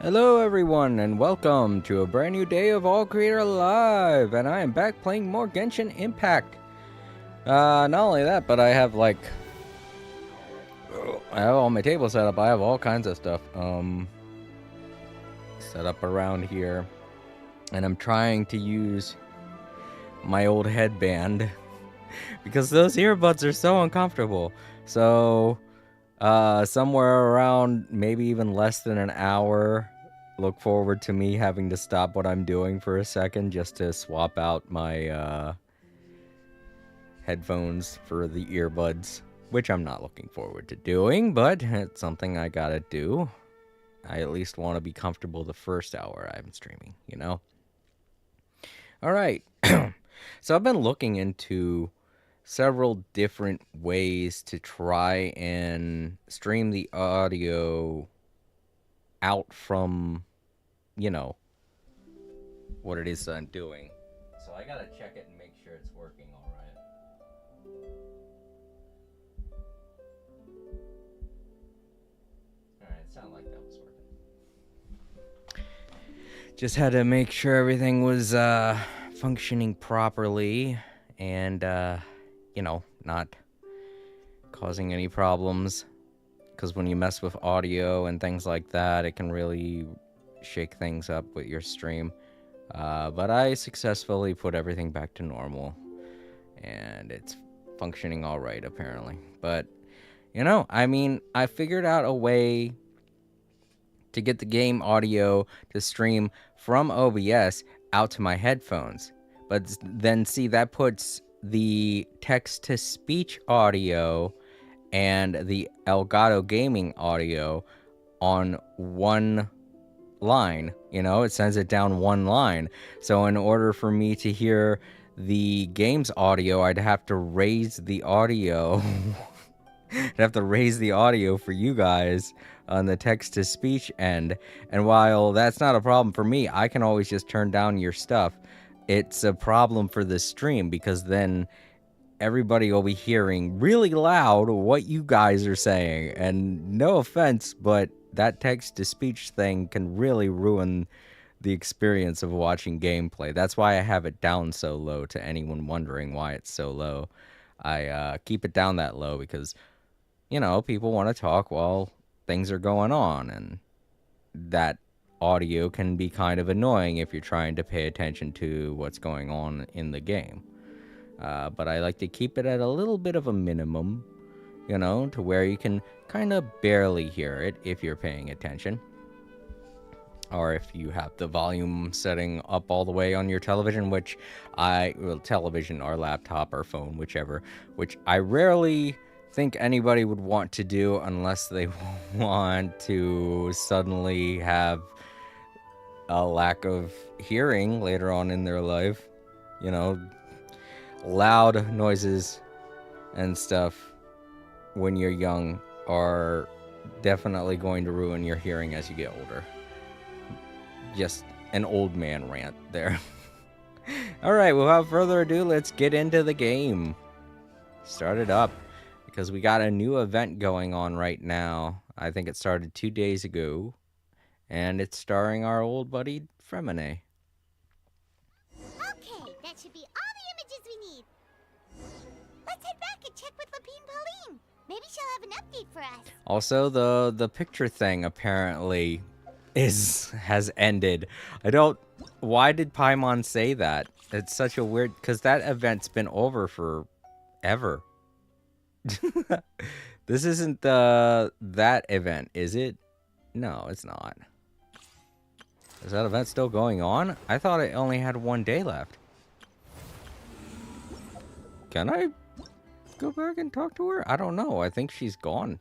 Hello everyone and welcome to a brand new day of All Creator Live, and I am back playing more Genshin Impact. Not only that, but I have I have all my table set up. I have all kinds of stuff set up around here, and I'm trying to use my old headband because those earbuds are so uncomfortable. So somewhere around maybe even less than an hour, look forward to me having to stop what I'm doing for a second just to swap out my headphones for the earbuds, which I'm not looking forward to doing, but it's something I gotta do. I at least want to be comfortable the first hour I'm streaming, you know? Alright, so I've been looking into several different ways to try and stream the audio out from, you know, what it is I'm doing. So I gotta check it and make sure it's working alright. Alright, it sounded like that was working. Just had to make sure everything was functioning properly and, you know, not causing any problems. Because when you mess with audio and things like that, it can really shake things up with your stream. But I successfully put everything back to normal, and it's functioning all right, apparently. But, you know, I mean, I figured out a way to get the game audio to stream from OBS out to my headphones. But then, see, that puts the text-to-speech audio and the Elgato Gaming audio on one line. You know, it sends it down one line. So in order for me to hear the game's audio, I'd have to raise the audio. I'd have to raise the audio for you guys on the text-to-speech end. And while that's not a problem for me, I can always just turn down your stuff. It's a problem for the stream because then everybody will be hearing really loud what you guys are saying. And no offense, but that text-to-speech thing can really ruin the experience of watching gameplay. That's why I have it down so low, to anyone wondering why it's so low. I keep it down that low because, you know, people want to talk while things are going on, and that audio can be kind of annoying if you're trying to pay attention to what's going on in the game. But I like to keep it at a little bit of a minimum, you know, to where you can kind of barely hear it if you're paying attention. Or if you have the volume setting up all the way on your television, which television or laptop or phone, whichever, which I rarely think anybody would want to do unless they want to suddenly have a lack of hearing later on in their life. You know, loud noises and stuff when you're young are definitely going to ruin your hearing as you get older. Just an old man rant there. Alright, without further ado, let's get into the game. Start it up, because we got a new event going on right now. I think it started 2 days ago, and it's starring our old buddy Fremine. Okay, that should be all the images we need. Let's head back and check with Lapine Pauline. Maybe she'll have an update for us. Also, the picture thing apparently has ended. Why did Paimon say that? It's such a weird, because that event's been over forever. This isn't that event, is it? No, it's not. Is that event still going on? I thought it only had 1 day left. Can I go back and talk to her? I don't know. I think she's gone.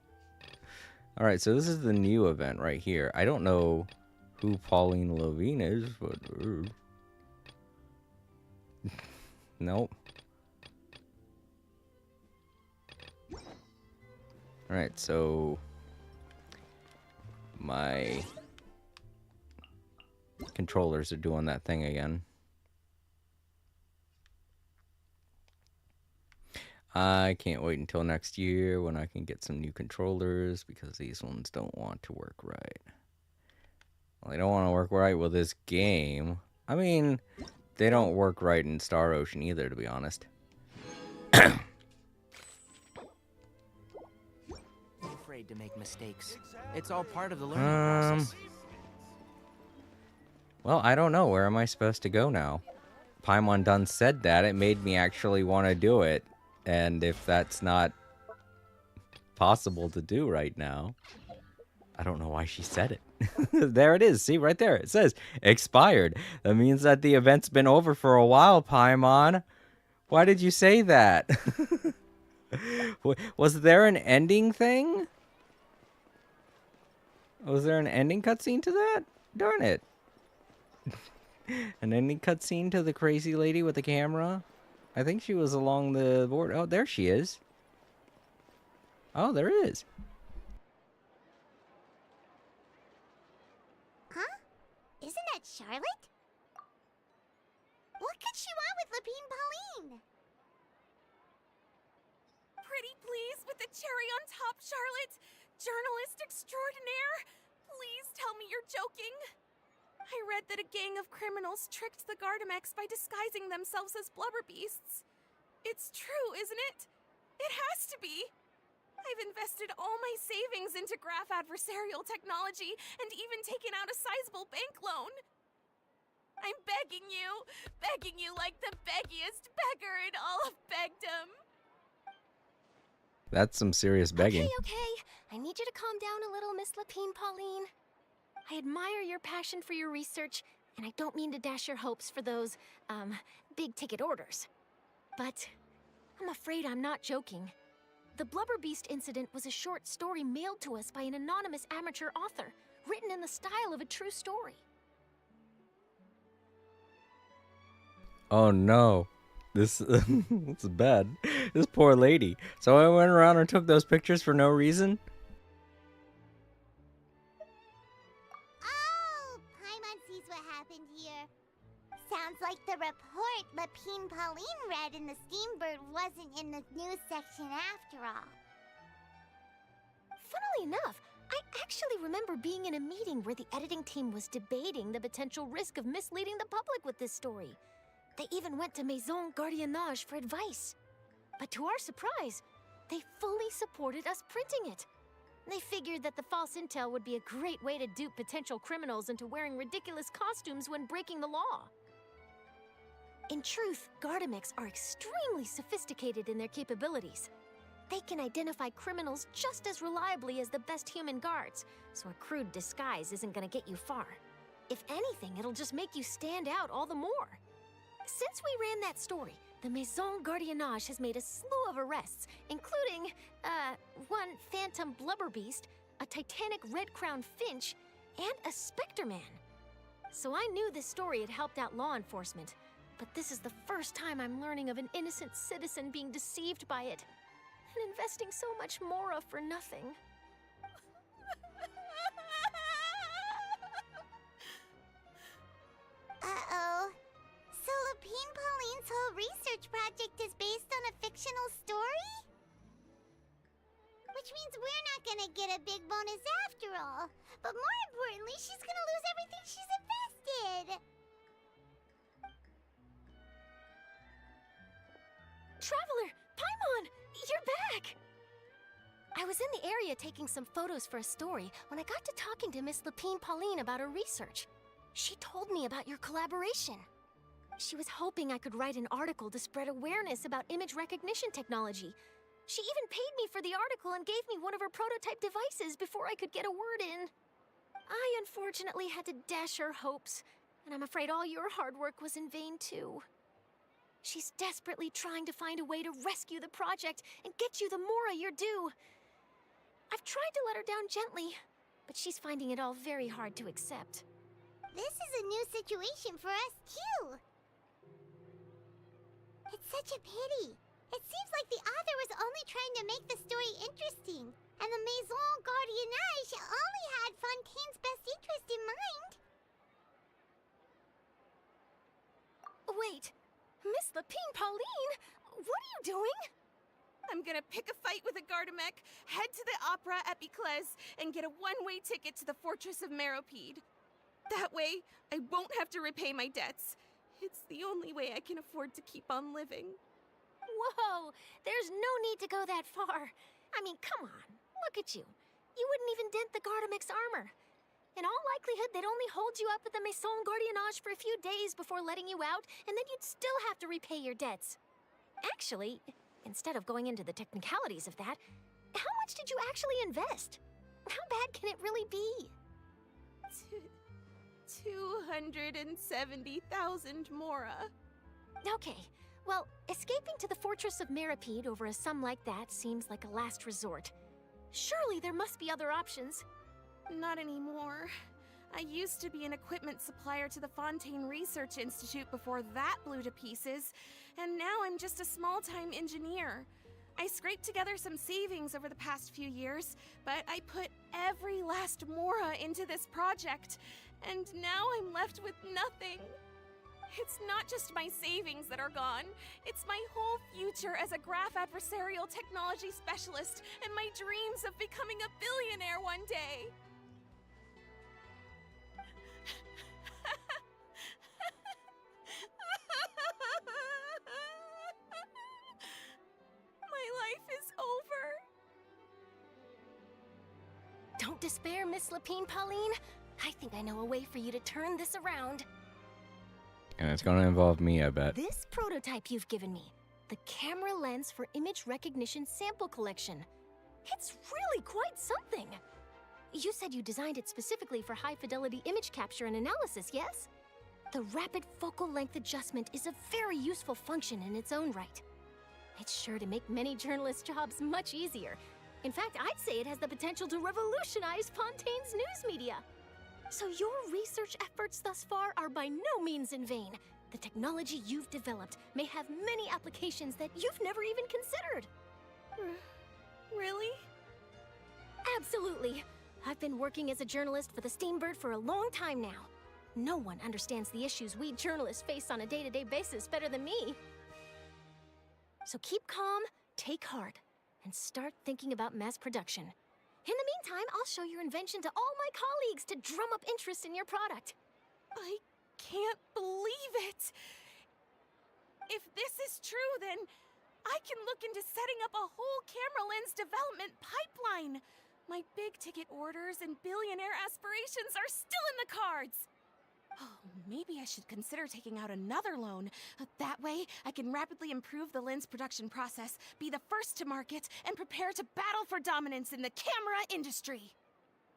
Alright, so this is the new event right here. I don't know who Pauline Levine is, but... Nope. Alright, so... my... controllers are doing that thing again. I can't wait until next year when I can get some new controllers, because these ones don't want to work right. Well, they don't want to work right with this game. I mean, they don't work right in Star Ocean either, to be honest. Afraid to make mistakes. It's all part of the learning process. Well, I don't know. Where am I supposed to go now? Paimon done said that. It made me actually want to do it. And if that's not possible to do right now, I don't know why she said it. There it is. See, right there. It says expired. That means that the event's been over for a while, Paimon. Why did you say that? Was there an ending thing? Was there an ending cutscene to that? Darn it. An ending cutscene to the crazy lady with the camera? I think she was along the board. Oh, there she is. Oh, there it is. Huh? Isn't that Charlotte? What could she want with Lapine Pauline? Pretty please with the cherry on top, Charlotte. Journalist extraordinaire. Please tell me you're joking. I read that a gang of criminals tricked the Gardamex by disguising themselves as blubber beasts. It's true, isn't it? It has to be. I've invested all my savings into graph adversarial technology and even taken out a sizable bank loan. I'm begging you like the beggiest beggar in all of begdom. That's some serious begging. Okay. I need you to calm down a little, Miss Lapine Pauline. I admire your passion for your research, and I don't mean to dash your hopes for those, big-ticket orders. But I'm afraid I'm not joking. The Blubber Beast incident was a short story mailed to us by an anonymous amateur author, written in the style of a true story. Oh no. This is bad. This poor lady. So I went around and took those pictures for no reason? Oh, Paimon sees what happened here. Sounds like the report Lapine Pauline read in the Steambird wasn't in the news section after all. Funnily enough, I actually remember being in a meeting where the editing team was debating the potential risk of misleading the public with this story. They even went to Maison Gardiennage for advice. But to our surprise, they fully supported us printing it. They figured that the false intel would be a great way to dupe potential criminals into wearing ridiculous costumes when breaking the law. In truth, Gardamex are extremely sophisticated in their capabilities. They can identify criminals just as reliably as the best human guards, so a crude disguise isn't gonna get you far. If anything, it'll just make you stand out all the more. Since we ran that story, the Maison Gardiennage has made a slew of arrests, including, one phantom blubber beast, a titanic red-crowned finch, and a specter man. So I knew this story had helped out law enforcement, but this is the first time I'm learning of an innocent citizen being deceived by it, and investing so much mora for nothing. Uh-oh. So Lapine Pauline's whole research project is based on a fictional story? Which means we're not gonna get a big bonus after all. But more importantly, she's gonna lose everything she's invested. Traveler! Paimon! You're back! I was in the area taking some photos for a story when I got to talking to Miss Lapine Pauline about her research. She told me about your collaboration. She was hoping I could write an article to spread awareness about image recognition technology. She even paid me for the article and gave me one of her prototype devices before I could get a word in. I unfortunately had to dash her hopes, and I'm afraid all your hard work was in vain too. She's desperately trying to find a way to rescue the project and get you the mora you're due. I've tried to let her down gently, but she's finding it all very hard to accept. This is a new situation for us, too. It's such a pity. It seems like the author was only trying to make the story interesting, and the Maison Gardiennage only had Fontaine's best interest in mind. Wait, Miss Lapine Pauline, what are you doing? I'm gonna pick a fight with a Gardamek, head to the Opera at Biclès, and get a one-way ticket to the Fortress of Meropide. That way, I won't have to repay my debts. It's the only way I can afford to keep on living. Whoa! There's no need to go that far. I mean, come on. Look at you. You wouldn't even dent the Gardamex armor. In all likelihood, they'd only hold you up at the Maison Gardiennage for a few days before letting you out, and then you'd still have to repay your debts. Actually, instead of going into the technicalities of that, how much did you actually invest? How bad can it really be? 270,000 Mora. Okay, well, escaping to the Fortress of Meripede over a sum like that seems like a last resort. Surely there must be other options. Not anymore. I used to be an equipment supplier to the Fontaine Research Institute before that blew to pieces, and now I'm just a small-time engineer. I scraped together some savings over the past few years, but I put every last Mora into this project, and now I'm left with nothing. It's not just my savings that are gone. It's my whole future as a graph adversarial technology specialist and my dreams of becoming a billionaire one day. My life is over. Don't despair, Miss Lapine Pauline. I think I know a way for you to turn this around. And it's gonna involve me, I bet. This prototype you've given me, the camera lens for image recognition sample collection. It's really quite something. You said you designed it specifically for high-fidelity image capture and analysis, yes? The rapid focal length adjustment is a very useful function in its own right. It's sure to make many journalists' jobs much easier. In fact, I'd say it has the potential to revolutionize Fontaine's news media. So your research efforts thus far are by no means in vain. The technology you've developed may have many applications that you've never even considered. Really? Absolutely. I've been working as a journalist for the Steambird for a long time now. No one understands the issues we journalists face on a day-to-day basis better than me. So keep calm, take heart, and start thinking about mass production. In the meantime, I'll show your invention to all my colleagues to drum up interest in your product. I can't believe it! If this is true, then I can look into setting up a whole camera lens development pipeline. My big-ticket orders and billionaire aspirations are still in the cards. Oh, maybe I should consider taking out another loan. That way, I can rapidly improve the lens production process, be the first to market, and prepare to battle for dominance in the camera industry.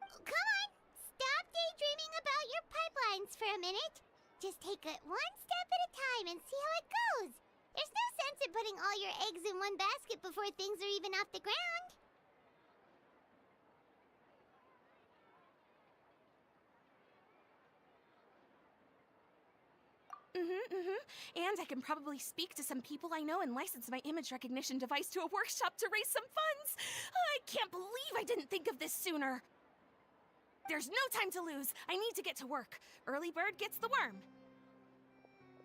Come on! Stop daydreaming about your pipelines for a minute. Just take it one step at a time and see how it goes. There's no sense in putting all your eggs in one basket before things are even off the ground. And I can probably speak to some people I know and license my image recognition device to a workshop to raise some funds. I can't believe I didn't think of this sooner. There's no time to lose. I need to get to work. Early bird gets the worm.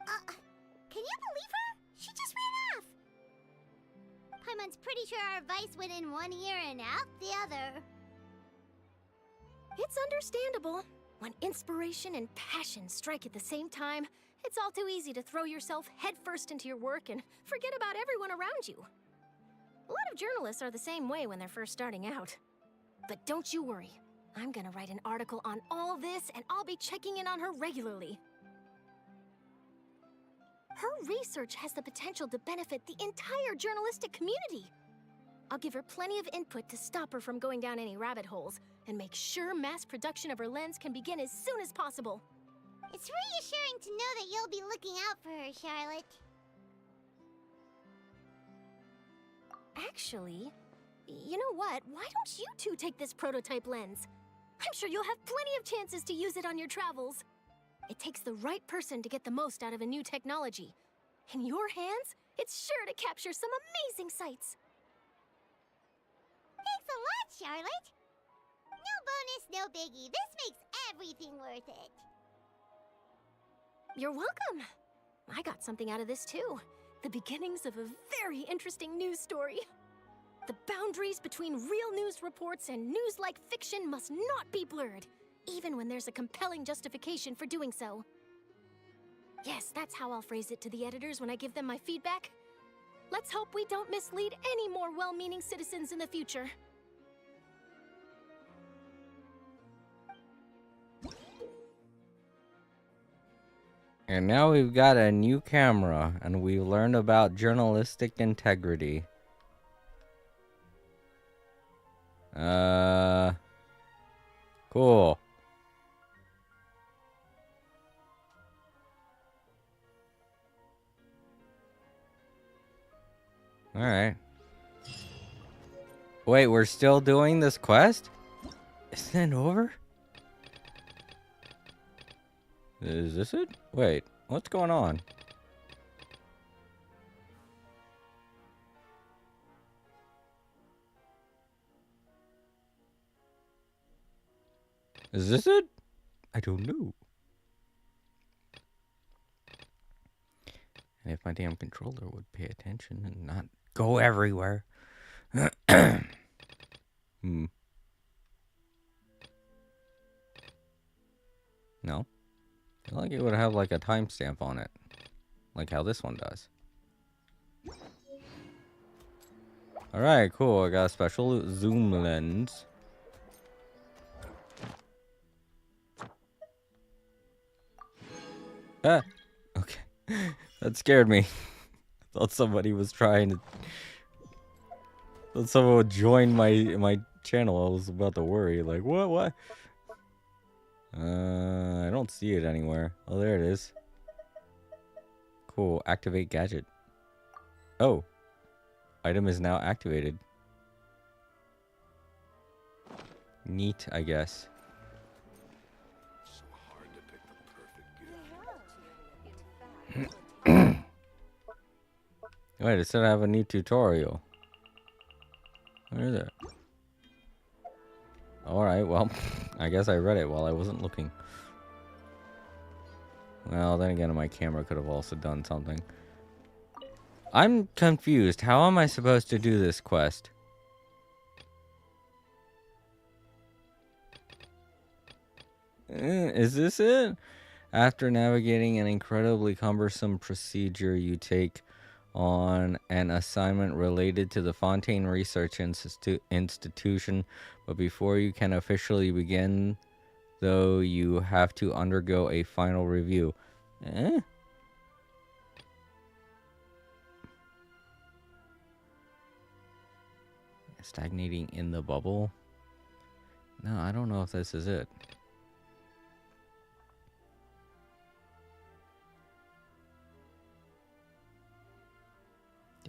Can you believe her? She just ran off. Paimon's pretty sure our advice went in one ear and out the other. It's understandable. When inspiration and passion strike at the same time, it's all too easy to throw yourself headfirst into your work and forget about everyone around you. A lot of journalists are the same way when they're first starting out. But don't you worry. I'm gonna write an article on all this, and I'll be checking in on her regularly. Her research has the potential to benefit the entire journalistic community. I'll give her plenty of input to stop her from going down any rabbit holes, and make sure mass production of her lens can begin as soon as possible. It's reassuring to know that you'll be looking out for her, Charlotte. Actually, you know what? Why don't you two take this prototype lens? I'm sure you'll have plenty of chances to use it on your travels. It takes the right person to get the most out of a new technology. In your hands, it's sure to capture some amazing sights. Thanks a lot, Charlotte. No bonus, no biggie. This makes everything worth it. You're welcome. I got something out of this too. The beginnings of a very interesting news story. The boundaries between real news reports and news-like fiction must not be blurred. even when there's a compelling justification for doing so. Yes, that's how I'll phrase it to the editors when I give them my feedback. Let's hope we don't mislead any more well-meaning citizens in the future. And now we've got a new camera, and we learned about journalistic integrity. Cool. Alright. Wait, we're still doing this quest? Isn't it over? Is this it? Wait, what's going on? Is this it? I don't know. And if my damn controller would pay attention and not go everywhere. No. I feel like it would have like a timestamp on it. Like how this one does. Alright, cool. I got a special zoom lens. Ah! Okay. That scared me. I thought somebody was trying to... thought someone would join my channel. I was about to worry. Like, what? I don't see it anywhere. Oh, there it is. Cool. Activate gadget. Oh. Item is now activated. Neat, I guess. Wait, it said I have a new tutorial. Where is it? Alright, well, I guess I read it while I wasn't looking. Well, then again, my camera could have also done something. I'm confused. How am I supposed to do this quest? Is this it? After navigating an incredibly cumbersome procedure, you take on an assignment related to the Fontaine Research Institution, but before you can officially begin, though, you have to undergo a final review. Stagnating in the bubble? No, I don't know if this is it.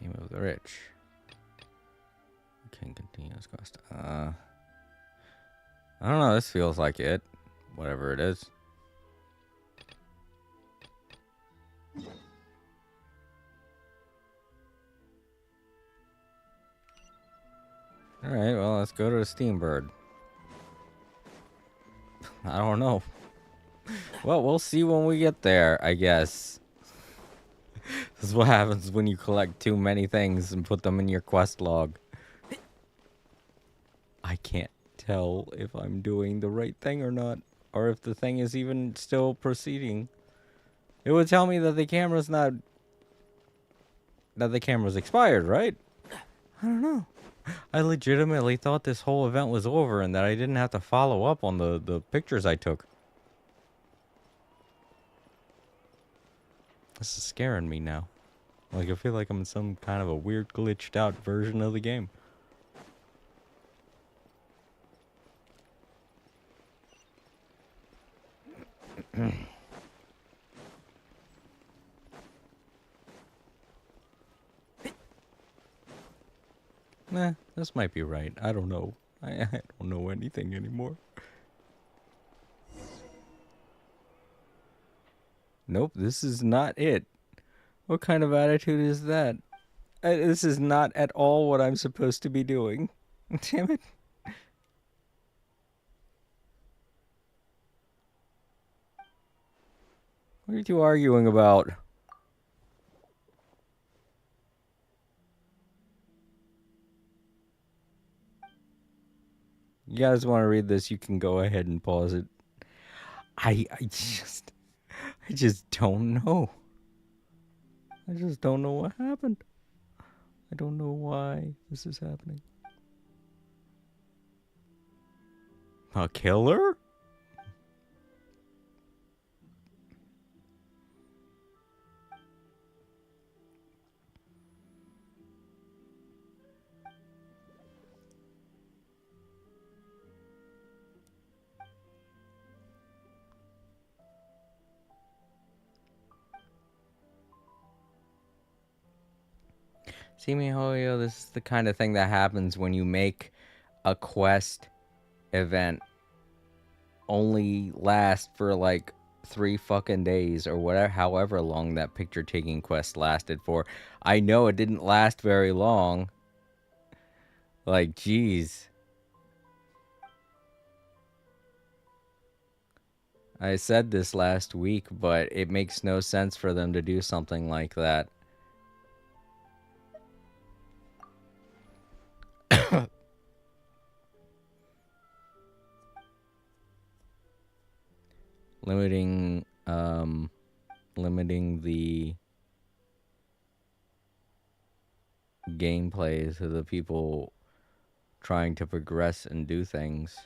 Game of the Rich. Can continue this quest. I don't know. This feels like it. Whatever it is. Alright, well, let's go to the Steambird. I don't know. Well, we'll see when we get there, I guess. This is what happens when you collect too many things and put them in your quest log. I can't tell if I'm doing the right thing or not, or if the thing is even still proceeding. It would tell me that the camera's not... that the camera's expired, right? I don't know. I legitimately thought this whole event was over and that I didn't have to follow up on the pictures I took. This is scaring me now. Like, I feel like I'm in some kind of a weird glitched out version of the game. Nah, this might be right. I don't know. I don't know anything anymore. Nope, this is not it. What kind of attitude is that? This is not at all what I'm supposed to be doing. Damn it. What are you two arguing about? You guys want to read this, you can go ahead and pause it. I just don't know. I just don't know what happened. I don't know why this is happening. A killer? See, MiHoYo, this is the kind of thing that happens when you make a quest event only last for like 3 fucking days or whatever, however long that picture taking quest lasted for. I know it didn't last very long. Like, jeez. I said this last week, but it makes no sense for them to do something like that. Limiting the gameplay to the people trying to progress and do things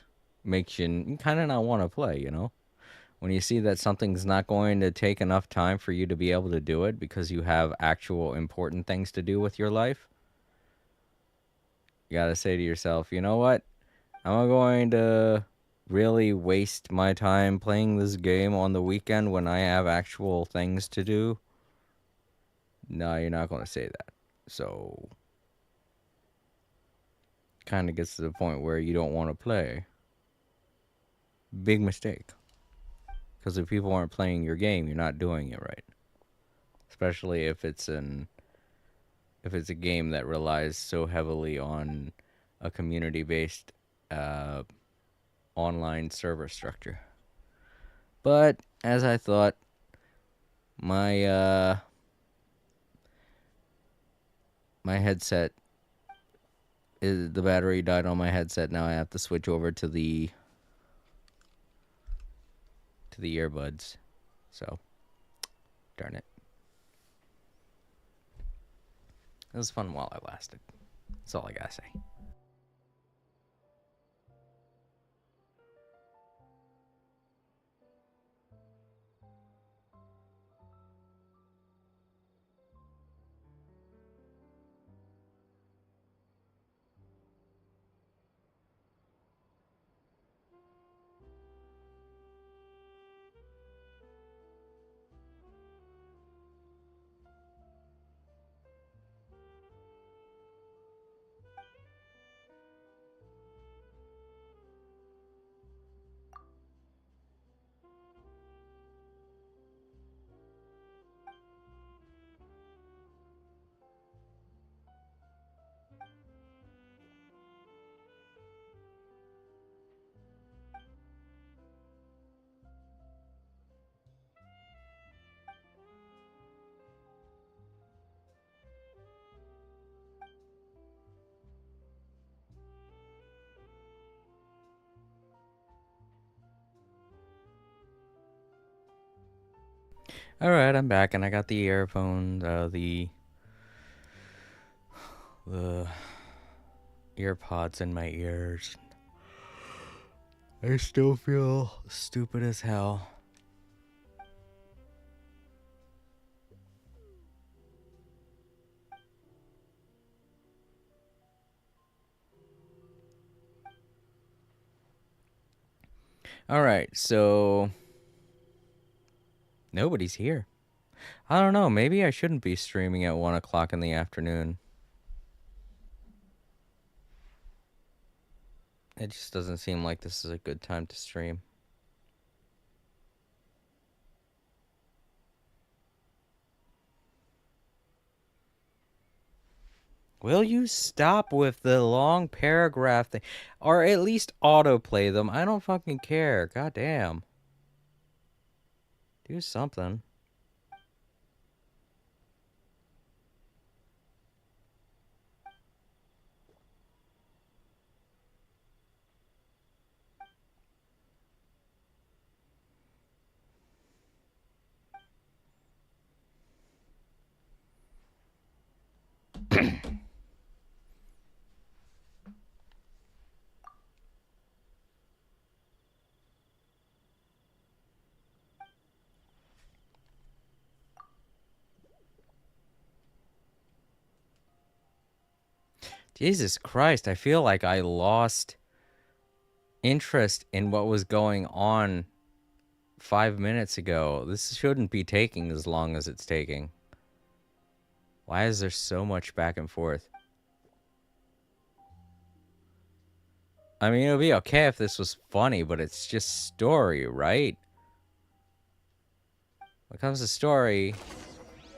makes you kind of not want to play, you know? When you see that something's not going to take enough time for you to be able to do it because you have actual important things to do with your life, you gotta say to yourself, you know what? Am I going to really waste my time playing this game on the weekend when I have actual things to do? No, you're not going to say that. So, kind of gets to the point where you don't want to play. Big mistake. Because if people aren't playing your game, you're not doing it right. Especially if it's a game that relies so heavily on a community-based online server structure. But as I thought, my headset the battery died on my headset. Now I have to switch over to the earbuds. So, darn it. It was fun while it lasted. That's all I gotta say. All right, I'm back, and I got the earphones, the earpods in my ears. I still feel stupid as hell. All right, so nobody's here. I don't know. Maybe I shouldn't be streaming at 1 o'clock in the afternoon. It just doesn't seem like this is a good time to stream. Will you stop with the long paragraph thing? Or at least autoplay them. I don't fucking care. Goddamn. Do something. Jesus Christ, I feel like I lost interest in what was going on 5 minutes ago. This shouldn't be taking as long as it's taking. Why is there so much back and forth? I mean, it would be okay if this was funny, but it's just story, right? When it comes to story,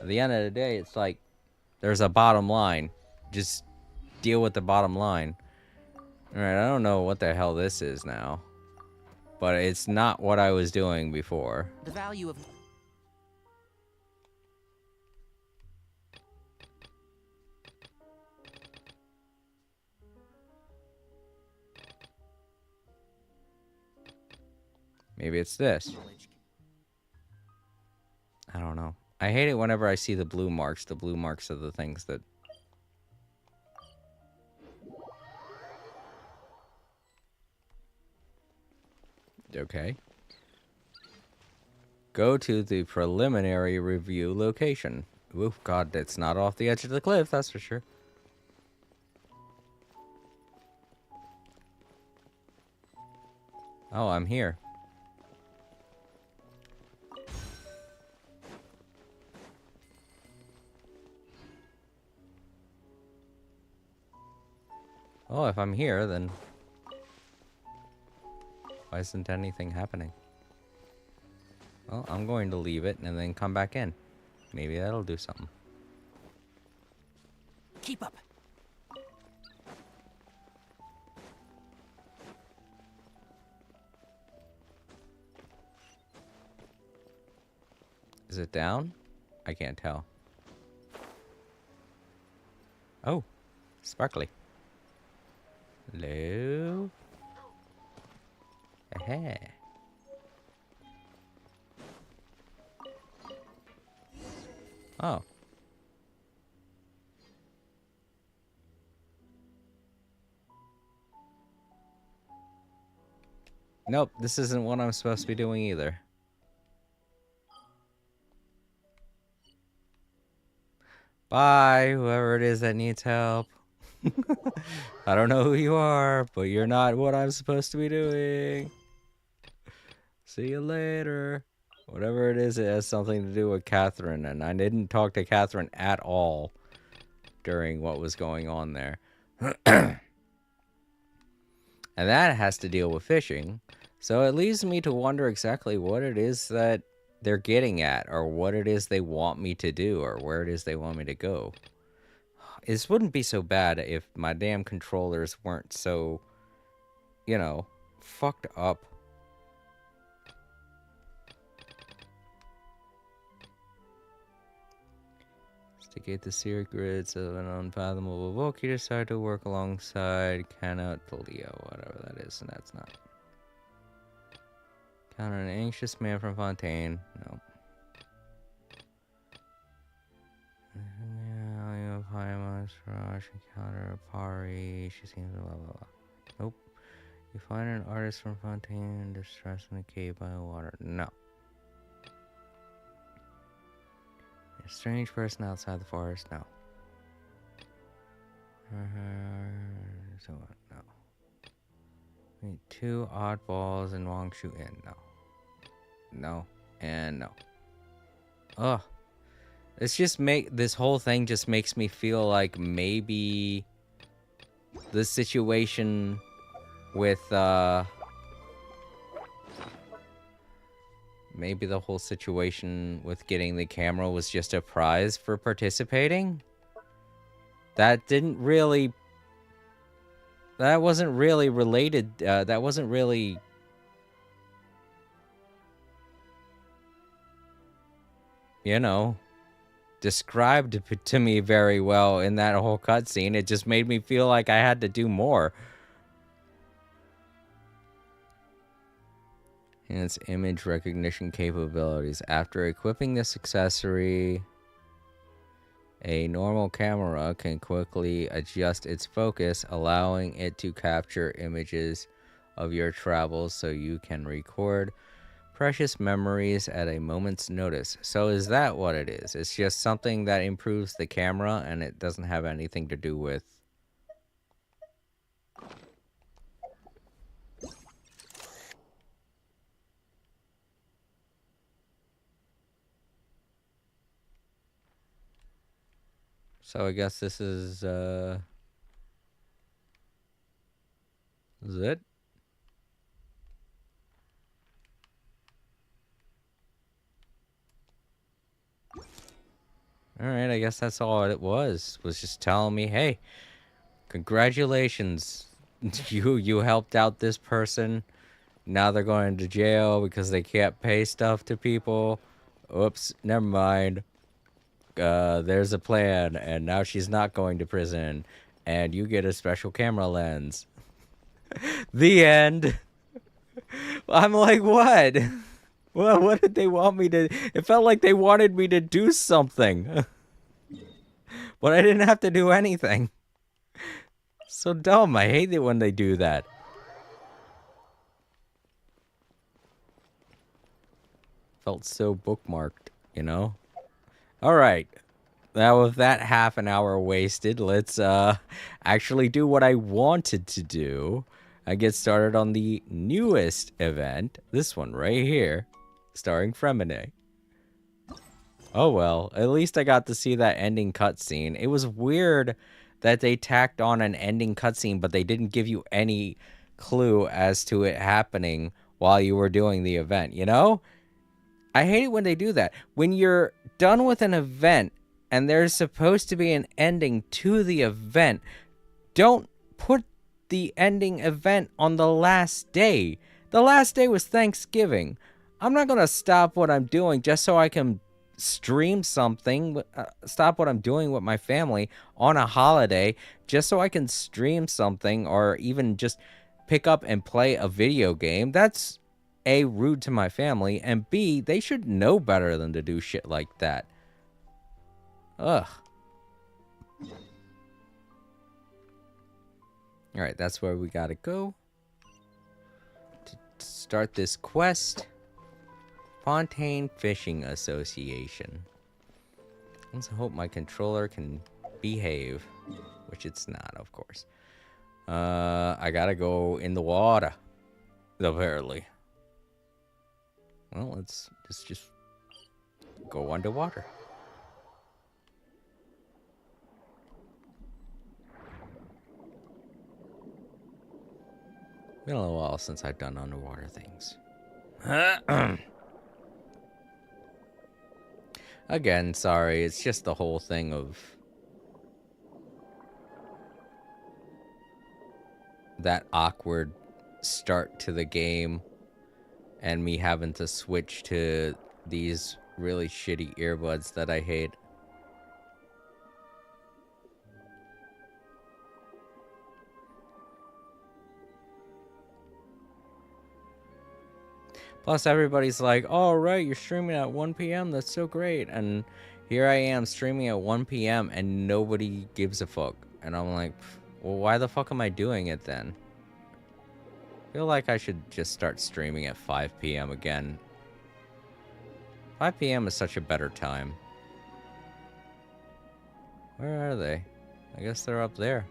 at the end of the day, it's like there's a bottom line. Just deal with the bottom line. Alright, I don't know what the hell this is now. But it's not what I was doing before. The value of... Maybe it's this. I don't know. I hate it whenever I see the blue marks. The blue marks are the things that... Okay. Go to the preliminary review location. Oof, God, it's not off the edge of the cliff, that's for sure. Oh, I'm here. Oh, if I'm here, then... why isn't anything happening? Well, I'm going to leave it and then come back in. Maybe that'll do something. Keep up. Is it down? I can't tell. Oh, sparkly. Hello? Hey. Oh. Nope, this isn't what I'm supposed to be doing either. Bye, whoever it is that needs help. I don't know who you are, but you're not what I'm supposed to be doing. See you later. Whatever it has something to do with Catherine, and I didn't talk to Catherine at all during what was going on there. And that has to deal with fishing. So it leaves me to wonder exactly what it is that they're getting at, or what it is they want me to do, or where it is they want me to go. This wouldn't be so bad if my damn controllers weren't so, you know, fucked up. Instigate the secrets of an unfathomable book. You decide to work alongside cannot Leo, whatever that is, and that's not. Counter an anxious man from Fontaine. Nope. Encounter a Pari. She seems blah blah blah. Nope. You find an artist from Fontaine in distress in a cave by the water. No. A strange person outside the forest. No. So what? No. We need 2 oddballs and Wangshu in. No. No. And no. Ugh. It's just this whole thing just makes me feel like maybe the situation with maybe the whole situation with getting the camera was just a prize for participating. That wasn't really related. That wasn't really, you know, described to me very well in that whole cutscene. It just made me feel like I had to do more. And its image recognition capabilities. After equipping this accessory, A normal camera can quickly adjust its focus, allowing it to capture images of your travels so you can record precious memories at a moment's notice. So is that what it is? It's just something that improves the camera and it doesn't have anything to do with... So I guess this is it? Alright, I guess that's all it was just telling me, hey, congratulations. You helped out this person. Now they're going to jail because they can't pay stuff to people. Oops, never mind. There's a plan, and now she's not going to prison. And you get a special camera lens. The end. I'm like, what? Well, what did they want me to... It felt like they wanted me to do something. But I didn't have to do anything. So dumb. I hate it when they do that. Felt so bookmarked, you know? Alright. Now with that half an hour wasted, let's actually do what I wanted to do. I get started on the newest event. This one right here. Starring Fremine. Oh well, at least I got to see that ending cutscene. It was weird that they tacked on an ending cutscene, but they didn't give you any clue as to it happening while you were doing the event, you know? I hate it when they do that. When you're done with an event and there's supposed to be an ending to the event, don't put the ending event on the last day. The last day was Thanksgiving. I'm not going to stop what I'm doing just so I can stream something, stop what I'm doing with my family on a holiday just so I can stream something or even just pick up and play a video game. That's A, rude to my family, and B, they should know better than to do shit like that. Ugh. Alright, that's where we gotta go to start this quest. Fontaine Fishing Association. Let's hope my controller can behave, which it's not, of course. I gotta go in the water, apparently. Well, let's just go underwater. Been a little while since I've done underwater things. Again, sorry, it's just the whole thing of that awkward start to the game and me having to switch to these really shitty earbuds that I hate. Plus, everybody's like, oh, right, you're streaming at 1 p.m. That's so great. And here I am streaming at 1 p.m. and nobody gives a fuck. And I'm like, well, why the fuck am I doing it then? I feel like I should just start streaming at 5 p.m. again. 5 p.m. is such a better time. Where are they? I guess they're up there.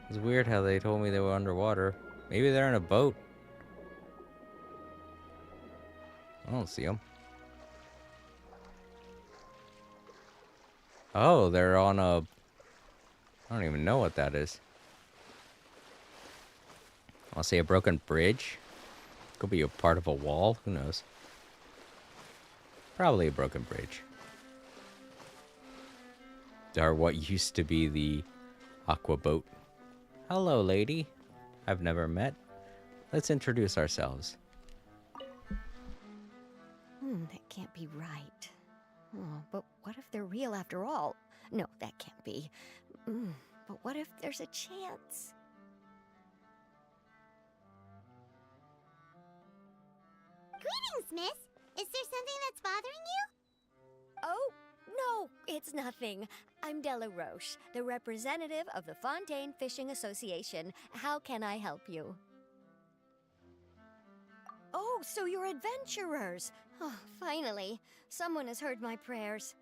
It's weird how they told me they were underwater. Maybe they're in a boat. I don't see them. Oh, they're on a... I don't even know what that is. I'll say a broken bridge. Could be a part of a wall. Who knows? Probably a broken bridge. Or what used to be the aqua boat. Hello, lady. I've never met. Let's introduce ourselves. That can't be right. Oh, but what if they're real after all? No, that can't be. But what if there's a chance? Greetings, miss. Is there something that's bothering you? Oh, no, it's it's nothing. I'm Della Roche, the representative of the Fontaine Fishing Association. How can I help you? Oh, so you're adventurers. Oh, finally. Someone has heard my prayers.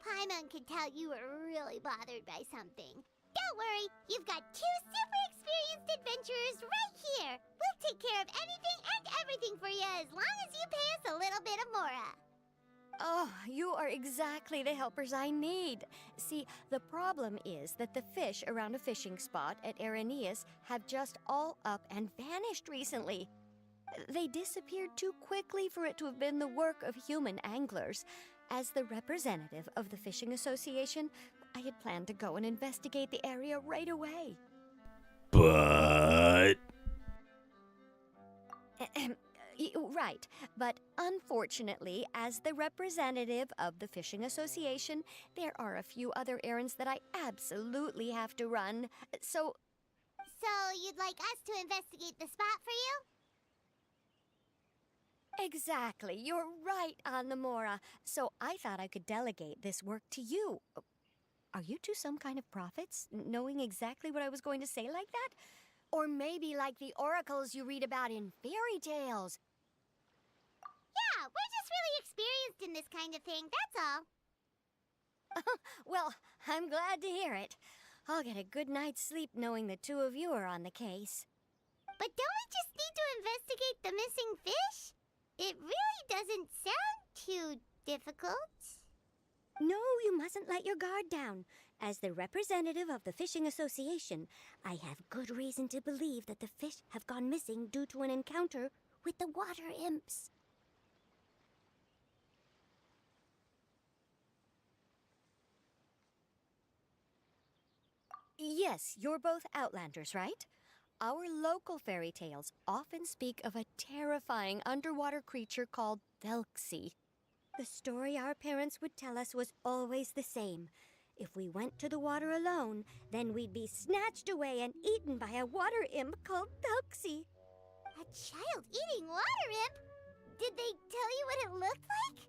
Paimon could tell you were really bothered by something. Don't worry, you've got 2 super experienced adventurers right here. We'll take care of anything and everything for you as long as you pay us a little bit of mora. Oh, you are exactly the helpers I need. See, the problem is that the fish around a fishing spot at Araneus have just all up and vanished recently. They disappeared too quickly for it to have been the work of human anglers. As the representative of the Fishing Association, I had planned to go and investigate the area right away. But Right, but unfortunately, as the representative of the Fishing Association, there are a few other errands that I absolutely have to run. So you'd like us to investigate the spot for you? exactly, you're right on the Mora. So I thought I could delegate this work to you. Are you two some kind of prophets, knowing exactly what I was going to say like that? Or maybe like the oracles you read about in fairy tales. Yeah, we're just really experienced in this kind of thing, that's all. Well, I'm glad to hear it. I'll get a good night's sleep knowing the two of you are on the case. But don't we just need to investigate the missing fish? It really doesn't sound too difficult. No, you mustn't let your guard down. As the representative of the Fishing Association, I have good reason to believe that the fish have gone missing due to an encounter with the water imps. Yes, you're both Outlanders, right? Our local fairy tales often speak of a terrifying underwater creature called Thelxie. The story our parents would tell us was always the same. If we went to the water alone, then we'd be snatched away and eaten by a water imp called Thelxie. A child-eating water imp? Did they tell you what it looked like?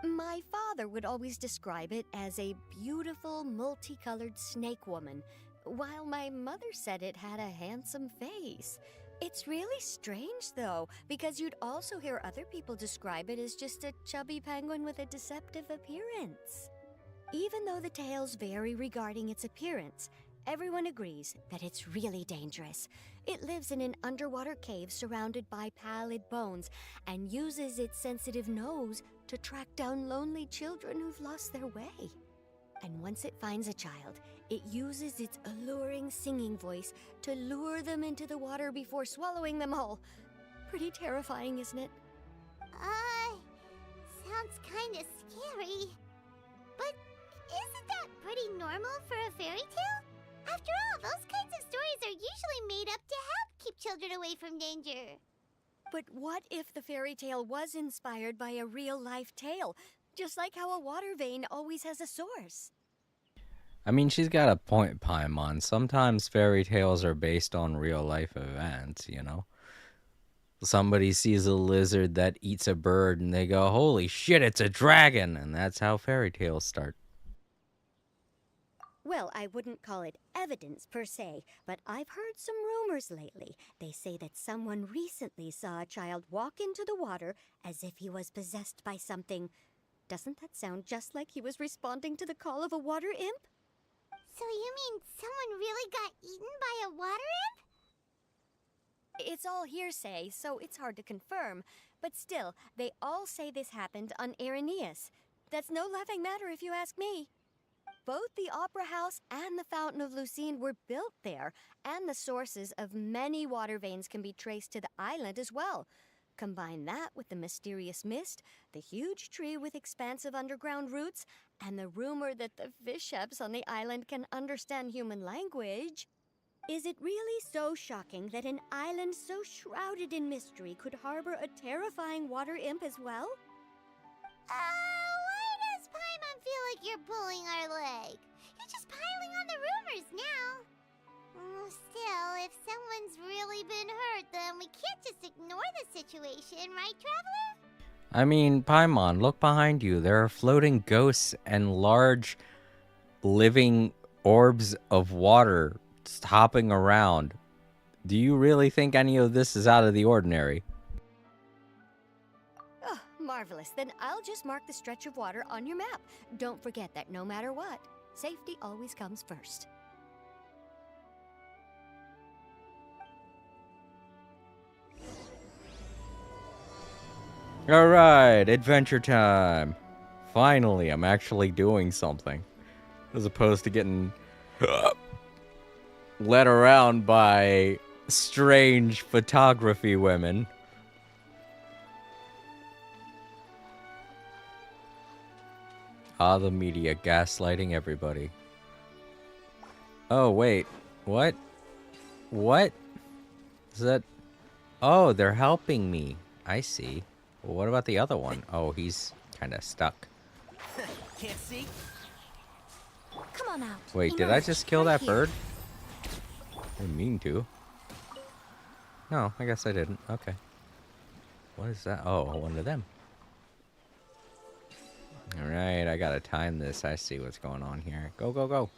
My father would always describe it as a beautiful, multicolored snake woman, while my mother said it had a handsome face. It's really strange, though, because you'd also hear other people describe it as just a chubby penguin with a deceptive appearance. Even though the tales vary regarding its appearance, everyone agrees that it's really dangerous. It lives in an underwater cave surrounded by pallid bones and uses its sensitive nose to track down lonely children who've lost their way. And once it finds a child, it uses its alluring singing voice to lure them into the water before swallowing them all. Pretty terrifying, isn't it? Sounds kinda scary. But isn't that pretty normal for a fairy tale? After all, those kinds of stories are usually made up to help keep children away from danger. But what if the fairy tale was inspired by a real-life tale? Just like how a water vein always has a source. I mean, she's got a point, Paimon. Sometimes fairy tales are based on real-life events, you know? Somebody sees a lizard that eats a bird and they go, holy shit, it's a dragon! And that's how fairy tales start. Well, I wouldn't call it evidence per se, but I've heard some rumors lately. They say that someone recently saw a child walk into the water as if he was possessed by something. Doesn't that sound just like he was responding to the call of a water imp? So you mean someone really got eaten by a water imp? It's all hearsay, so it's hard to confirm. But still, they all say this happened on Araneus. That's no laughing matter if you ask me. Both the Opera House and the Fountain of Lucine were built there, and the sources of many water veins can be traced to the island as well. Combine that with the mysterious mist, the huge tree with expansive underground roots, and the rumor that the fish chefs on the island can understand human language. Is it really so shocking that an island so shrouded in mystery could harbor a terrifying water imp as well? Why does Paimon feel like you're pulling our leg? You're just piling on the rumors now. Still, if someone's really been hurt, then we can't just ignore the situation, right, Traveler? I mean, Paimon, look behind you. There are floating ghosts and large living orbs of water just hopping around. Do you really think any of this is out of the ordinary? Oh, marvelous. Then I'll just mark the stretch of water on your map. Don't forget that no matter what, safety always comes first. Alright, adventure time. Finally, I'm actually doing something. As opposed to getting led around by strange photography women. Ah, the media gaslighting everybody. Oh, wait. What? What? Is that... Oh, they're helping me. I see. Well, what about the other one? Oh, he's kind of stuck. Can't see? Come on out. Wait, did I Emerge just kill right that here. bird? I didn't mean to. No, I guess I didn't. Okay. What is that? Oh, one of them. Alright, I gotta time this. I see what's going on here. Go, go, go.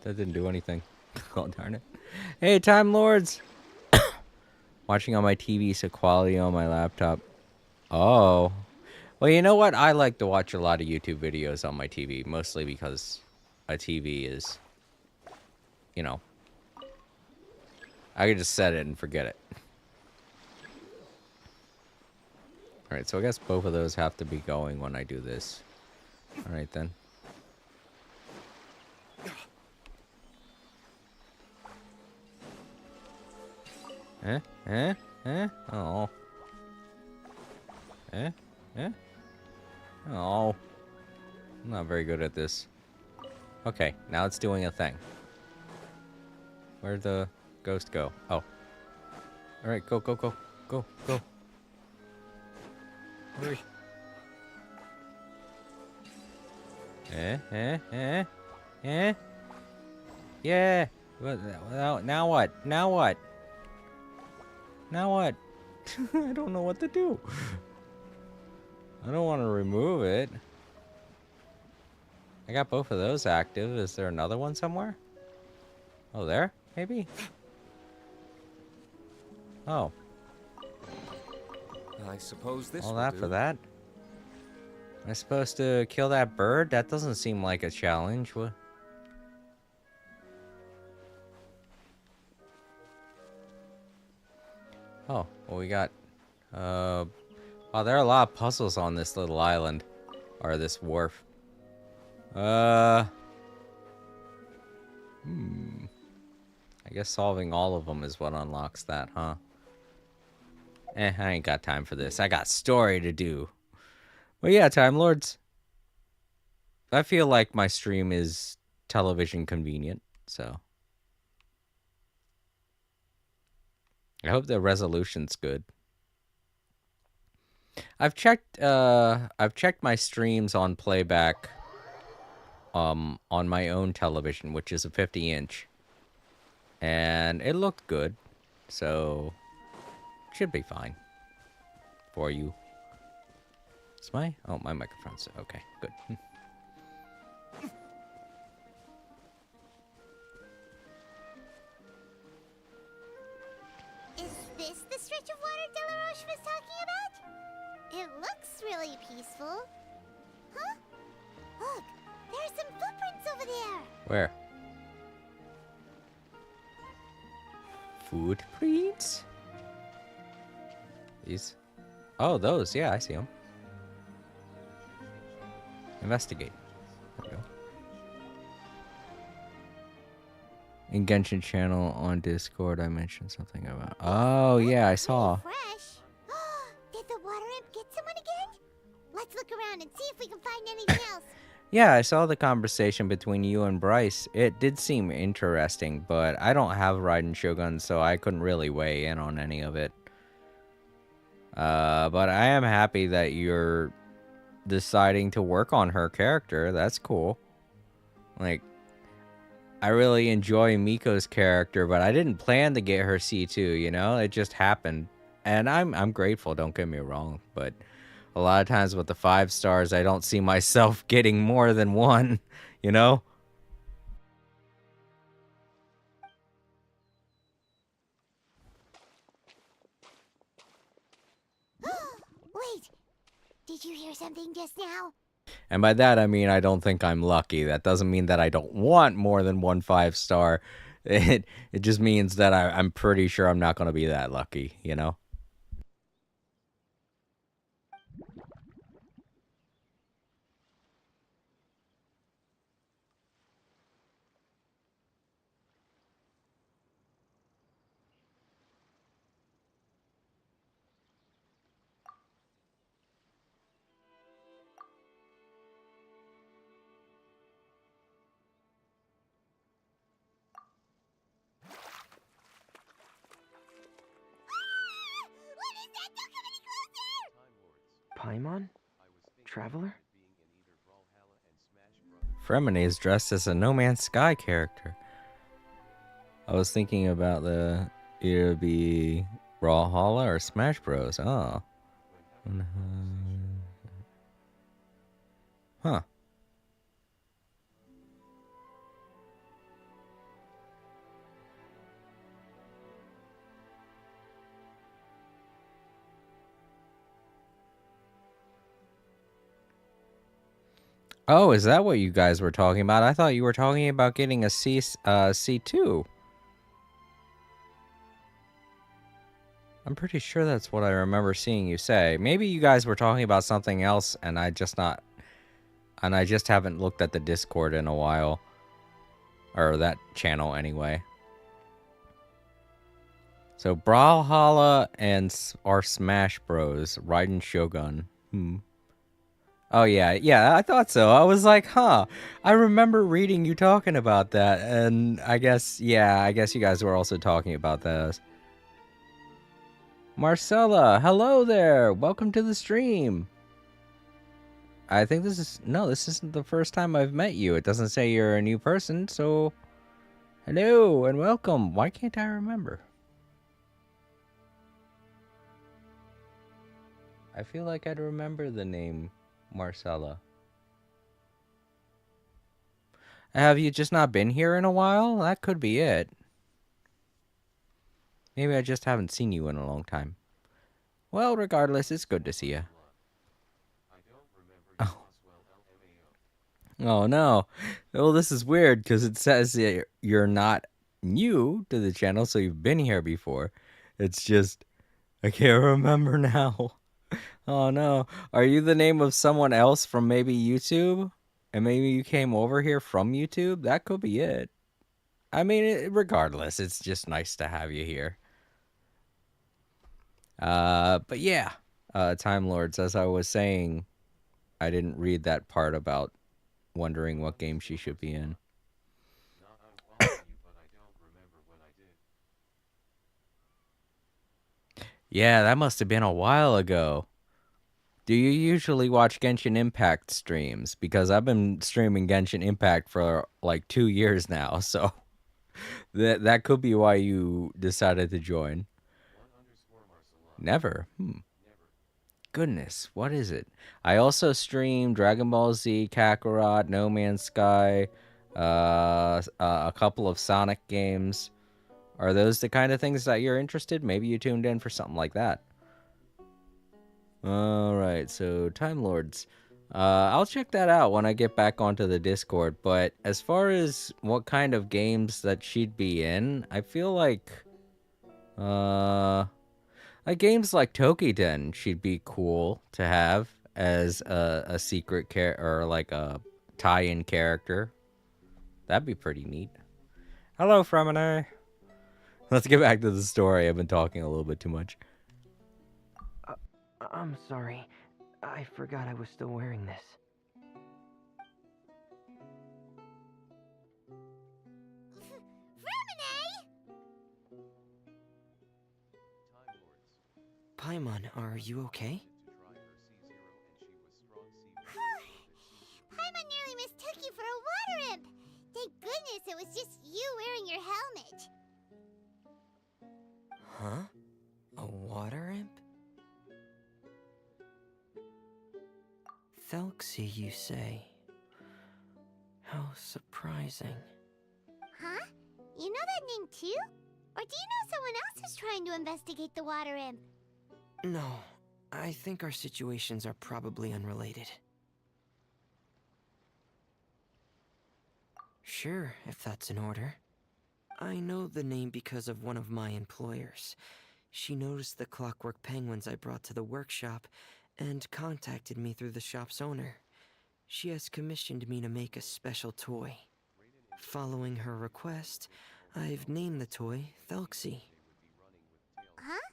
That didn't do anything. Oh, darn it. Hey, Time Lords! Watching on my TV, so quality on my laptop. Oh. Well, you know what? I like to watch a lot of YouTube videos on my TV, mostly because my TV is, you know, I can just set it and forget it. Alright, so I guess both of those have to be going when I do this. Alright, then. Eh? Eh? Eh? Oh. Eh? Eh? Oh. I'm not very good at this. Okay, now it's doing a thing. Where'd the ghost go? Oh. Alright, go, go, go. Go, go. Hurry. Eh? Eh? Eh? Eh? Yeah! Now what? Now what? Now what? I don't know what to do. I don't want to remove it. I got both of those active. Is there another one somewhere? Oh, there? Maybe? Oh. I suppose this All will that do. for that? Am I supposed to kill that bird? That doesn't seem like a challenge. What? Oh, well, we got... Oh, there are a lot of puzzles on this little island. Or this wharf. I guess solving all of them is what unlocks that, huh? I ain't got time for this. I got story to do. Well, yeah, Time Lords. I feel like my stream is television convenient, so... I hope the resolution's good. I've checked my streams on playback on my own television, which is a 50-inch. And it looked good. So should be fine for you. Is my microphone's okay, good. Is this the stretch of water Delaroche was talking about? It looks really peaceful. Huh? Look, there are some footprints over there. Where? Footprints? These? Oh, those. Yeah, I see them. Investigate. There we go. In Genshin channel on Discord, I mentioned something about... Oh, yeah, I saw. Fresh. Did the water imp get someone again? Let's look around and see if we can find anything else. Yeah, I saw the conversation between you and Bryce. It did seem interesting, but I don't have Raiden Shogun, so I couldn't really weigh in on any of it. But I am happy that you're deciding to work on her character. That's cool. Like, I really enjoy Miko's character, but I didn't plan to get her C2, you know? It just happened. And I'm grateful, don't get me wrong, but a lot of times with the 5 stars, I don't see myself getting more than one, you know? Wait, did you hear something just now? And by that, I mean I don't think I'm lucky. That doesn't mean that I don't want more than one 5 star. It just means that I'm pretty sure I'm not going to be that lucky, you know? What is that? Don't come any closer! Paimon? Traveler? Fremine is dressed as a No Man's Sky character. I was thinking about the either be Brawlhalla or Smash Bros. Oh. Huh. Oh, is that what you guys were talking about? I thought you were talking about getting a C2. I'm pretty sure that's what I remember seeing you say. Maybe you guys were talking about something else and I just haven't looked at the Discord in a while. Or that channel anyway. So Brawlhalla or Smash Bros. Raiden Shogun. Oh, yeah, I thought so. I was like, huh, I remember reading you talking about that, and I guess you guys were also talking about those. Marcella, hello there! Welcome to the stream! I think this isn't the first time I've met you. It doesn't say you're a new person, so... Hello, and welcome! Why can't I remember? I feel like I'd remember the name Marcella. Have you just not been here in a while? That could be it. Maybe I just haven't seen you in a long time. Well, regardless, it's good to see you. Oh. Oh no. Well, this is weird because it says that you're not new to the channel, so you've been here before. It's just, I can't remember now. Oh no. Are you the name of someone else from maybe YouTube? And maybe you came over here from YouTube? That could be it. I mean, regardless, it's just nice to have you here. But yeah. Time Lords, as I was saying, I didn't read that part about wondering what game she should be in. Yeah, that must have been a while ago. Do you usually watch Genshin Impact streams? Because I've been streaming Genshin Impact for like 2 years now, so that could be why you decided to join. Never. Goodness, what is it? I also stream Dragon Ball Z, Kakarot, No Man's Sky, a couple of Sonic games. Are those the kind of things that you're interested? Maybe you tuned in for something like that. Alright, so Time Lords. I'll check that out when I get back onto the Discord, but as far as what kind of games that she'd be in, I feel like games like Tokiden she'd be cool to have as a secret character or like a tie-in character. That'd be pretty neat. Hello, Fremine. Let's get back to the story. I've been talking a little bit too much. I'm sorry. I forgot I was still wearing this. Paimon, are you okay? Paimon nearly mistook you for a water imp. Thank goodness it was just Huh? A water imp? Thelxie, you say? How surprising. Huh? You know that name too? Or do you know someone else who's trying to investigate the water imp? No, I think our situations are probably unrelated. Sure, if that's in order. I know the name because of one of my employers. She noticed the clockwork penguins I brought to the workshop and contacted me through the shop's owner. She has commissioned me to make a special toy. Following her request, I've named the toy Thelxie. Huh?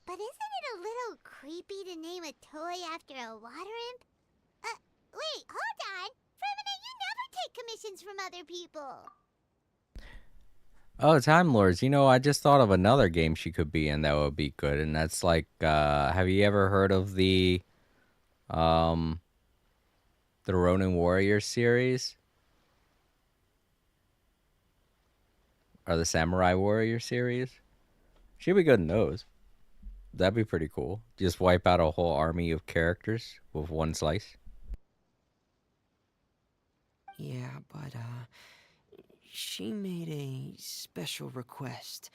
But isn't it a little creepy to name a toy after a water imp? Wait, hold on! For a minute, you never take commissions from other people! Oh, Time Lords, you know, I just thought of another game she could be in that would be good, and that's like, have you ever heard of the Ronin Warrior series? Or the Samurai Warrior series? She'd be good in those. That'd be pretty cool. Just wipe out a whole army of characters with one slice. Yeah, but, she made a special request,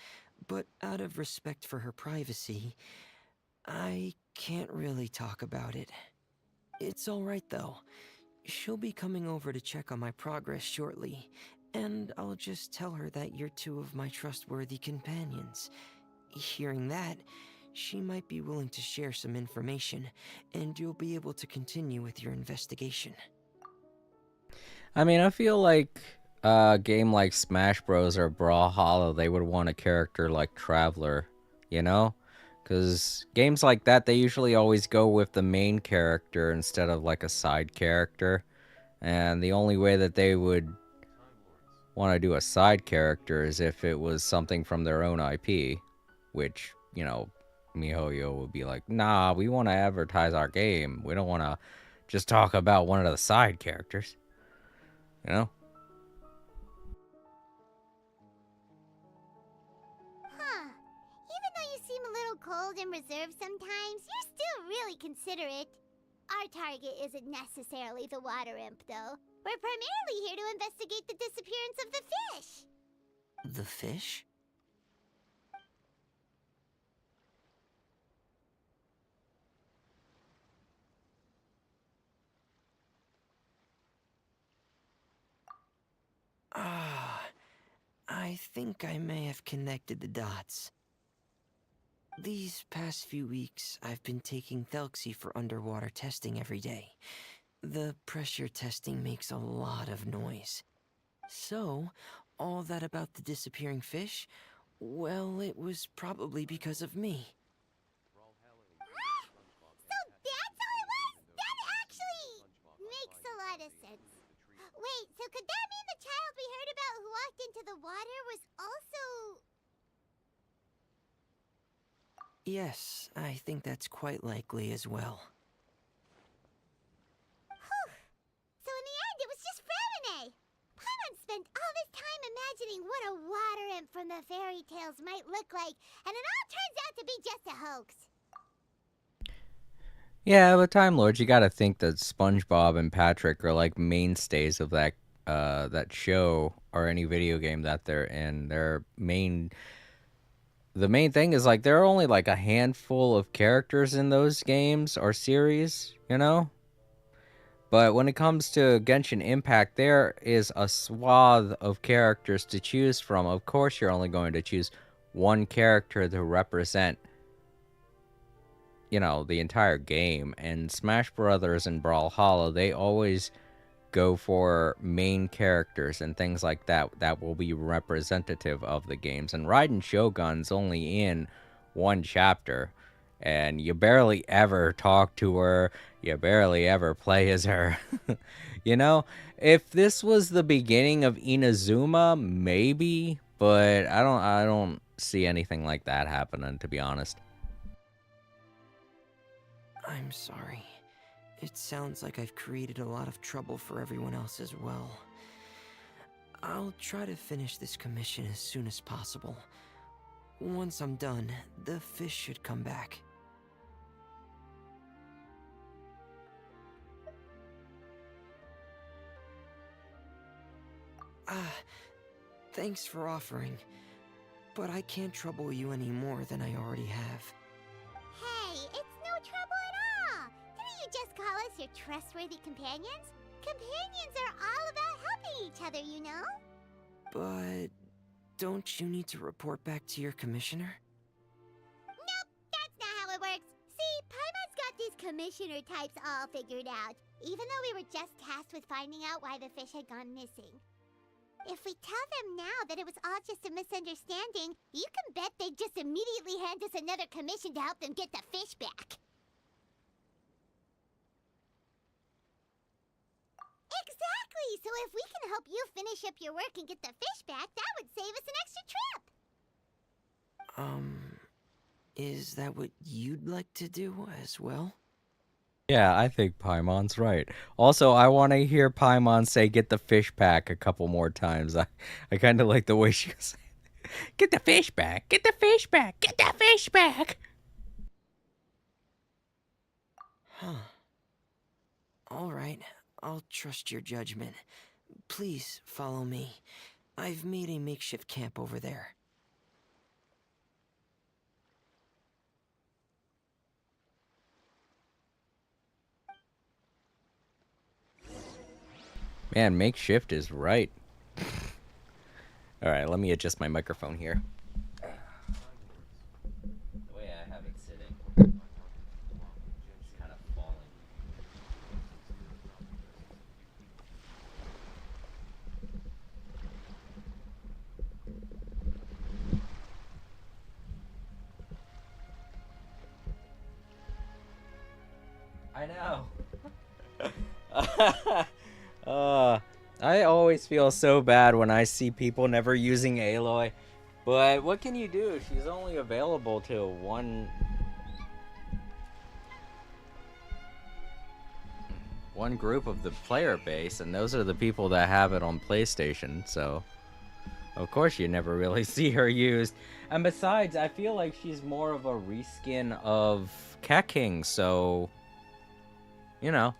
but out of respect for her privacy, I can't really talk about it. It's alright though. She'll be coming over to check on my progress shortly, and I'll just tell her that you're two of my trustworthy companions. Hearing that, she might be willing to share some information, and you'll be able to continue with your investigation. I mean, I feel like a game like Smash Bros. Or Brawlhalla, they would want a character like Traveler, you know? Because games like that, they usually always go with the main character instead of like a side character. And the only way that they would want to do a side character is if it was something from their own IP, which, you know, MiHoYo would be like, nah, we want to advertise our game. We don't want to just talk about one of the side characters, you know? Huh. Even though you seem a little cold and reserved sometimes, you're still really considerate. Our target isn't necessarily the water imp, though. We're primarily here to investigate the disappearance of the fish. The fish? Ah, I think I may have connected the dots. These past few weeks, I've been taking Thelxie for underwater testing every day. The pressure testing makes a lot of noise. So, all that about the disappearing fish? Well, it was probably because of me. So that's how it was? That actually makes a lot of sense. Wait, so could that mean the child we heard about who walked into the water was also... Yes, I think that's quite likely as well. Whew. So in the end, it was just Fremine. Paimon spent all this time imagining what a water imp from the fairy tales might look like, and it all turns out to be just a hoax. Yeah, but Time Lords, you gotta think that SpongeBob and Patrick are like mainstays of that show or any video game that they're in. The main thing is like there are only like a handful of characters in those games or series, you know? But when it comes to Genshin Impact, there is a swath of characters to choose from. Of course, you're only going to choose one character to represent, you know, the entire game. And Smash Brothers and Brawlhalla, they always go for main characters and things like that that will be representative of the games. And Raiden Shogun's only in one chapter, and you barely ever talk to her, you barely ever play as her. You know, if this was the beginning of Inazuma, maybe, but I don't see anything like that happening, to be honest. I'm sorry. It sounds like I've created a lot of trouble for everyone else as well. I'll try to finish this commission as soon as possible. once I'm done, the fish should come back. Thanks for offering, but I can't trouble you any more than I already have. Hey, it's no trouble at all. Didn't you just call us your trustworthy companions? Companions are all about helping each other, you know? But don't you need to report back to your commissioner? Nope, that's not how it works. See, Paimon's got these commissioner types all figured out, even though we were just tasked with finding out why the fish had gone missing. If we tell them now that it was all just a misunderstanding, you can bet they'd just immediately hand us another commission to help them get the fish back. Exactly! So if we can help you finish up your work and get the fish back, that would save us an extra trip! Is that what you'd like to do as well? Yeah, I think Paimon's right. Also, I want to hear Paimon say "get the fish back" a couple more times. I kind of like the way she was saying, "Get the fish back, get the fish back, get the fish back." Huh. Alright, I'll trust your judgment. Please follow me. I've made a makeshift camp over there. Man, makeshift is right. All right, let me adjust my microphone here. The way I have it sitting, it's kind of falling. I know. I always feel so bad when I see people never using Aloy, but what can you do? She's only available to one group of the player base, and those are the people that have it on PlayStation, so of course you never really see her used. And besides, I feel like she's more of a reskin of Cat King, so you know.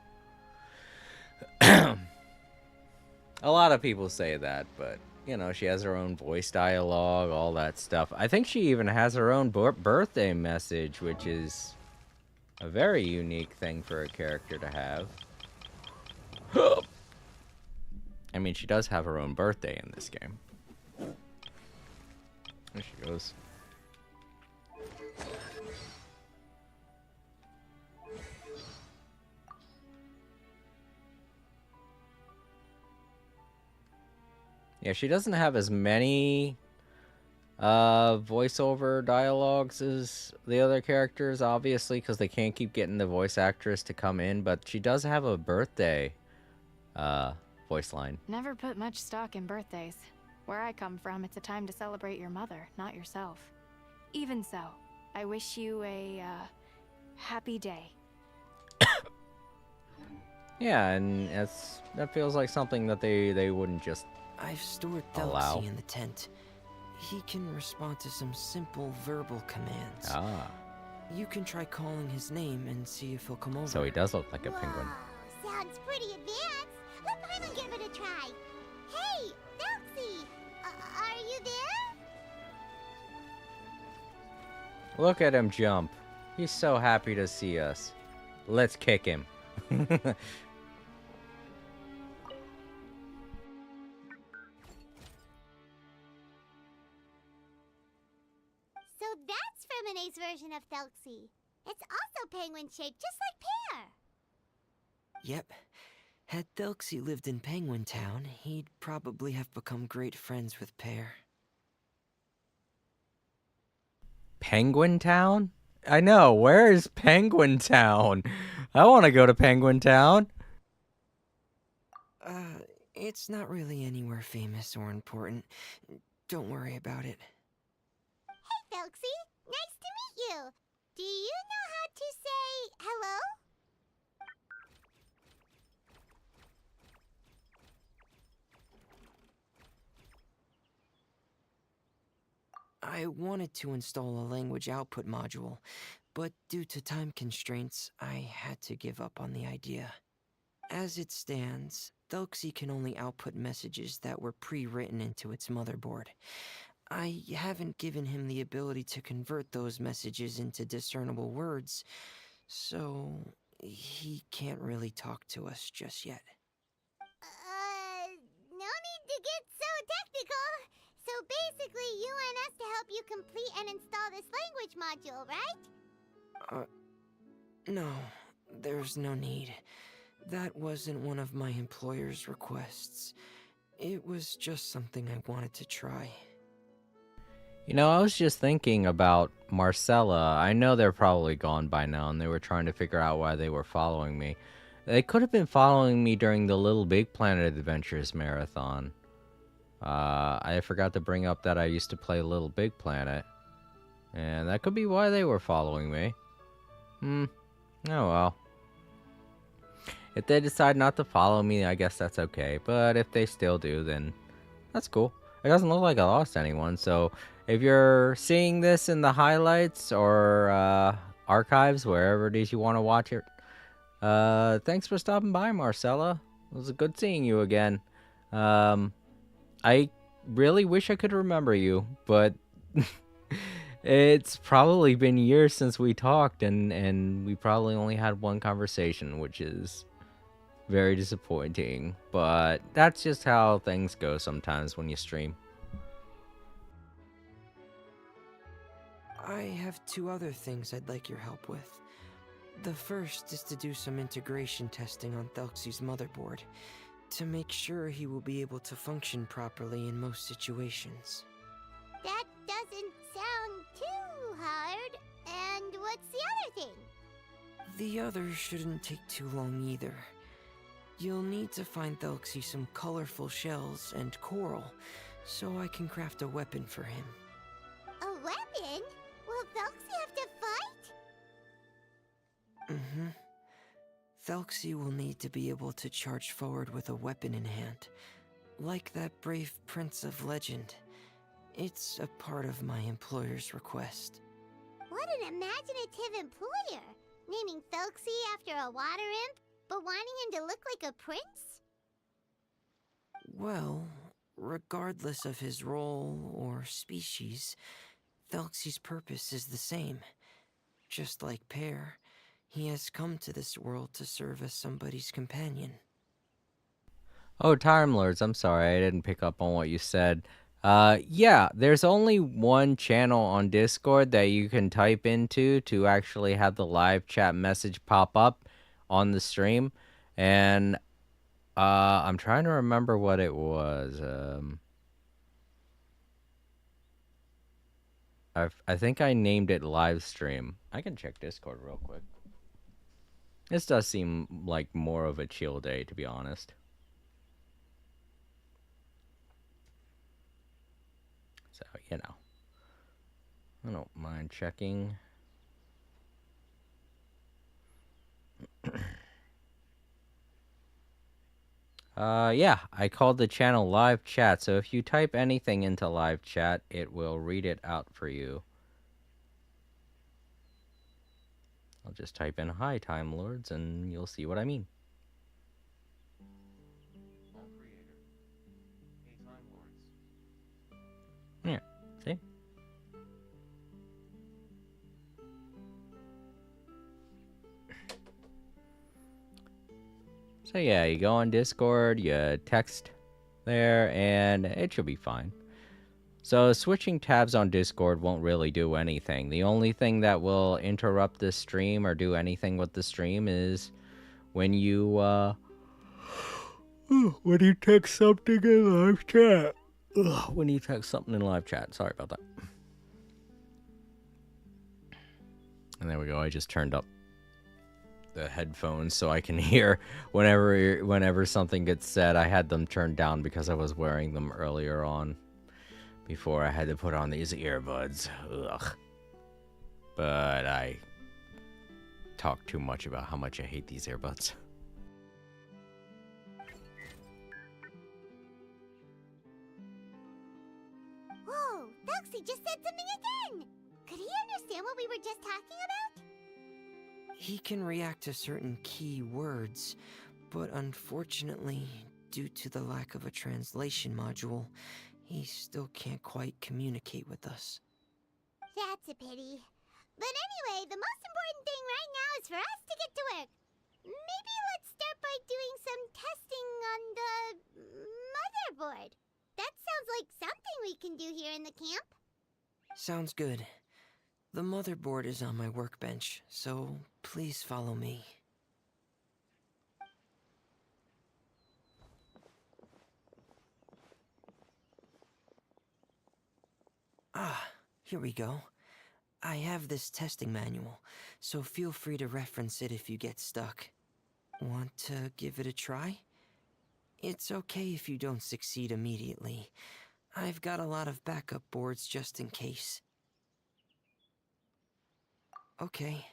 A lot of people say that, but, you know, she has her own voice dialogue, all that stuff. I think she even has her own birthday message, which is a very unique thing for a character to have. I mean, she does have her own birthday in this game. There she goes. Yeah, she doesn't have as many voiceover dialogues as the other characters, obviously, because they can't keep getting the voice actress to come in, but she does have a birthday voice line. Never put much stock in birthdays. Where I come from, it's a time to celebrate your mother, not yourself. Even so, I wish you a happy day. Yeah, and that feels like something that they wouldn't just I've stored allow. Thelxie in the tent. He can respond to some simple verbal commands. Ah. You can try calling his name and see if he'll come over. So he does look like a penguin. Whoa, sounds pretty advanced. Let Paimon give it a try. Hey, Thelxie, are you there? Look at him jump. He's so happy to see us. Let's kick him. So that's Fermine's version of Thelxie. It's also penguin-shaped, just like Pear. Yep. Had Thelxie lived in Penguin Town, he'd probably have become great friends with Pear. Penguin Town? I know. Where is Penguin Town? I want to go to Penguin Town. It's not really anywhere famous or important. Don't worry about it. Hey, Thelxie. Nice to meet you. Do you know how to say hello? I I wanted to install a language output module, but due to time constraints, I had to give up on the idea. As it stands, Thelxie can only output messages that were pre-written into its motherboard. I haven't given him the ability to convert those messages into discernible words, so he can't really talk to us just yet. No need to get so technical. So basically, you want us to help you complete and install this language module, right? No, there's no need. That wasn't one of my employer's requests. It was just something I wanted to try. You know, I was just thinking about Marcella. I know they're probably gone by now, and they were trying to figure out why they were following me. They could have been following me during the Little Big Planet Adventures marathon. I forgot to bring up that I used to play Little Big Planet. And that could be why they were following me. Oh well. If they decide not to follow me, I guess that's okay. But if they still do, then that's cool. It doesn't look like I lost anyone, so if you're seeing this in the highlights or archives, wherever it is you want to watch it, thanks for stopping by, Marcella. It was good seeing you again. I really wish I could remember you, but it's probably been years since we talked, and we probably only had one conversation, which is very disappointing, but that's just how things go sometimes when you stream. I have 2 other things I'd like your help with. The first is to do some integration testing on Thelxie's motherboard, to make sure he will be able to function properly in most situations. That doesn't sound too hard. And what's the other thing? The other shouldn't take too long either. You'll need to find Thelxie some colorful shells and coral, so I can craft a weapon for him. A weapon? Will Thelxie have to fight? Thelxie will need to be able to charge forward with a weapon in hand, like that brave prince of legend. It's a part of my employer's request. What an imaginative employer! Naming Thelxie after a water imp, but wanting him to look like a prince? Well, regardless of his role or species, Thelxie's purpose is the same. Just like Pear, he has come to this world to serve as somebody's companion. Oh, Time Lords, I'm sorry, I didn't pick up on what you said. Yeah, there's only one channel on Discord that you can type into to actually have the live chat message pop up on the stream, and I'm trying to remember what it was. I think I named it live stream. I can check Discord real quick. This does seem like more of a chill day, to be honest. So, you know, I don't mind checking. Yeah, I called the channel live chat, so if you type anything into live chat, it will read it out for you. I'll just type in hi, Time Lords, and you'll see what I mean. Yeah, see? So yeah, you go on Discord, you text there, and it should be fine. So switching tabs on Discord won't really do anything. The only thing that will interrupt the stream or do anything with the stream is when you text something in live chat. When you text something in live chat. Sorry about that. And there we go. I just turned up the headphones so I can hear whenever something gets said. I had them turned down because I was wearing them earlier on before I had to put on these earbuds. Ugh. But I talk too much about how much I hate these earbuds. Whoa, that Thelxie just said something again! Could he understand what we were just talking about? He can react to certain key words, but unfortunately, due to the lack of a translation module, he still can't quite communicate with us. That's a pity. But anyway, the most important thing right now is for us to get to work. Maybe let's start by doing some testing on the motherboard. That sounds like something we can do here in the camp. Sounds good. The motherboard is on my workbench, so please follow me. Ah, here we go. I have this testing manual, so feel free to reference it if you get stuck. Want to give it a try? It's okay if you don't succeed immediately. I've got a lot of backup boards just in case. Okay,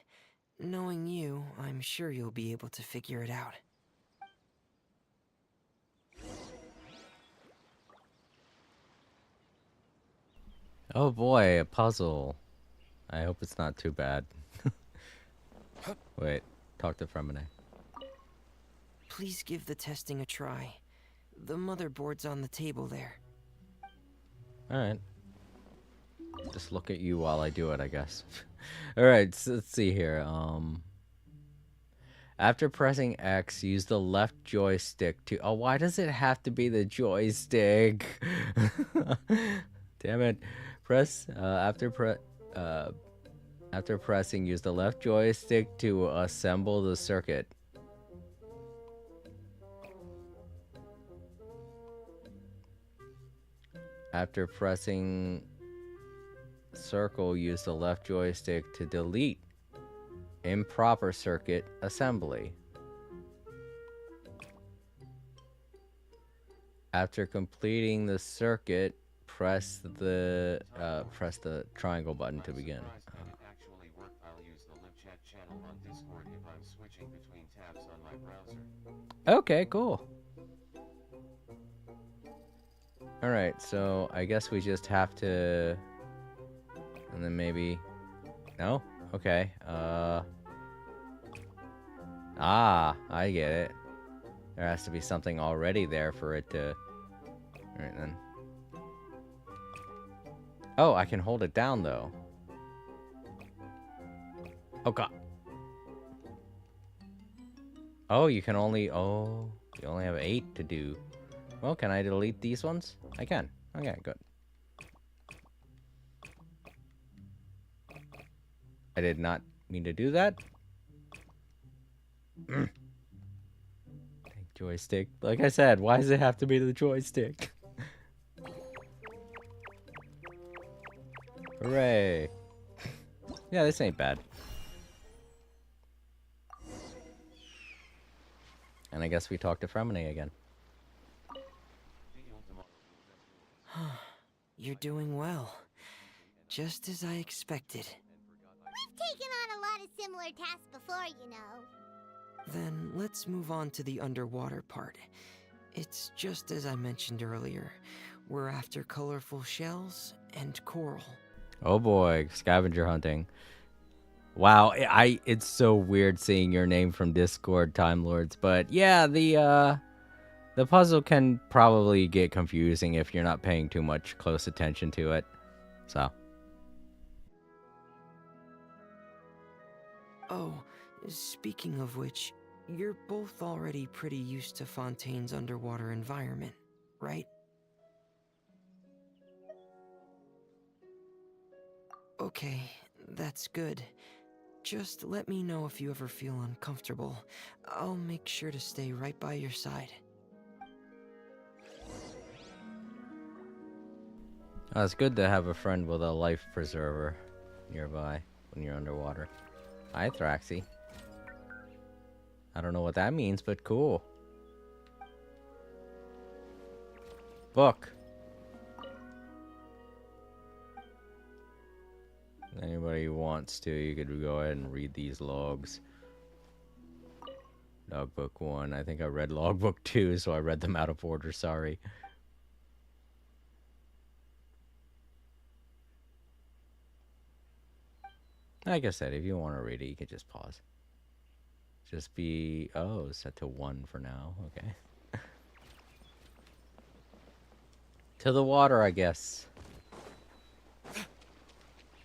knowing you, I'm sure you'll be able to figure it out. Oh boy, a puzzle. I hope it's not too bad. Wait, talk to Fremine. Please give the testing a try. The motherboard's on the table there. Alright. Just look at you while I do it, I guess. Alright, so let's see here. After pressing X, use the left joystick to... Oh, why does it have to be the joystick? Damn it. After pressing, use the left joystick to assemble the circuit. After pressing circle, use the left joystick to delete improper circuit assembly. After completing the circuit, press the triangle button to begin. Actually work. I'll use the live chat channel on Discord if I'm switching between tabs on my browser. Okay, cool. Alright, so I guess we just have to... And then maybe... No? Okay, Ah, I get it. There has to be something already there for it to... Alright then. Oh, I can hold it down though. Oh god. Oh, you can only... Oh, you only have 8 to do. Well, can I delete these ones? I can. Okay, good. I did not mean to do that. Joystick. Like I said, why does it have to be the joystick? Hooray. Yeah, this ain't bad. And I guess we talk to Fremine again. You're doing well. Just as I expected. We've taken on a lot of similar tasks before, you know. Then let's move on to the underwater part. It's just as I mentioned earlier. We're after colorful shells and coral. Oh boy, scavenger hunting. Wow, it's so weird seeing your name from Discord, Time Lords. But yeah, the puzzle can probably get confusing if you're not paying too much close attention to it. So. Oh, speaking of which, you're both already pretty used to Fontaine's underwater environment, right? Okay, that's good. Just let me know if you ever feel uncomfortable. I'll make sure to stay right by your side. Oh, it's good to have a friend with a life preserver nearby when you're underwater. Hi, Thelxie. I don't know what that means, but cool. Book. Anybody who wants to, you could go ahead and read these logs. Logbook 1. I think I read logbook 2, so I read them out of order, sorry. Like I said, if you want to read it, you can just pause. Just be... Oh, set to 1 for now. Okay. To the water, I guess.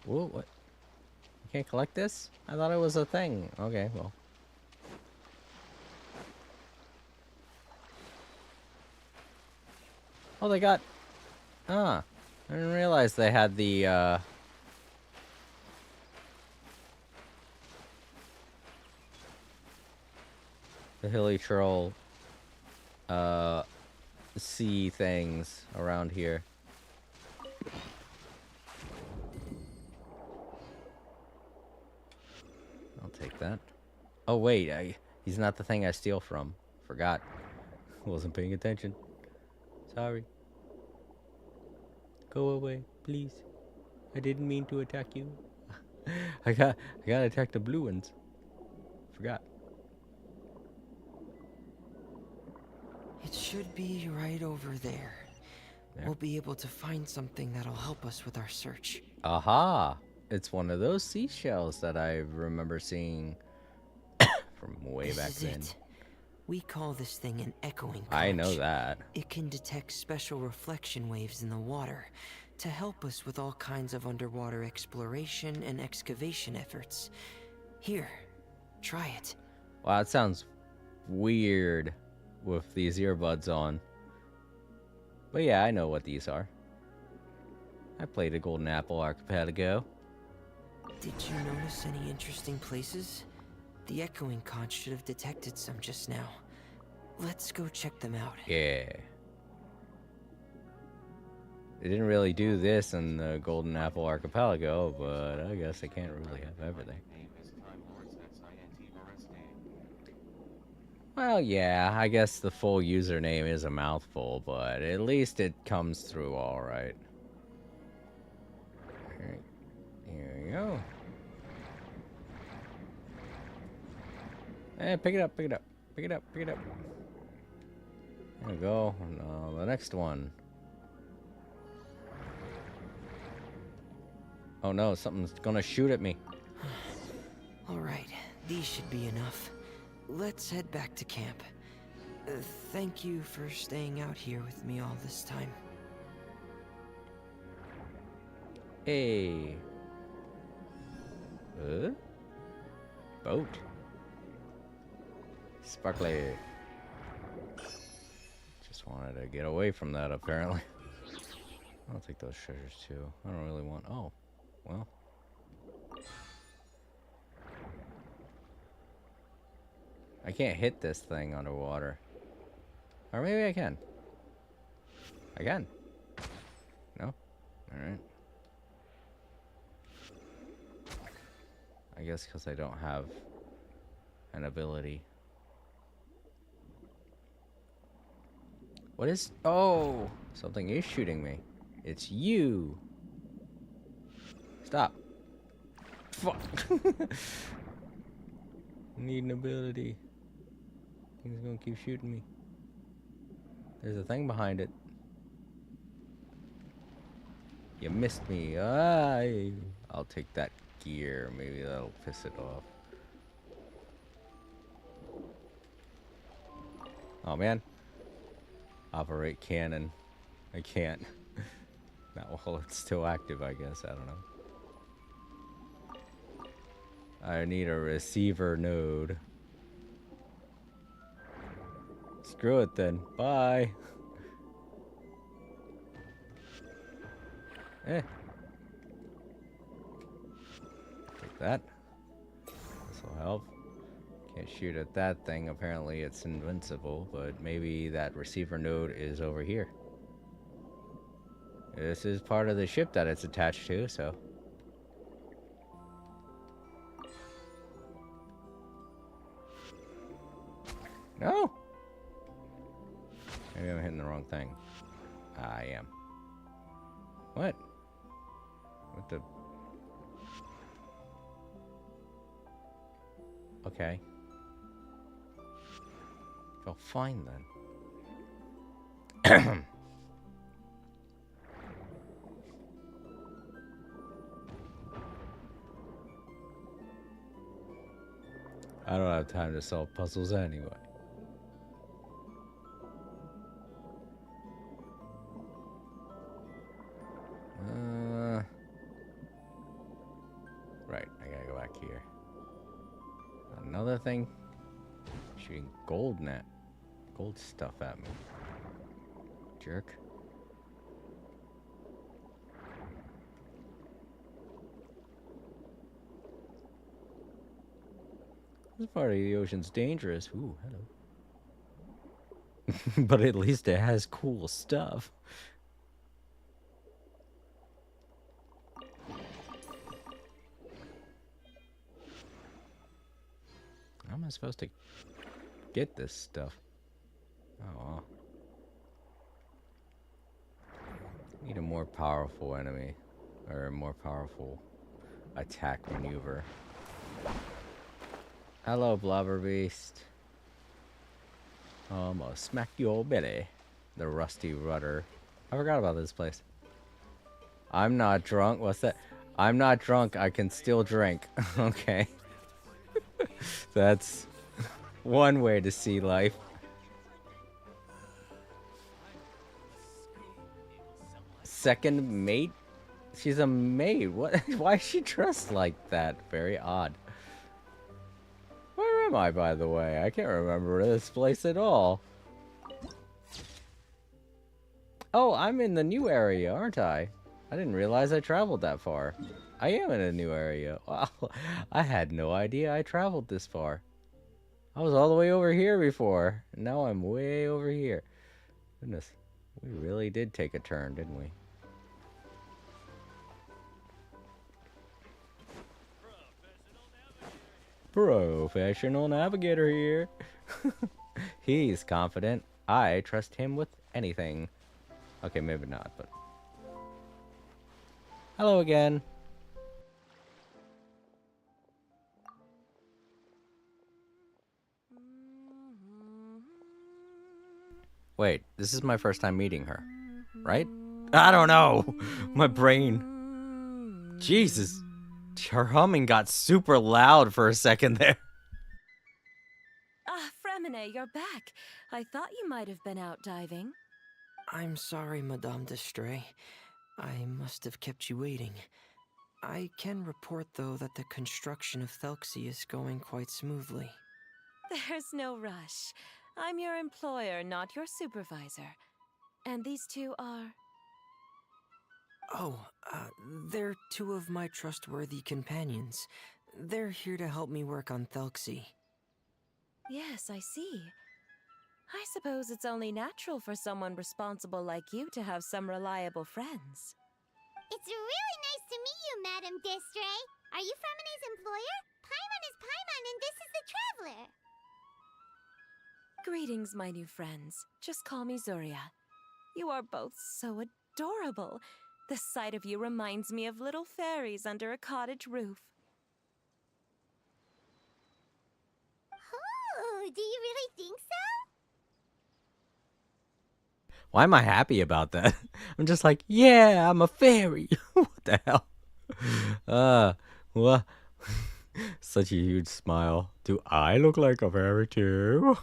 Whoa, what? You can't collect this? I thought it was a thing. Okay, well. Oh, they got... Ah. I didn't realize they had the hilly troll, sea things around here. I'll take that. Oh, wait. He's not the thing I steal from. Forgot. Wasn't paying attention. Sorry. Go away, please. I didn't mean to attack you. I gotta attack the blue ones. Forgot. It should be right over there. We'll be able to find something that'll help us with our search. Aha! It's one of those seashells that I remember seeing from way back then. It. We call this thing an echoing conch. I know that. It can detect special reflection waves in the water to help us with all kinds of underwater exploration and excavation efforts. Here, try it. Wow, it sounds weird with these earbuds on. But yeah, I know what these are. I played a Golden Apple Archipelago. Did you notice any interesting places? The echoing conch should have detected some just now. Let's go check them out. Yeah. They didn't really do this in the Golden Apple Archipelago, but I guess they can't really have everything. Well, yeah, I guess the full username is a mouthful, but at least it comes through all right. Here we go. Hey, pick it up, pick it up, pick it up, pick it up. There we go. Now, the next one. Oh no, something's gonna shoot at me. Alright, these should be enough. Let's head back to camp. Thank you for staying out here with me all this time. Hey. Boat. Sparkly. Just wanted to get away from that, apparently. I'll take those treasures, too. I don't really want... Oh. Well. I can't hit this thing underwater. Or maybe I can. I can. No? Alright. I guess because I don't have an ability. What is... Oh! Something is shooting me. It's you! Stop. Fuck. Need an ability. He's gonna keep shooting me. There's a thing behind it. You missed me. I'll take that gear. Maybe that'll piss it off. Oh man. Operate cannon. I can't. Not while it's still active, I guess. I don't know. I need a receiver node. Screw it then. Bye. Eh. Take that. This will help. Can't shoot at that thing. Apparently it's invincible, but maybe that receiver node is over here. This is part of the ship that it's attached to, so... No! Maybe I'm hitting the wrong thing. I am. What? What the... Okay. Well, fine then. I don't have time to solve puzzles anyway. Right, I gotta go back here. Another thing, shooting gold stuff at me. Jerk. This part of the ocean's dangerous. Ooh, hello. But at least it has cool stuff. How am I supposed to get this stuff? Oh, well. Need a more powerful enemy. Or a more powerful attack maneuver. Hello, Blubber Beast. I'm gonna smack your belly. The rusty rudder. I forgot about this place. I'm not drunk. What's that? I'm not drunk. I can still drink. Okay. That's one way to see life. Second mate? She's a maid. What? Why is she dressed like that? Very odd. Where am I, by the way? I can't remember this place at all. Oh, I'm in the new area, aren't I? I didn't realize I traveled that far. I am in a new area. Wow, I had no idea I traveled this far. I was all the way over here before, and now I'm way over here. Goodness, we really did take a turn, didn't we? Professional navigator here. He's confident. I trust him with anything. Okay, maybe not, but... Hello again. Wait, this is my first time meeting her, right? I don't know. My brain. Jesus. Her humming got super loud for a second there. Ah, Fremine, you're back. I thought you might have been out diving. I'm sorry, Madame d'Estray. I must have kept you waiting. I can report, though, that the construction of Thelxie is going quite smoothly. There's no rush. I'm your employer, not your supervisor. And these two are... Oh, they're two of my trustworthy companions. They're here to help me work on Thelxie. Yes, I see. I suppose it's only natural for someone responsible like you to have some reliable friends. It's really nice to meet you, Madame d'Estray. Are you Fremine's employer? Paimon is Paimon, and this is the Traveler. Greetings, my new friends. Just call me Zuria. You are both so adorable. The sight of you reminds me of little fairies under a cottage roof. Oh, do you really think so? Why am I happy about that? I'm just like, yeah, I'm a fairy. What the hell? What? Such a huge smile. Do I look like a fairy too?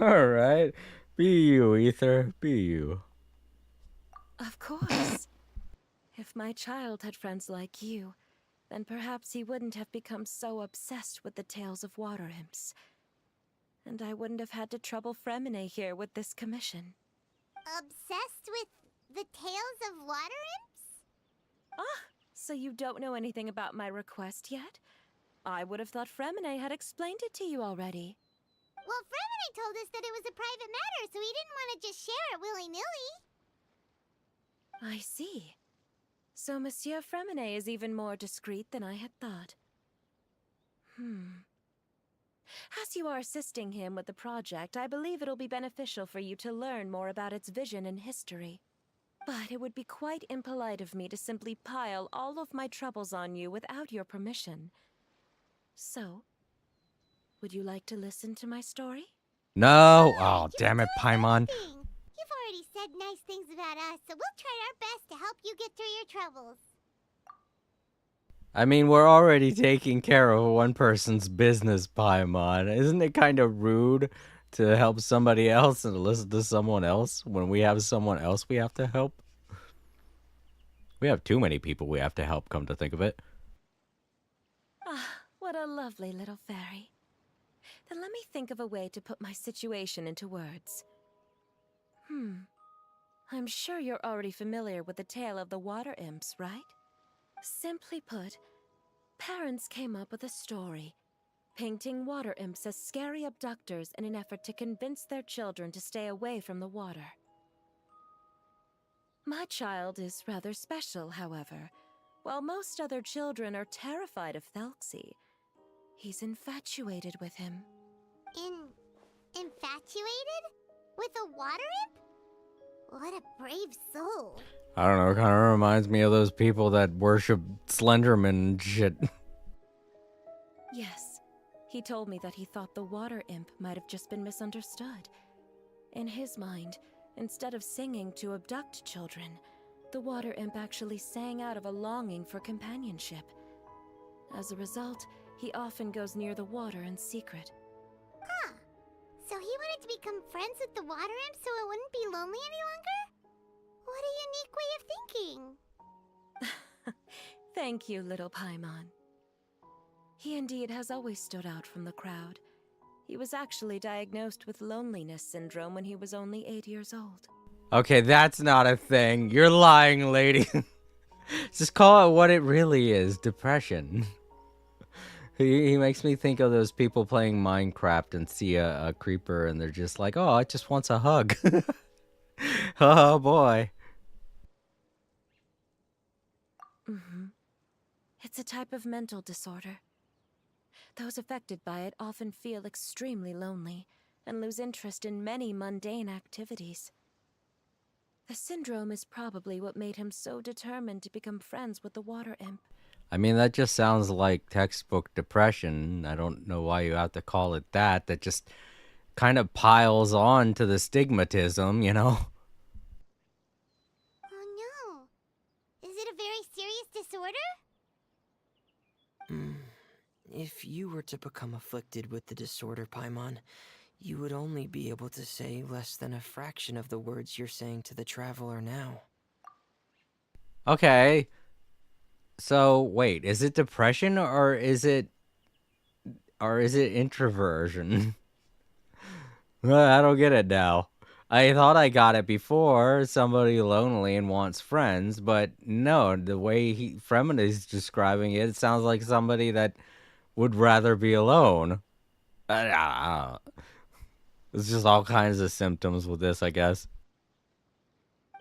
Alright. Be you, Ether. Be you. Of course. If my child had friends like you, then perhaps he wouldn't have become so obsessed with the tales of water imps. And I wouldn't have had to trouble Fremine here with this commission. Obsessed with the tales of water imps? Ah, so you don't know anything about my request yet? I would have thought Fremine had explained it to you already. Well, Fremine told us that it was a private matter, so he didn't want to just share it willy-nilly. I see. So Monsieur Fremine is even more discreet than I had thought. As you are assisting him with the project, I believe it'll be beneficial for you to learn more about its vision and history. But it would be quite impolite of me to simply pile all of my troubles on you without your permission. So, would you like to listen to my story? No! Oh, damn it, Paimon. You've already said nice things about us, so we'll try our best to help you get through your troubles. I mean, we're already taking care of one person's business, Paimon. Isn't it kind of rude to help somebody else and listen to someone else when we have someone else we have to help? We have too many people we have to help, come to think of it. Ah, what a lovely little fairy. Then let me think of a way to put my situation into words. I'm sure you're already familiar with the tale of the water imps, right? Simply put, parents came up with a story, painting water imps as scary abductors in an effort to convince their children to stay away from the water. My child is rather special, however. While most other children are terrified of Thelxie, he's infatuated with him. Infatuated? With a water imp? What a brave soul. I don't know, it kind of reminds me of those people that worship Slenderman and shit. Yes, he told me that he thought the water imp might have just been misunderstood. In his mind, instead of singing to abduct children, the water imp actually sang out of a longing for companionship. As a result, he often goes near the water in secret. Huh. So he wanted to become friends with the water imp so it wouldn't be lonely any longer? What a unique way of thinking. Thank you, little Paimon. He indeed has always stood out from the crowd. He was actually diagnosed with loneliness syndrome when he was only 8 years old. Okay, that's not a thing. You're lying, lady. Just call it what it really is, depression. He makes me think of those people playing Minecraft and see a creeper and they're just like, oh, it just wants a hug. Oh, boy. It's a type of mental disorder. Those affected by it often feel extremely lonely and lose interest in many mundane activities. The syndrome is probably what made him so determined to become friends with the water imp. I mean, that just sounds like textbook depression. I don't know why you have to call it that. That just kind of piles on to the stigmatism, you know? Oh no. Is it a very serious disorder? If you were to become afflicted with the disorder, Paimon, you would only be able to say less than a fraction of the words you're saying to the traveler now. Okay. So, wait, is it depression or is it introversion? I don't get it now. I thought I got it before, somebody lonely and wants friends, but no, the way Fremont is describing it, it sounds like somebody that would rather be alone. There's just all kinds of symptoms with this, I guess. No!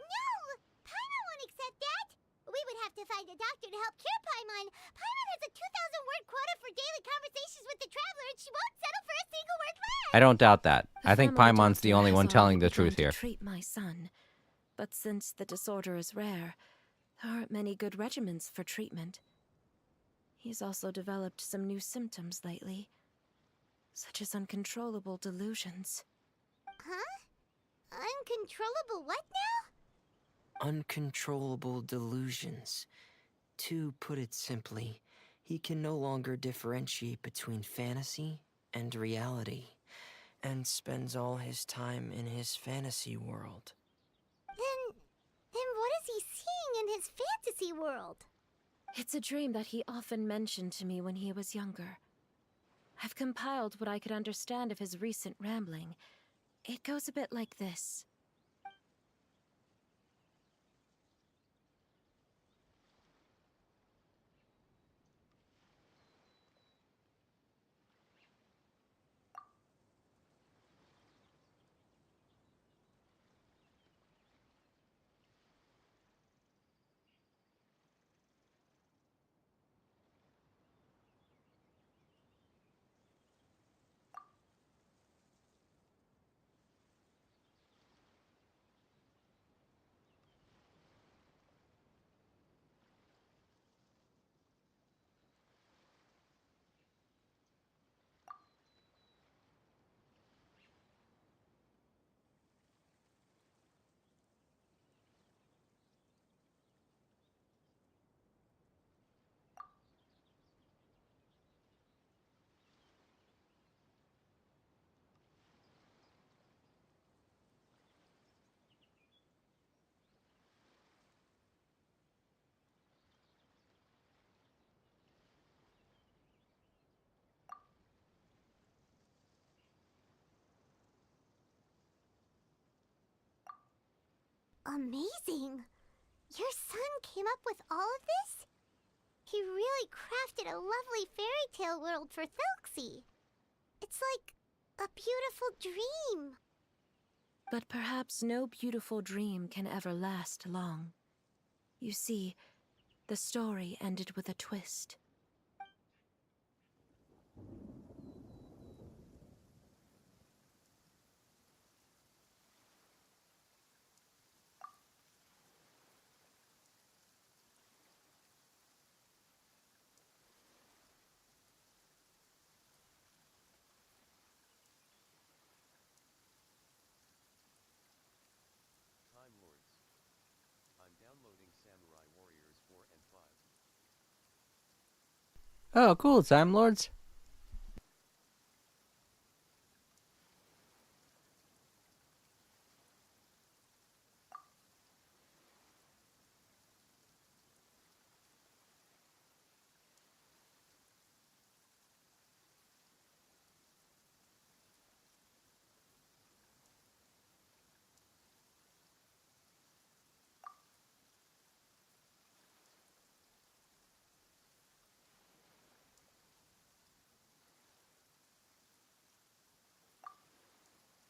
Paimon won't accept that! We would have to find a doctor to help cure Paimon. Paimon has a 2,000-word quota for daily conversations with the traveler, and she won't settle for a single word less! I don't doubt that. I think family Paimon's the doctor only has one telling already the truth begun here. to treat my son, but since the disorder is rare, there aren't many good regimens for treatment. He's also developed some new symptoms lately, such as uncontrollable delusions. Huh? Uncontrollable what now? Uncontrollable delusions. To put it simply, he can no longer differentiate between fantasy and reality, and spends all his time in his fantasy world. Then what is he seeing in his fantasy world? It's a dream that he often mentioned to me when he was younger. I've compiled what I could understand of his recent rambling. It goes a bit like this. Amazing! Your son came up with all of this? He really crafted a lovely fairy tale world for Thelxie. It's like a beautiful dream. But perhaps no beautiful dream can ever last long. You see, the story ended with a twist. Time Lords. I'm downloading Samurai Warriors 4 and 5. Oh, cool, Time Lords.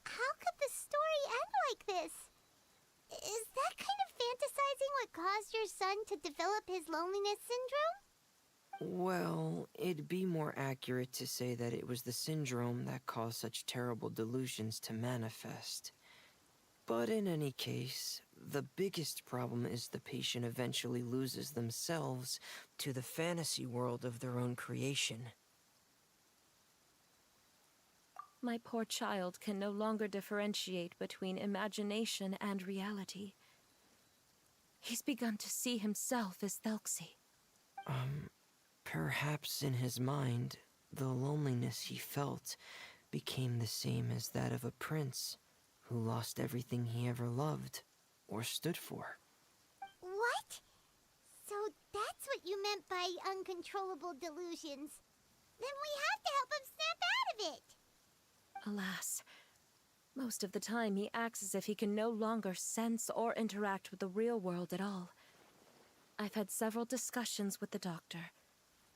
How could the story end like this? Is that kind of fantasizing what caused your son to develop his loneliness syndrome? Well, it'd be more accurate to say that it was the syndrome that caused such terrible delusions to manifest. But in any case, the biggest problem is the patient eventually loses themselves to the fantasy world of their own creation. My poor child can no longer differentiate between imagination and reality. He's begun to see himself as Thelxie. Perhaps in his mind, the loneliness he felt became the same as that of a prince who lost everything he ever loved or stood for. What? So that's what you meant by uncontrollable delusions. Then we have to help him snap out of it. Alas, most of the time he acts as if he can no longer sense or interact with the real world at all. I've had several discussions with the doctor,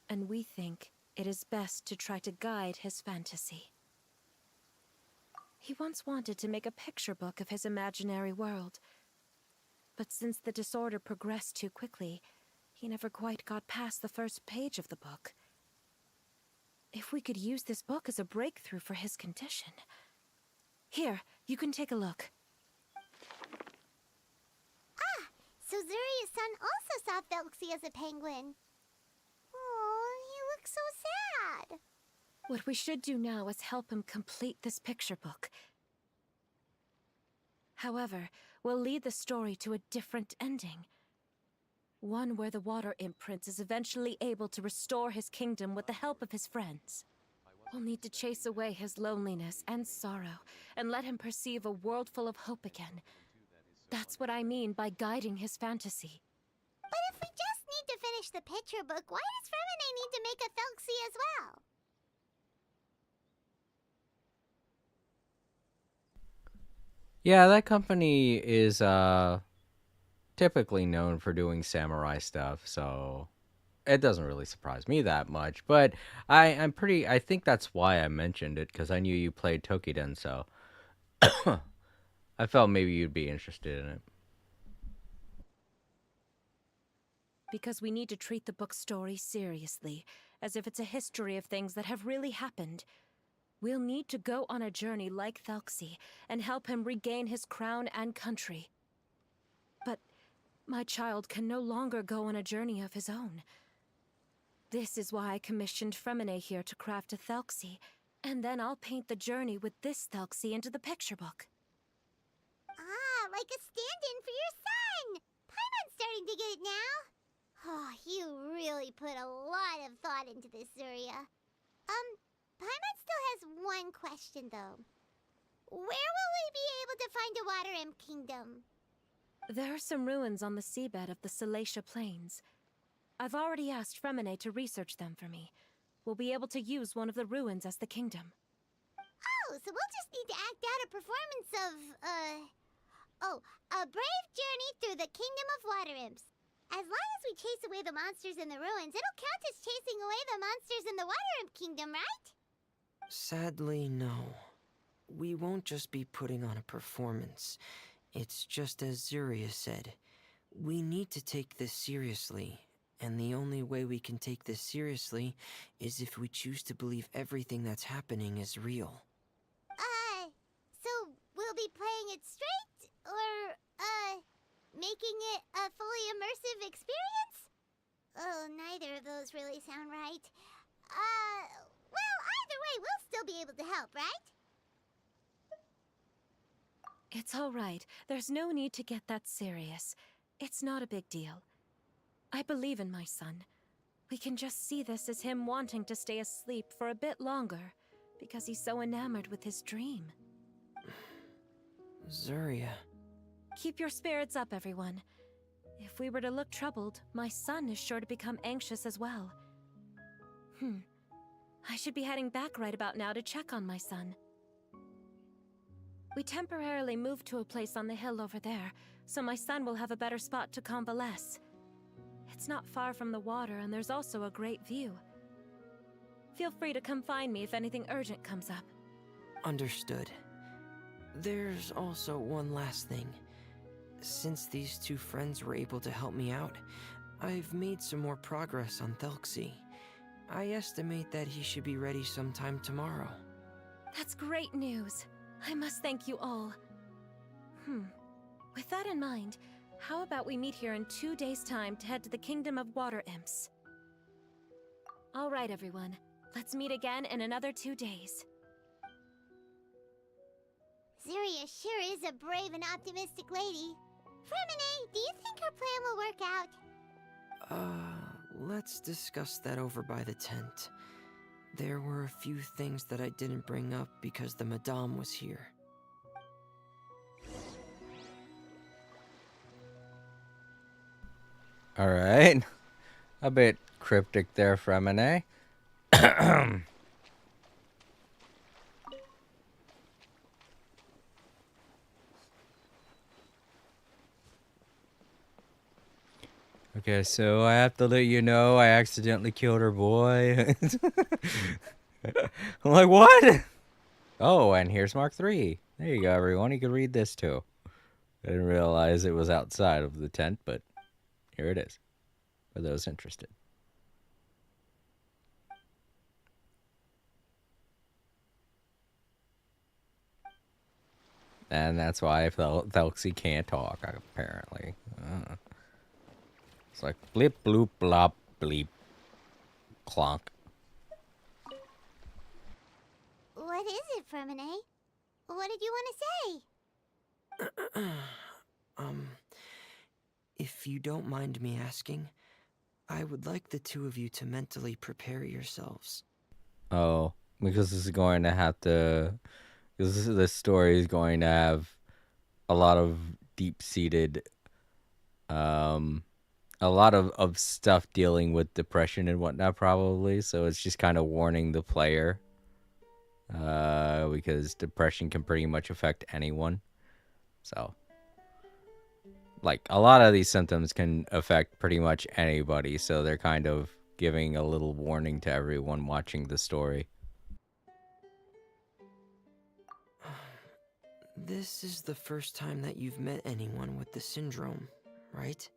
and we think it is best to try to guide his fantasy. He once wanted to make a picture book of his imaginary world, but since the disorder progressed too quickly, he never quite got past the first page of the book. If we could use this book as a breakthrough for his condition... Here, you can take a look. Ah, so Zuria's son also saw Thelxie as a penguin. Oh, he looks so sad. What we should do now is help him complete this picture book. However, we'll lead the story to a different ending. One where the water imp prince is eventually able to restore his kingdom with the help of his friends. We'll need to chase away his loneliness and sorrow, and let him perceive a world full of hope again. That's what I mean by guiding his fantasy. But if we just need to finish the picture book, why does Fremine need to make a Thelxie as well? Yeah, that company is typically known for doing samurai stuff, so it doesn't really surprise me that much. But I think that's why I mentioned it, because I knew you played Tokiden, so I felt maybe you'd be interested in it. Because we need to treat the book's story seriously, as if it's a history of things that have really happened. We'll need to go on a journey like Thelxie and help him regain his crown and country. But my child can no longer go on a journey of his own. This is why I commissioned Fremine here to craft a Thelxie, and then I'll paint the journey with this Thelxie into the picture book. Ah, like a stand-in for your son! Paimon's starting to get it now. Oh, you really put a lot of thought into this, Zuria. Paimon still has one question, though. Where will we be able to find a Water Imp Kingdom? There are some ruins on the seabed of the Salacia Plains. I've already asked Fremine to research them for me. We'll be able to use one of the ruins as the kingdom. Oh, so we'll just need to act out a performance of, Oh, a brave journey through the Kingdom of Water Imps. As long as we chase away the monsters in the ruins, it'll count as chasing away the monsters in the Water Imp Kingdom, right? Sadly, no. We won't just be putting on a performance. It's just as Zuria said. We need to take this seriously. And the only way we can take this seriously is if we choose to believe everything that's happening is real. So we'll be playing it straight? Or, making it a fully immersive experience? Oh, neither of those really sound right. Well, either way, we'll still be able to help, right? It's all right. There's no need to get that serious. It's not a big deal. I believe in my son. We can just see this as him wanting to stay asleep for a bit longer, because he's so enamored with his dream. Zuria. Keep your spirits up, everyone. If we were to look troubled, my son is sure to become anxious as well. I should be heading back right about now to check on my son. We temporarily moved to a place on the hill over there, so my son will have a better spot to convalesce. It's not far from the water, and there's also a great view. Feel free to come find me if anything urgent comes up. Understood. There's also one last thing. Since these two friends were able to help me out, I've made some more progress on Thelxie. I estimate that he should be ready sometime tomorrow. That's great news. I must thank you all. With that in mind, how about we meet here in 2 days' time to head to the Kingdom of Water Imps? All right, everyone. Let's meet again in another 2 days. Zuria sure is a brave and optimistic lady. Fremine, do you think her plan will work out? Let's discuss that over by the tent. There were a few things that I didn't bring up because the Madame was here. Alright. A bit cryptic there, Fremine. Okay, so I have to let you know I accidentally killed her boy. I'm like, what? Oh, and here's Mark 3. There you go, everyone. You can read this too. I didn't realize it was outside of the tent, but here it is for those interested. And that's why Thelxie can't talk, apparently. It's like blip, bloop, blop, bleep, clonk. What is it, Fremine? What did you want to say? If you don't mind me asking, I would like the two of you to mentally prepare yourselves. Oh, because this is going to have to... Because this story is going to have a lot of deep-seated... a lot of stuff dealing with depression and whatnot, probably. So it's just kind of warning the player. Because depression can pretty much affect anyone. So... like, a lot of these symptoms can affect pretty much anybody, so they're kind of giving a little warning to everyone watching the story. This is the first time that you've met anyone with the syndrome, right?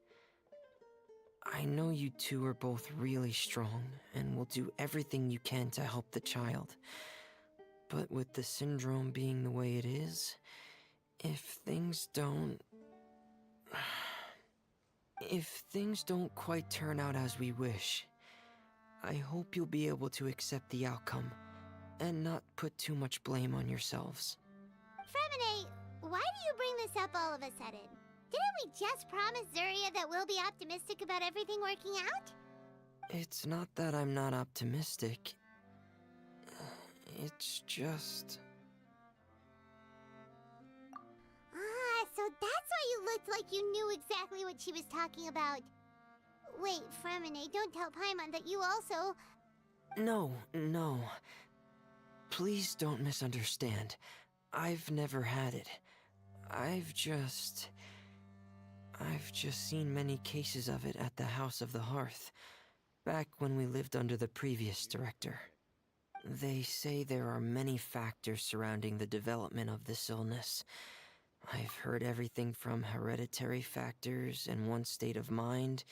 I know you two are both really strong and will do everything you can to help the child. But with the syndrome being the way it is, if things don't quite turn out as we wish, I hope you'll be able to accept the outcome and not put too much blame on yourselves. Fremine, why do you bring this up all of a sudden? Didn't we just promise Zuria that we'll be optimistic about everything working out? It's not that I'm not optimistic. It's just... So that's why you looked like you knew exactly what she was talking about. Wait, Fremine, don't tell Paimon that you also... No. Please don't misunderstand. I've never had it. I've just seen many cases of it at the House of the Hearth, back when we lived under the previous director. They say there are many factors surrounding the development of this illness. I've heard everything from hereditary factors and one's state of mind,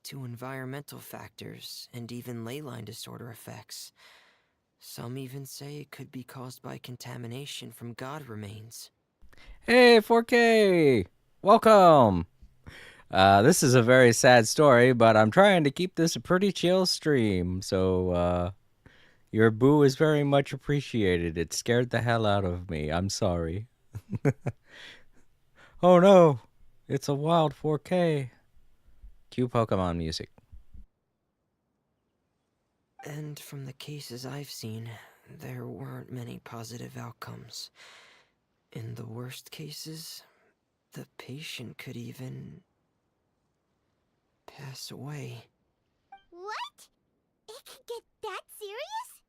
to environmental factors, and even ley line disorder effects. Some even say it could be caused by contamination from god remains. Hey, 4K! Welcome! This is a very sad story, but I'm trying to keep this a pretty chill stream, so, your boo is very much appreciated. It scared the hell out of me. I'm sorry. Oh no! It's a wild 4K. Cue Pokemon music. And from the cases I've seen, there weren't many positive outcomes. In the worst cases, the patient could even pass away. What? It could get that serious?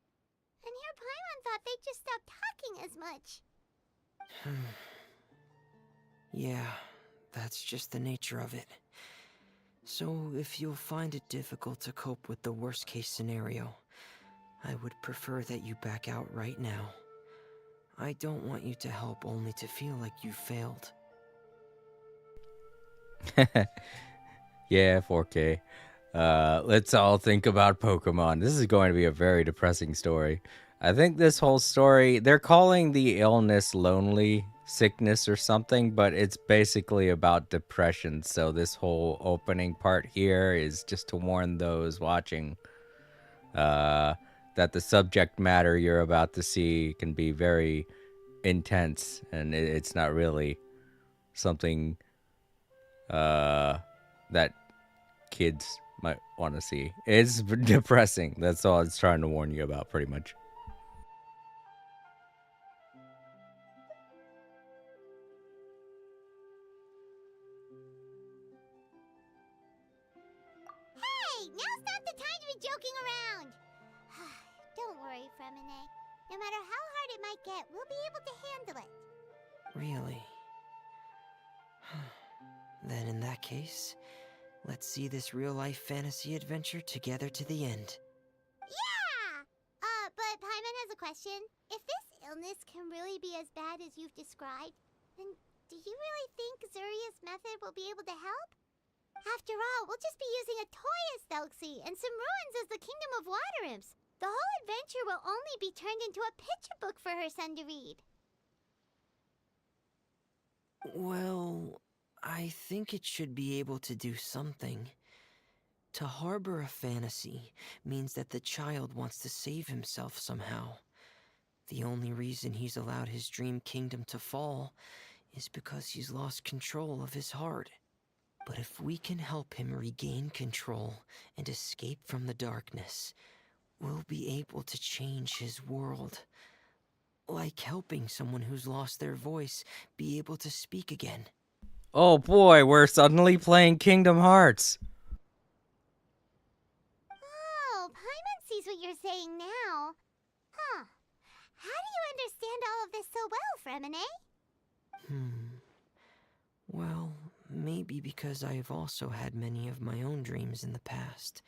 And here Paimon thought they'd just stop talking as much. Yeah, that's just the nature of it. So if you'll find it difficult to cope with the worst case scenario, I would prefer that you back out right now. I don't want you to help only to feel like you failed. Yeah, 4K. Let's all think about Pokemon. This is going to be a very depressing story. I think this whole story, they're calling the illness lonely sickness or something, but it's basically about depression. So this whole opening part here is just to warn those watching that the subject matter you're about to see can be very intense, and it's not really something that kids might want to see. It's depressing. That's all it's trying to warn you about, pretty much. Hey, now's not the time to be joking around. Don't worry, Fremine. No matter how hard it might get, we'll be able to handle it. Really? Then in that case, let's see this real-life fantasy adventure together to the end. Yeah! But Paimon has a question. If this illness can really be as bad as you've described, then do you really think Zuria's method will be able to help? After all, we'll just be using a toy as Thelxie and some ruins as the Kingdom of Water Imps. The whole adventure will only be turned into a picture book for her son to read. Well, I think it should be able to do something. To harbor a fantasy means that the child wants to save himself somehow. The only reason he's allowed his dream kingdom to fall is because he's lost control of his heart. But if we can help him regain control and escape from the darkness, we'll be able to change his world. Like helping someone who's lost their voice be able to speak again. Oh boy, we're suddenly playing Kingdom Hearts. Oh, Paimon sees what you're saying now. Huh. How do you understand all of this so well, Fremine? Well, maybe because I've also had many of my own dreams in the past.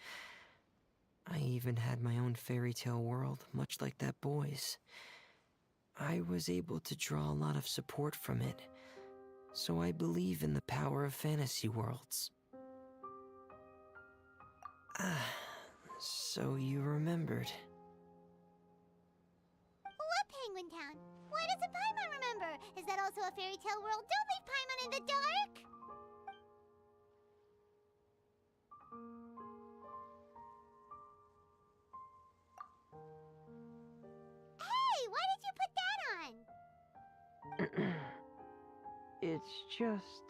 I even had my own fairy tale world, much like that boy's. I was able to draw a lot of support from it, so I believe in the power of fantasy worlds. So you remembered. What Penguin Town? Why doesn't Paimon remember? Is that also a fairy tale world? Don't leave Paimon in the dark! Hey, why did you put that on? It's just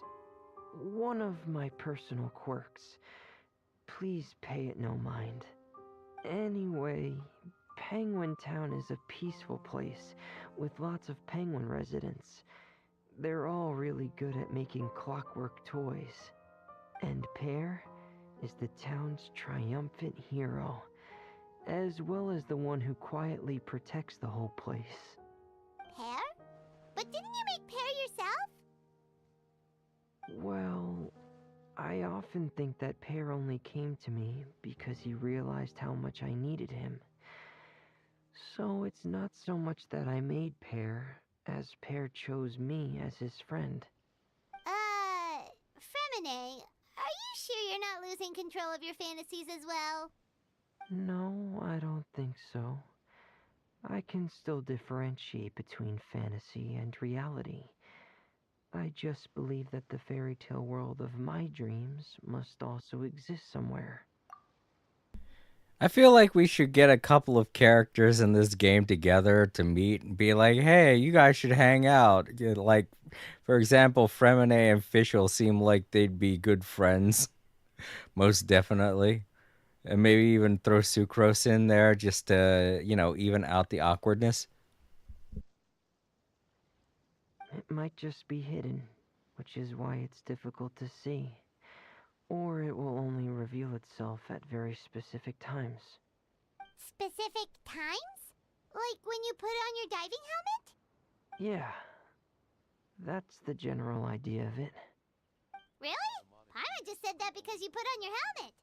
one of my personal quirks. Please pay it no mind. Anyway, Penguin Town is a peaceful place with lots of penguin residents. They're all really good at making clockwork toys. And Pear is the town's triumphant hero, as well as the one who quietly protects the whole place. Pear? But didn't you make Pear yourself? I often think that Pear only came to me because he realized how much I needed him. So it's not so much that I made Pear, as Pear chose me as his friend. Fremine, are you sure you're not losing control of your fantasies as well? No, I don't think so. I can still differentiate between fantasy and reality. I just believe that the fairy tale world of my dreams must also exist somewhere. I feel like we should get a couple of characters in this game together to meet and be like, hey, you guys should hang out. Like, for example, Fremine and Fischl seem like they'd be good friends, most definitely. And maybe even throw Sucrose in there just to, even out the awkwardness. It might just be hidden, which is why it's difficult to see. Or it will only reveal itself at very specific times. Specific times? Like when you put on your diving helmet? Yeah, that's the general idea of it. Really? Paimon just said that because you put on your helmet.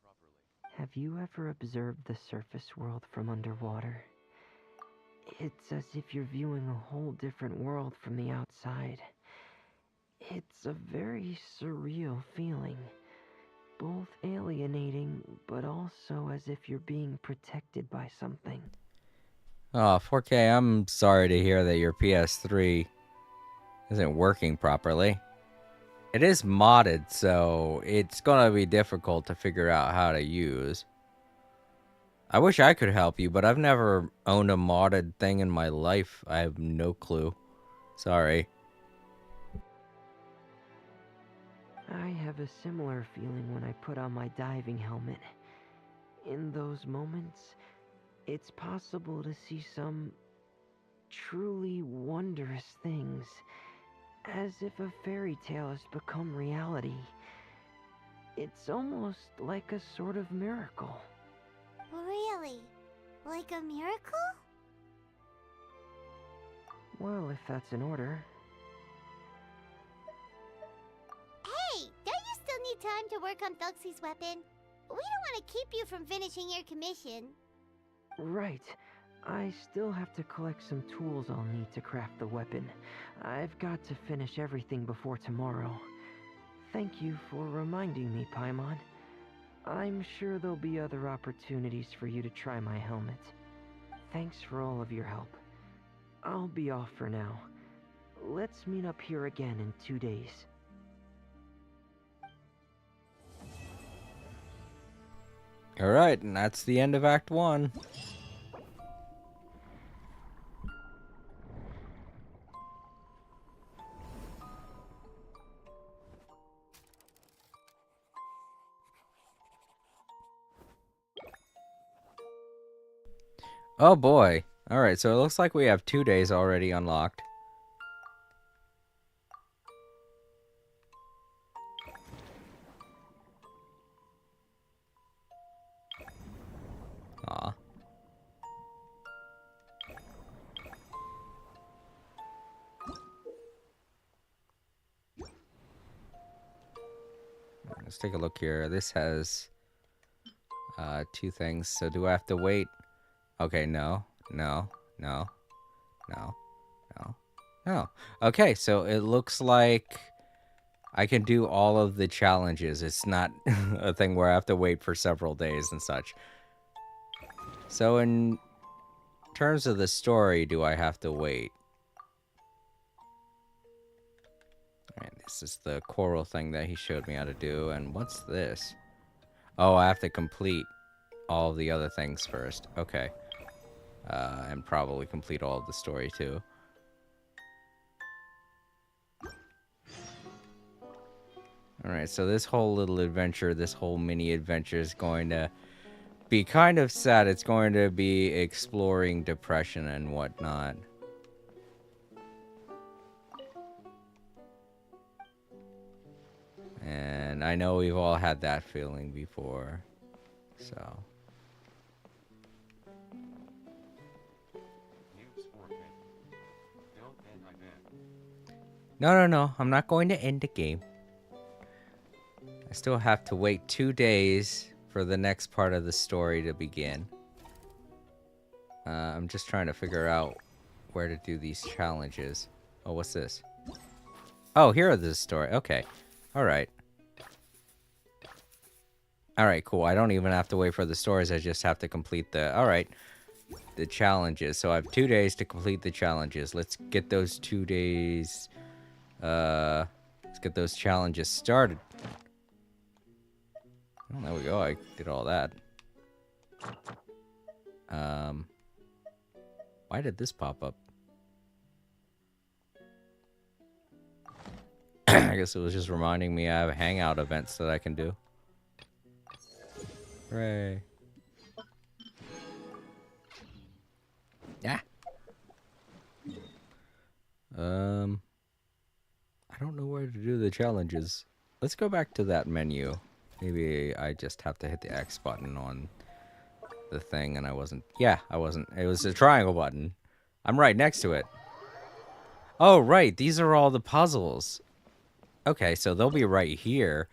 Have you ever observed the surface world from underwater? It's as if you're viewing a whole different world from the outside. It's a very surreal feeling. Both alienating, but also as if you're being protected by something. Oh, 4K, I'm sorry to hear that your PS3 isn't working properly. It is modded, so it's gonna be difficult to figure out how to use. I wish I could help you, but I've never owned a modded thing in my life. I have no clue. Sorry. I have a similar feeling when I put on my diving helmet. In those moments, it's possible to see some truly wondrous things, as if a fairy tale has become reality. It's almost like a sort of miracle. Really? Like a miracle? Well, if that's in order. Hey, don't you still need time to work on Thelxie's weapon? We don't want to keep you from finishing your commission. Right. I still have to collect some tools I'll need to craft the weapon. I've got to finish everything before tomorrow. Thank you for reminding me, Paimon. I'm sure there'll be other opportunities for you to try my helmet. Thanks for all of your help. I'll be off for now. Let's meet up here again in 2 days. Alright, and that's the end of Act 1. Oh boy. Alright, so it looks like we have 2 days already unlocked. Aw. Let's take a look here. This has 2 things. So do I have to wait? Okay, no. Okay, so it looks like I can do all of the challenges. It's not a thing where I have to wait for several days and such. So in terms of the story, do I have to wait? Alright, this is the coral thing that he showed me how to do. And what's this? Oh, I have to complete all of the other things first. Okay. And probably complete all of the story too. Alright, so this whole little adventure, this whole mini adventure is going to be kind of sad. It's going to be exploring depression and whatnot. And I know we've all had that feeling before. So... No, I'm not going to end the game. I still have to wait 2 days for the next part of the story to begin. I'm just trying to figure out where to do these challenges. Oh, what's this? Oh, here are the story. Okay. Alright. Alright, cool. I don't even have to wait for the stories. I just have to complete the... Alright. The challenges. So I have 2 days to complete the challenges. Let's get those 2 days... Let's get those challenges started. Oh, there we go. I did all that. Why did this pop up? I guess it was just reminding me I have hangout events that I can do. Hooray. Yeah. I don't know where to do the challenges. Let's go back to that menu. Maybe I just have to hit the X button on the thing and I wasn't... Yeah, I wasn't. It was a triangle button. I'm right next to it. Oh, right. These are all the puzzles. Okay, so they'll be right here.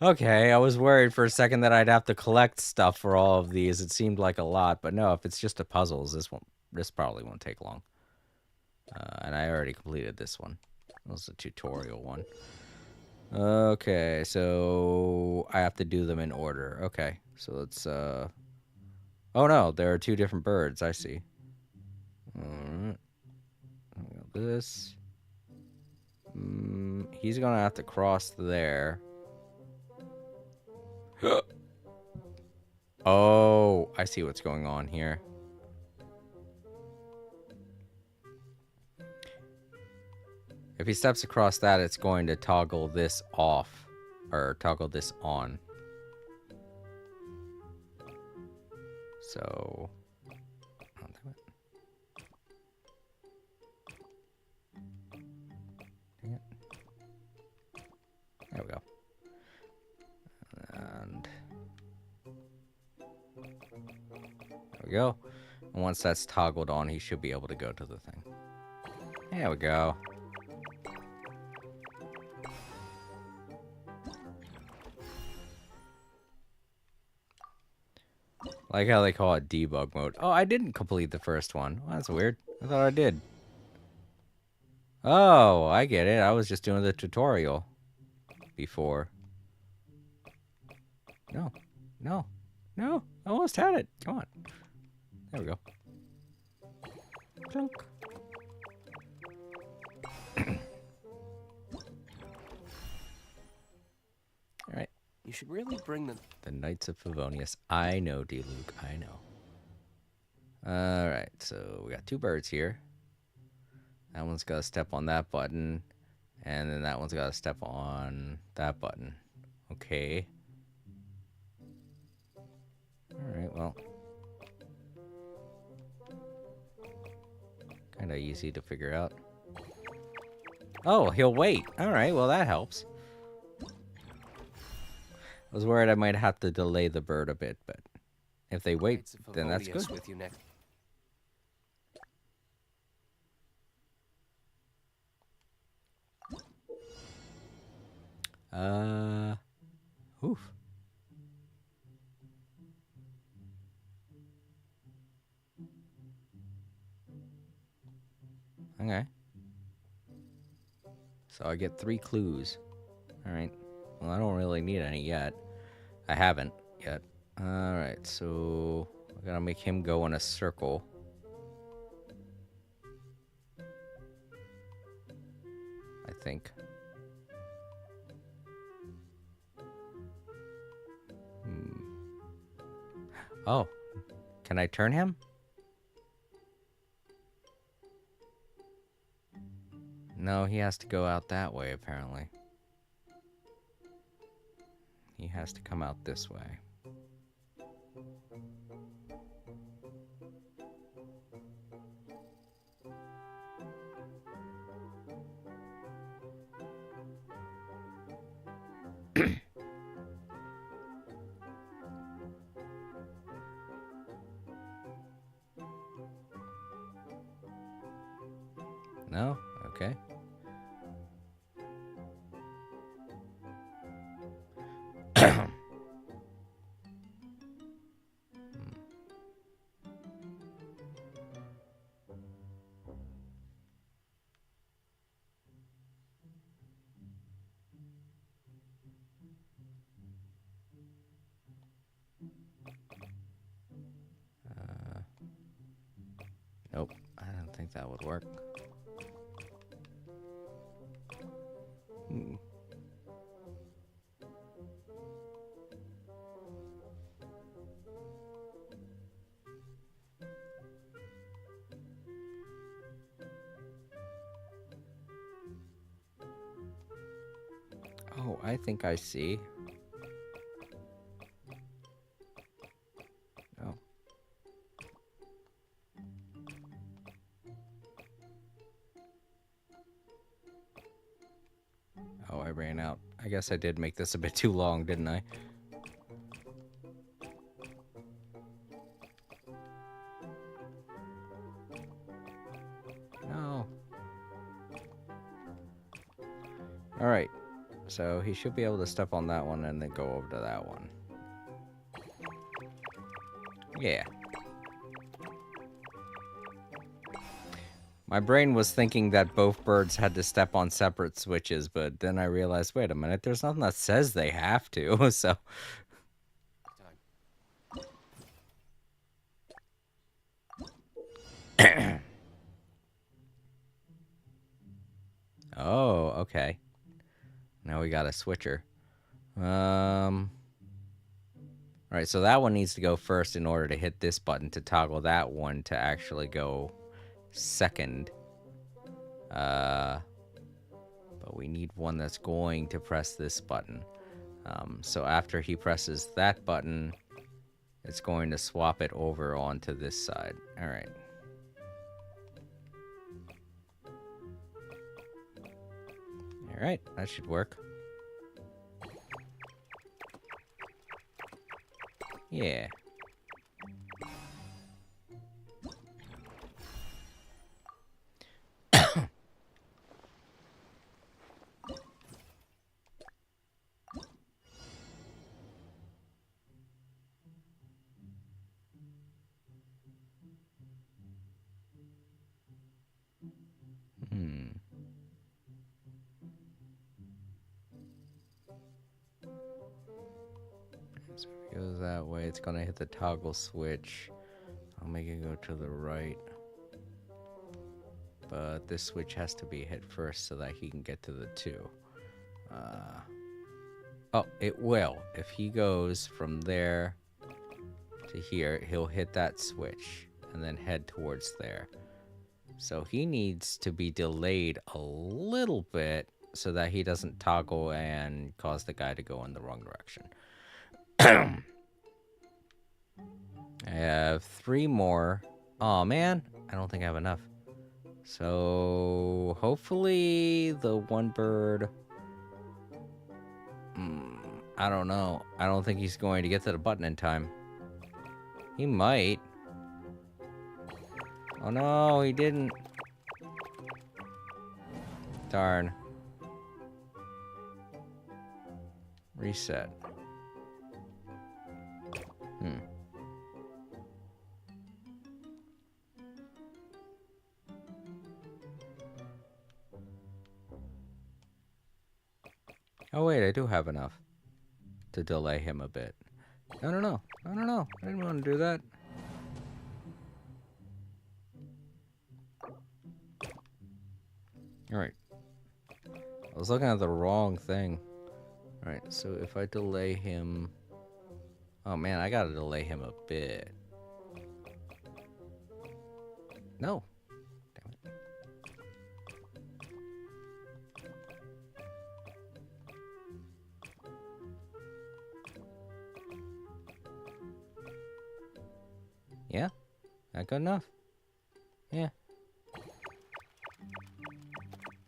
Okay, I was worried for a second that I'd have to collect stuff for all of these. It seemed like a lot, but no, if it's just the puzzles, this probably won't take long. And I already completed this one. That was a tutorial one. Okay, so I have to do them in order. Okay, so let's, oh no, there are 2 different birds, I see. Alright. This. He's gonna have to cross there. Oh, I see what's going on here. If he steps across that, it's going to toggle this off. Or toggle this on. So... Dang it. There we go. And... there we go. And once that's toggled on, he should be able to go to the thing. There we go. Like how they call it debug mode. Oh, I didn't complete the first one. Well, that's weird. I thought I did. Oh, I get it. I was just doing the tutorial before. No. No. No. I almost had it. Come on. There we go. Clunk. Alright. You should really bring them. The Knights of Favonius. I know, D-Luke. I know. Alright, so we got 2 birds here. That one's got to step on that button. And then that one's got to step on that button. Okay. Alright, well. Kind of easy to figure out. Oh, he'll wait. Alright, well that helps. I was worried I might have to delay the bird a bit, but if they wait, then that's good. With you next. Oof. Okay. So I get 3 clues. Alright. Well, I don't really need any yet. I haven't yet. Alright, so we're gonna make him go in a circle. I think. Oh, can I turn him? No, he has to go out that way, apparently. He has to come out this way. No? Okay. think that would work. Hmm. Oh, I think I see. Oh. Oh, I ran out. I guess I did make this a bit too long, didn't I? No. Alright. So he should be able to step on that one and then go over to that one. Yeah. My brain was thinking that both birds had to step on separate switches, but then I realized, wait a minute, there's nothing that says they have to, so... Oh, okay. Now we got a switcher. Alright, so that one needs to go first in order to hit this button to toggle that one to actually go second. But we need one that's going to press this button. So after he presses that button, it's going to swap it over onto this side. Alright. Alright, that should work. Yeah. So if it goes that way, it's gonna hit the toggle switch. I'll make it go to the right. But this switch has to be hit first so that he can get to the 2. Oh, it will. If he goes from there to here, he'll hit that switch and then head towards there. So he needs to be delayed a little bit so that he doesn't toggle and cause the guy to go in the wrong direction. I have 3 more. Oh man, I don't think I have enough. So hopefully the one bird... I don't know. I don't think he's going to get to the button in time. He might. Oh no, he didn't. Darn. Reset. Oh wait, I do have enough to delay him a bit. No. I didn't want to do that. Alright. I was looking at the wrong thing. Alright, so if I delay him... Oh man, I gotta delay him a bit. No. Damn it. Yeah? Not good enough? Yeah.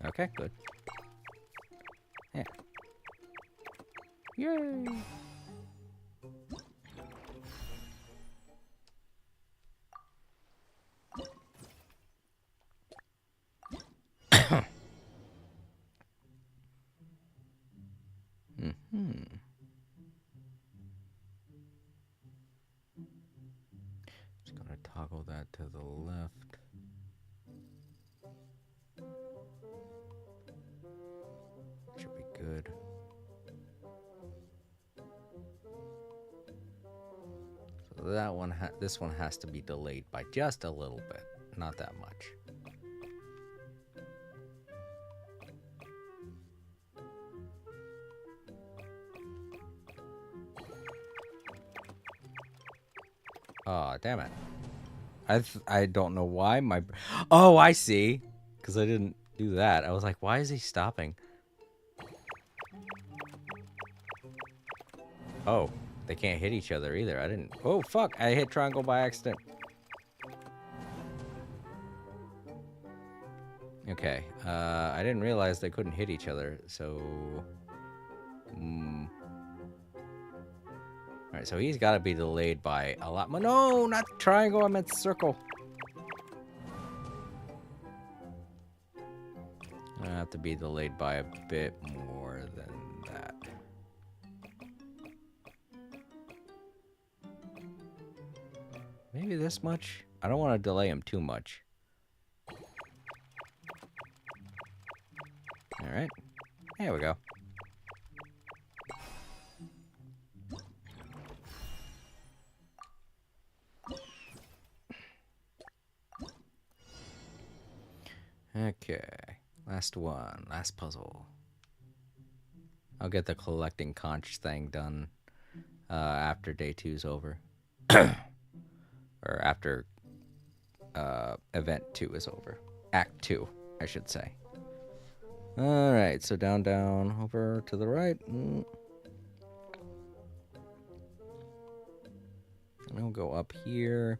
Okay, good. Yeah. Yay! Just gonna toggle that to the left. Should be good. So that one, this one has to be delayed by just a little bit, not that much. Oh, damn it. I don't know why my... Oh, I see. Because I didn't do that. I was like, why is he stopping? Oh, they can't hit each other either. I didn't... Oh, fuck. I hit triangle by accident. Okay. I didn't realize they couldn't hit each other, so... Alright, so he's got to be delayed by a lot more. No, not triangle. I meant circle. I have to be delayed by a bit more than that. Maybe this much? I don't want to delay him too much. Alright. There we go. Okay. Last one. Last puzzle. I'll get the collecting conch thing done after day 2's over. Or after event 2 is over. Act 2, I should say. Alright, so down, down, over to the right. And I'll go up here.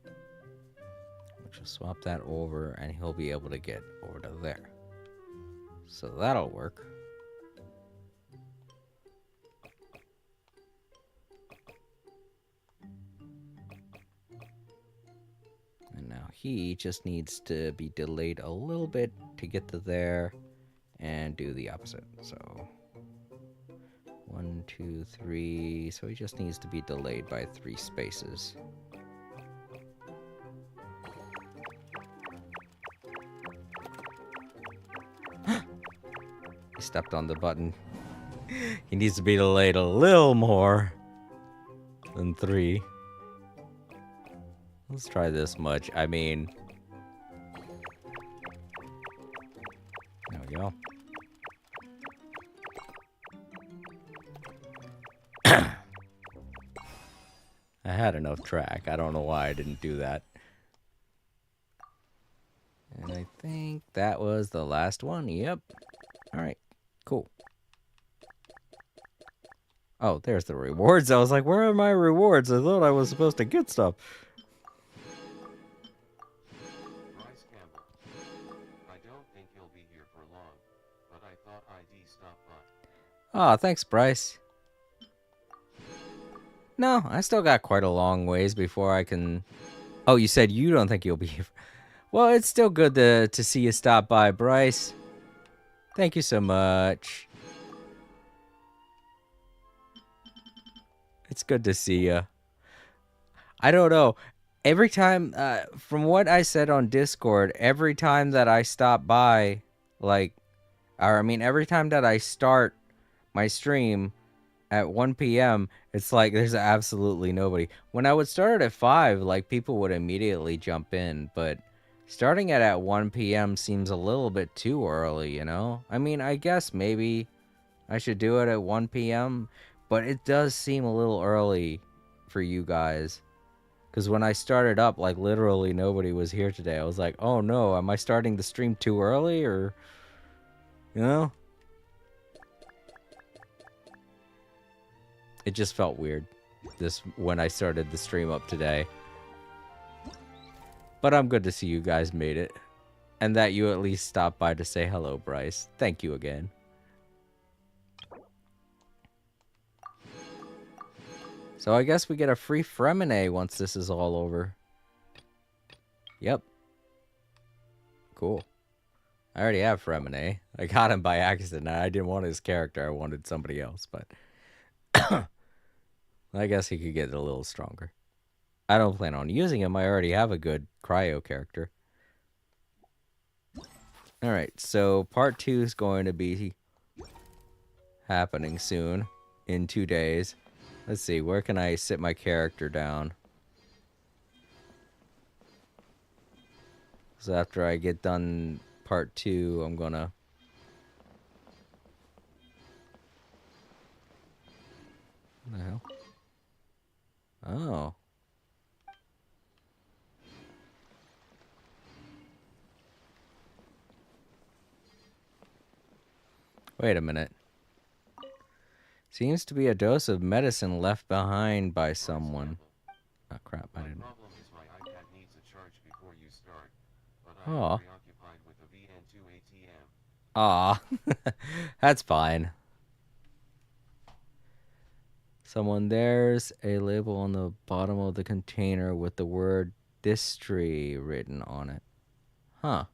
We'll just swap that over, and he'll be able to get over to there. So that'll work. And now he just needs to be delayed a little bit to get to there and do the opposite. So 1, 2, 3. So he just needs to be delayed by 3 spaces. He stepped on the button. He needs to be delayed a little more than 3. Let's try this much. I mean... There we go. I had enough track. I don't know why I didn't do that. And I think that was the last one. Yep. Alright. Cool. Oh, there's the rewards. I was like, where are my rewards? I thought I was supposed to get stuff. Bryce Campbell. I don't think he'll be here for long, but I thought I'd stop by. Oh, thanks, Bryce. No, I still got quite a long ways before I can... Oh, you said you don't think you'll be here. Well, it's still good to see you stop by, Bryce. Thank you so much. It's good to see you. I don't know. Every time, from what I said on Discord, every time that I stop by, like, or I mean, every time that I start my stream at 1 p.m., it's like there's absolutely nobody. When I would start at 5, like, people would immediately jump in, but starting at 1 p.m. seems a little bit too early, you know? I mean, I guess maybe I should do it at 1 p.m., but it does seem a little early for you guys. Because when I started up, like, literally nobody was here today. I was like, oh no, am I starting the stream too early, or, you know? It just felt weird when I started the stream up today. But I'm good to see you guys made it. And that you at least stopped by to say hello, Bryce. Thank you again. So I guess we get a free Fremine once this is all over. Yep. Cool. I already have Fremine. I got him by accident. I didn't want his character. I wanted somebody else, but... I guess he could get a little stronger. I don't plan on using him. I already have a good cryo character. Alright, so part 2 is going to be happening soon. In 2 days. Let's see, where can I sit my character down? So after I get done part 2, I'm gonna... What the hell? Wait a minute. Seems to be a dose of medicine left behind by someone. Oh crap, I didn't. Problem is my iPad needs a charge before you start, but I Aw. am preoccupied with the VN2 ATM. Aw. That's fine. There's a label on the bottom of the container with the word Distry written on it. Huh.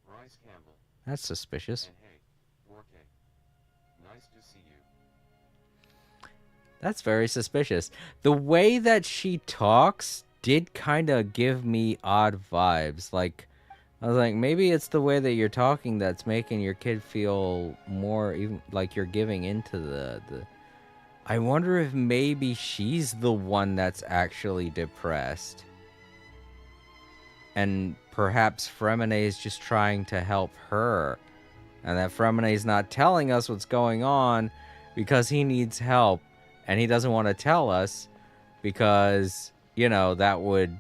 Bryce Campbell. That's suspicious. And hey, 4K. Nice to see you. That's very suspicious. The way that she talks did kind of give me odd vibes. Like, I was like, maybe it's the way that you're talking that's making your kid feel more even like you're giving into the I wonder if maybe she's the one that's actually depressed. And perhaps Fremine is just trying to help her. And that Fremine is not telling us what's going on because he needs help. And he doesn't want to tell us because, you know, that would...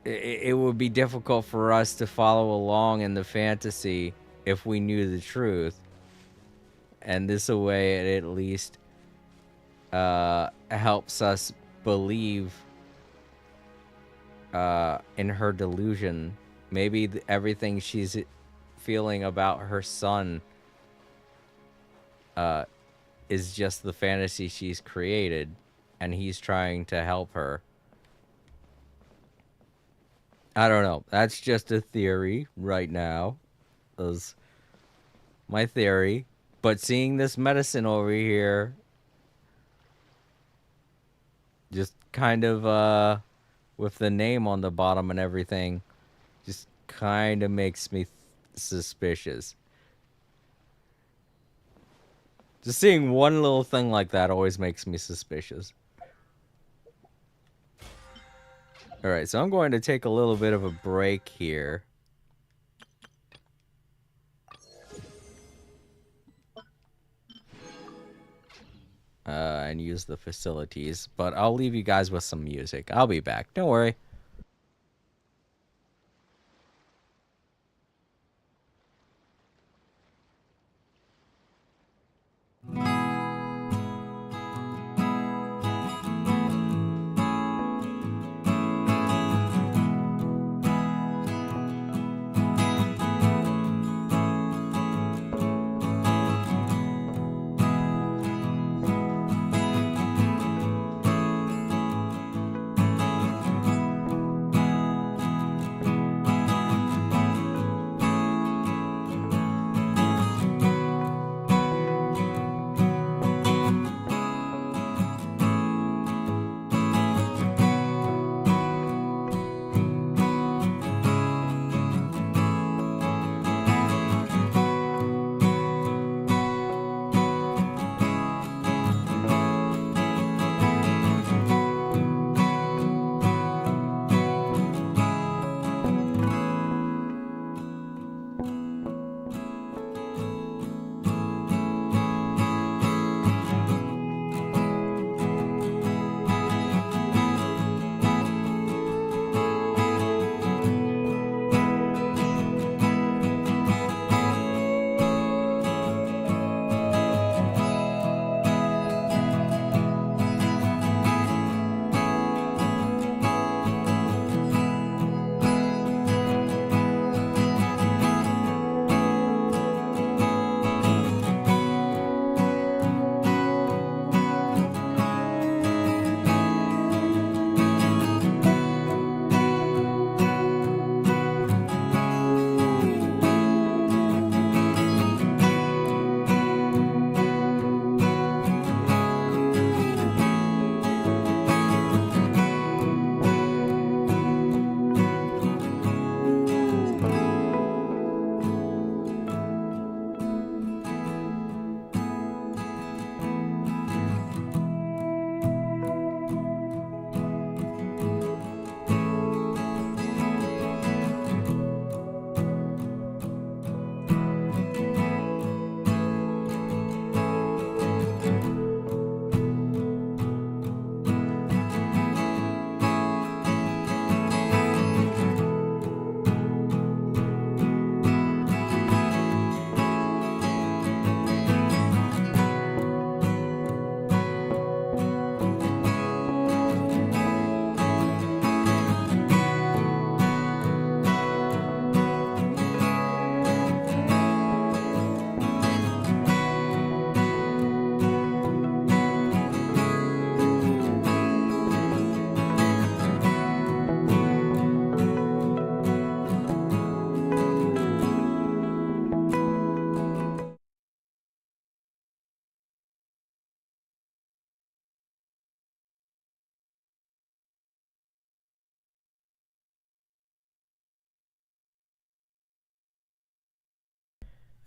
It would be difficult for us to follow along in the fantasy if we knew the truth. And this way it at least helps us believe in her delusion. Maybe everything she's feeling about her son is just the fantasy she's created, and he's trying to help her. I don't know. That's just a theory right now. That's my theory. But seeing this medicine over here, just kind of, with the name on the bottom and everything, just kind of makes me suspicious. Just seeing one little thing like that always makes me suspicious. Alright, so I'm going to take a little bit of a break here. And use the facilities. But I'll leave you guys with some music. I'll be back. Don't worry.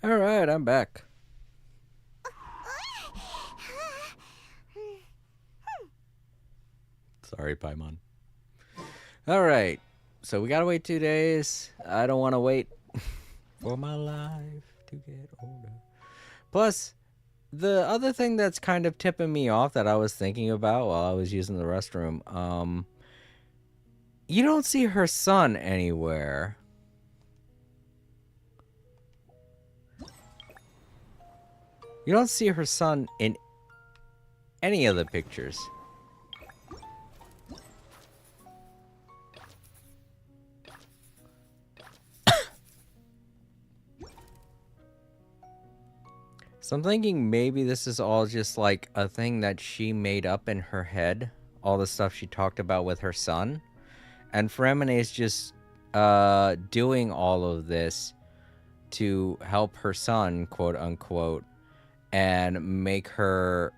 Alright, I'm back. Sorry, Paimon. Alright, so we gotta wait 2 days. I don't want to wait for my life to get older. Plus, the other thing that's kind of tipping me off that I was thinking about while I was using the restroom, you don't see her son anywhere. You don't see her son in any of the pictures. So I'm thinking maybe this is all just like a thing that she made up in her head. All the stuff she talked about with her son. And Fremine is just doing all of this to help her son, quote unquote, and make her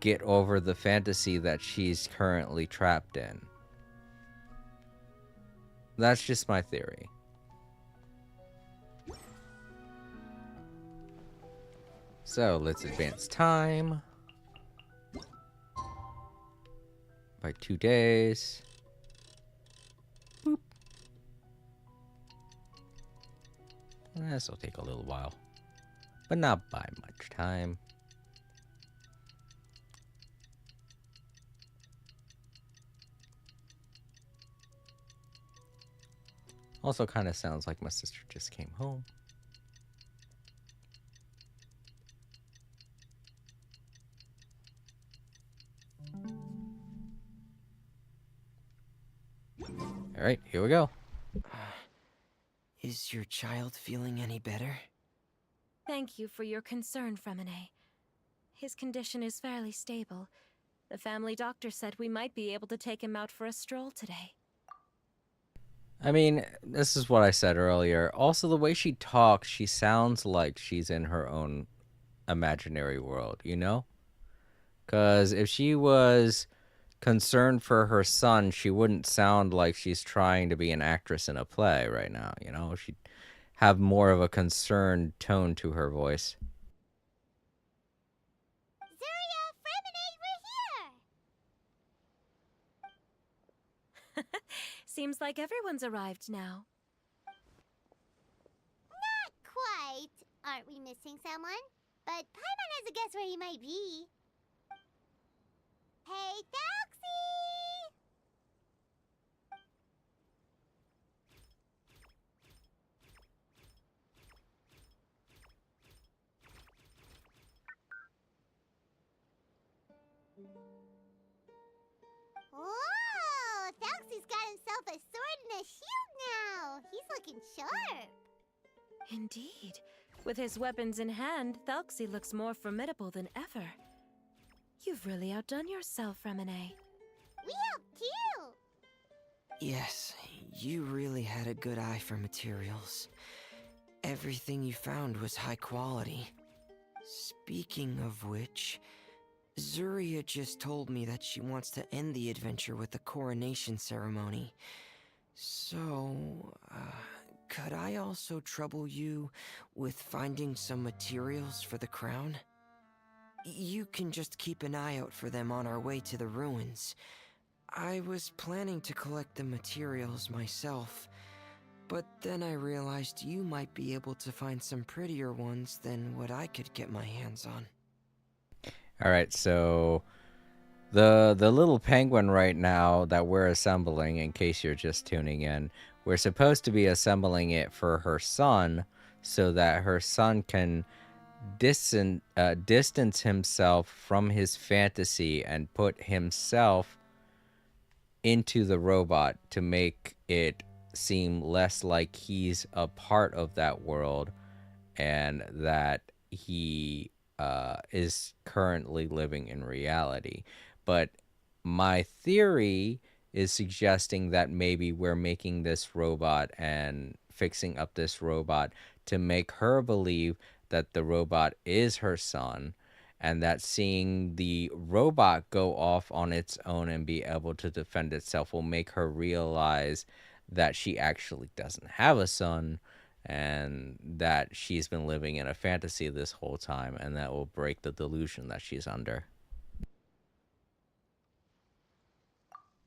get over the fantasy that she's currently trapped in. That's just my theory. So let's advance time by 2 days. Boop. This will take a little while, but not by much time. Also kind of sounds like my sister just came home. All right, here we go. Is your child feeling any better? Thank you for your concern, Fremine. His condition is fairly stable. The family doctor said we might be able to take him out for a stroll today. I mean, this is what I said earlier. Also, the way she talks, she sounds like she's in her own imaginary world, you know? Because if she was concerned for her son, she wouldn't sound like she's trying to be an actress in a play right now, you know? She'd have more of a concerned tone to her voice. Zuria, Fremine, we're here! Seems like everyone's arrived now. Not quite. Aren't we missing someone? But Paimon has a guess where he might be. Hey, Thelxie! Whoa! Thelxie's got himself a sword and a shield now! He's looking sharp! Indeed. With his weapons in hand, Thelxie looks more formidable than ever. You've really outdone yourself, Fremine. We helped too! Yes, you really had a good eye for materials. Everything you found was high quality. Speaking of which, Zuria just told me that she wants to end the adventure with the coronation ceremony. So, could I also trouble you with finding some materials for the crown? You can just keep an eye out for them on our way to the ruins. I was planning to collect the materials myself, but then I realized you might be able to find some prettier ones than what I could get my hands on. All right, so the little penguin right now that we're assembling, in case you're just tuning in, we're supposed to be assembling it for her son so that her son can distance himself from his fantasy and put himself into the robot to make it seem less like he's a part of that world and that he is currently living in reality. But my theory is suggesting that maybe we're making this robot and fixing up this robot to make her believe that the robot is her son, and that seeing the robot go off on its own and be able to defend itself will make her realize that she actually doesn't have a son, and that she's been living in a fantasy this whole time, and that will break the delusion that she's under.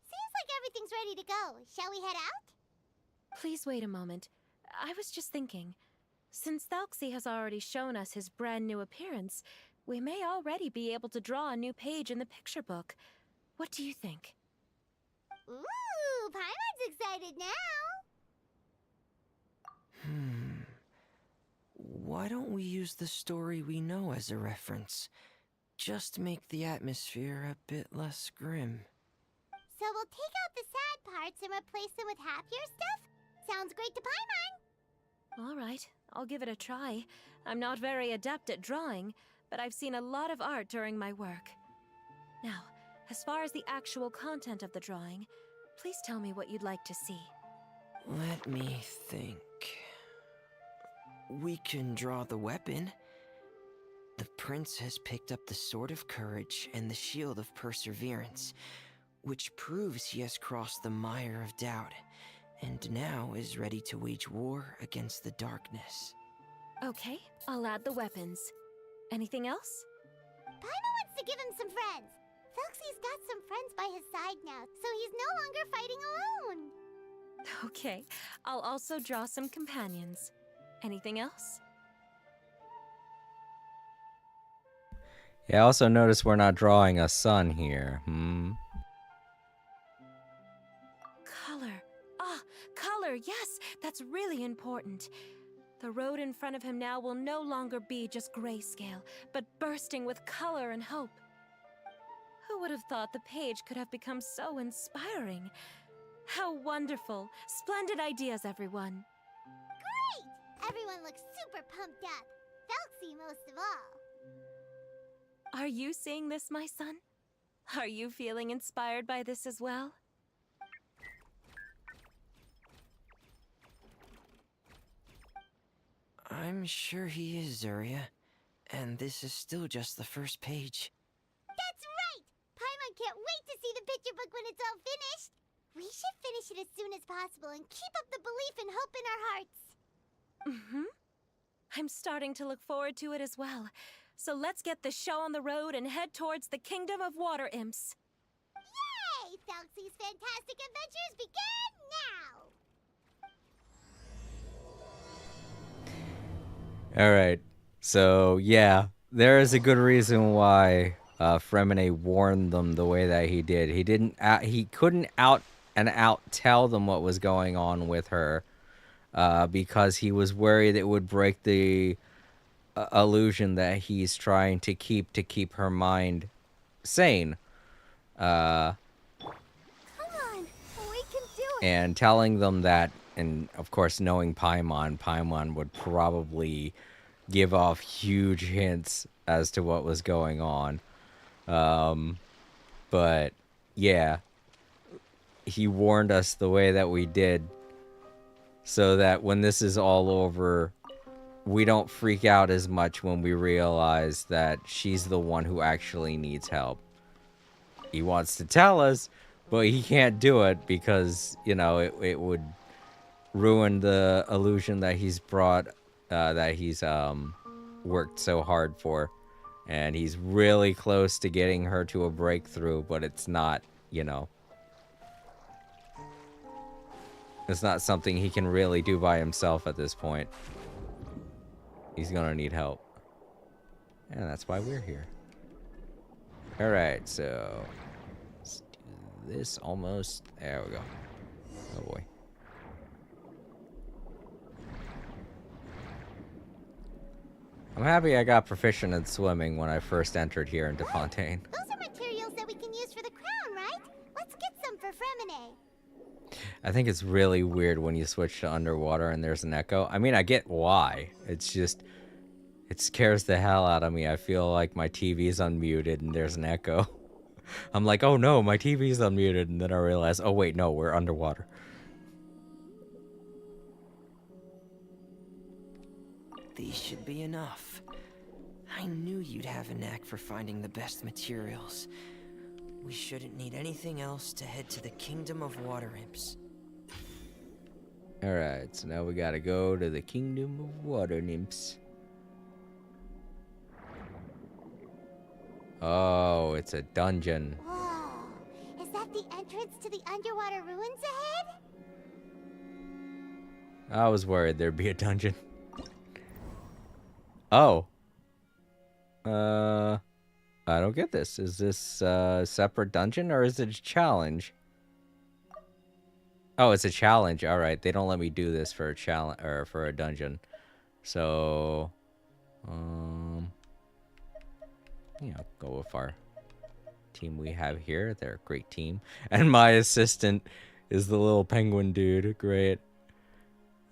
Seems like everything's ready to go. Shall we head out? Please wait a moment. I was just thinking. Since Thelxie has already shown us his brand new appearance, we may already be able to draw a new page in the picture book. What do you think? Ooh, Paimon's excited now. Why don't we use the story we know as a reference? Just make the atmosphere a bit less grim. So we'll take out the sad parts and replace them with happier stuff? Sounds great to Paimon. All right, I'll give it a try. I'm not very adept at drawing, but I've seen a lot of art during my work. Now, as far as the actual content of the drawing, please tell me what you'd like to see. Let me think. We can draw the weapon. The prince has picked up the Sword of Courage and the Shield of Perseverance, which proves he has crossed the mire of doubt, and now is ready to wage war against the darkness. Okay, I'll add the weapons. Anything else? Paimon wants to give him some friends. Thelxie's got some friends by his side now, so he's no longer fighting alone. Okay, I'll also draw some companions. Anything else? Yeah, I also notice we're not drawing a sun here. Color. Color, yes, that's really important. The road in front of him now will no longer be just grayscale, but bursting with color and hope. Who would have thought the page could have become so inspiring? How wonderful! Splendid ideas, everyone. Great! Everyone looks super pumped up. Thelxie most of all. Are you seeing this, my son? Are you feeling inspired by this as well? I'm sure he is, Zarya. And this is still just the first page. That's right! Paimon can't wait to see the picture book when it's all finished. We should finish it as soon as possible and keep up the belief and hope in our hearts. I'm starting to look forward to it as well. So let's get the show on the road and head towards the Kingdom of Water Imps. Yay! Thelxie's fantastic adventures begin now! Alright, so yeah, there is a good reason why Fremine warned them the way that he did. He couldn't out tell them what was going on with her because he was worried it would break the illusion that he's trying to keep her mind sane. Come on, we can do it! And telling them that, and of course knowing Paimon would probably give off huge hints as to what was going on. But yeah, he warned us the way that we did so that when this is all over, we don't freak out as much when we realize that she's the one who actually needs help. He wants to tell us, but he can't do it because, you know, it would ruin the illusion that he's brought, that he's worked so hard for. And he's really close to getting her to a breakthrough, but it's not, you know. It's not something he can really do by himself at this point. He's gonna need help. And that's why we're here. Alright, so let's do this almost. There we go. Oh boy. I'm happy I got proficient in swimming when I first entered here into Fontaine. Those are materials that we can use for the crown, right? Let's get some for Fremine. I think it's really weird when you switch to underwater and there's an echo. I mean, I get why. It's just, it scares the hell out of me. I feel like my TV's unmuted and there's an echo. I'm like, oh no, my TV's unmuted. And then I realize, oh wait, no, we're underwater. These should be enough. I knew you'd have a knack for finding the best materials. We shouldn't need anything else to head to the Kingdom of Water Imps. Alright, so now we gotta go to the Kingdom of Water Nymphs. Oh, it's a dungeon. Whoa! Is that the entrance to the underwater ruins ahead? I was worried there'd be a dungeon. Oh. I don't get this. Is this a separate dungeon or is it a challenge? Oh, it's a challenge. All right, they don't let me do this for a challenge or for a dungeon. So, yeah, go with our team we have here. They're a great team, and my assistant is the little penguin dude. Great.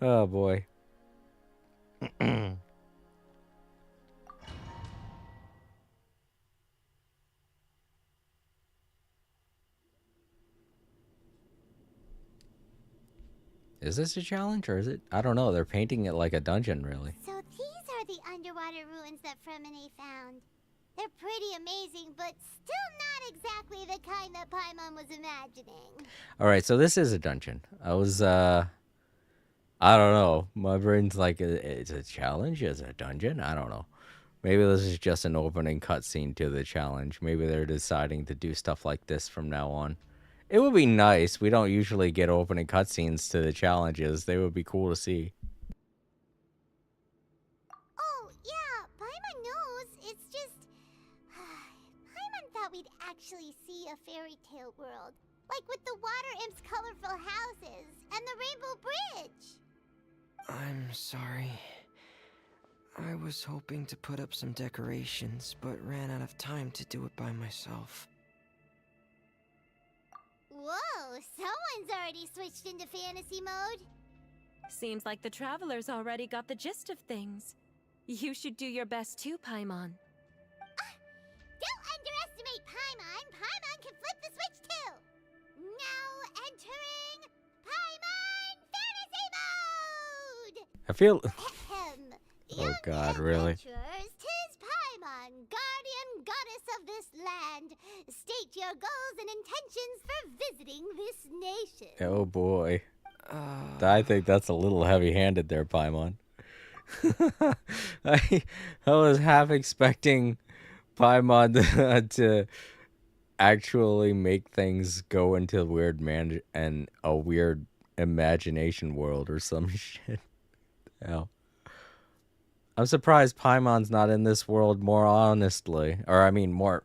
Oh boy. Is this a challenge or is it? I don't know. They're painting it like a dungeon, really. So these are the underwater ruins that Fremine found. They're pretty amazing, but still not exactly the kind that Paimon was imagining. All right, so this is a dungeon. I don't know. My brain's like, it's a challenge? Is it a dungeon? I don't know. Maybe this is just an opening cutscene to the challenge. Maybe they're deciding to do stuff like this from now on. It would be nice. We don't usually get opening cutscenes to the challenges. They would be cool to see. Oh, yeah, Paimon knows. It's just... Paimon thought we'd actually see a fairy tale world. Like with the water imps' colorful houses and the rainbow bridge. I'm sorry. I was hoping to put up some decorations, but ran out of time to do it by myself. Whoa, someone's already switched into fantasy mode. Seems like the travelers already got the gist of things. You should do your best too, Paimon. Don't underestimate Paimon. Paimon can flip the switch too. Now entering Paimon fantasy mode. I feel... Ahem. Oh Young God, really? adventurers, 'tis Paimon, guardian goddess of this land. State your goals and intentions for visiting this nation. Oh boy. I think that's a little heavy-handed there, Paimon. I was half expecting Paimon to actually make things go into a weird imagination world or some shit. Hell. I'm surprised Paimon's not in this world more honestly. Or, I mean, more...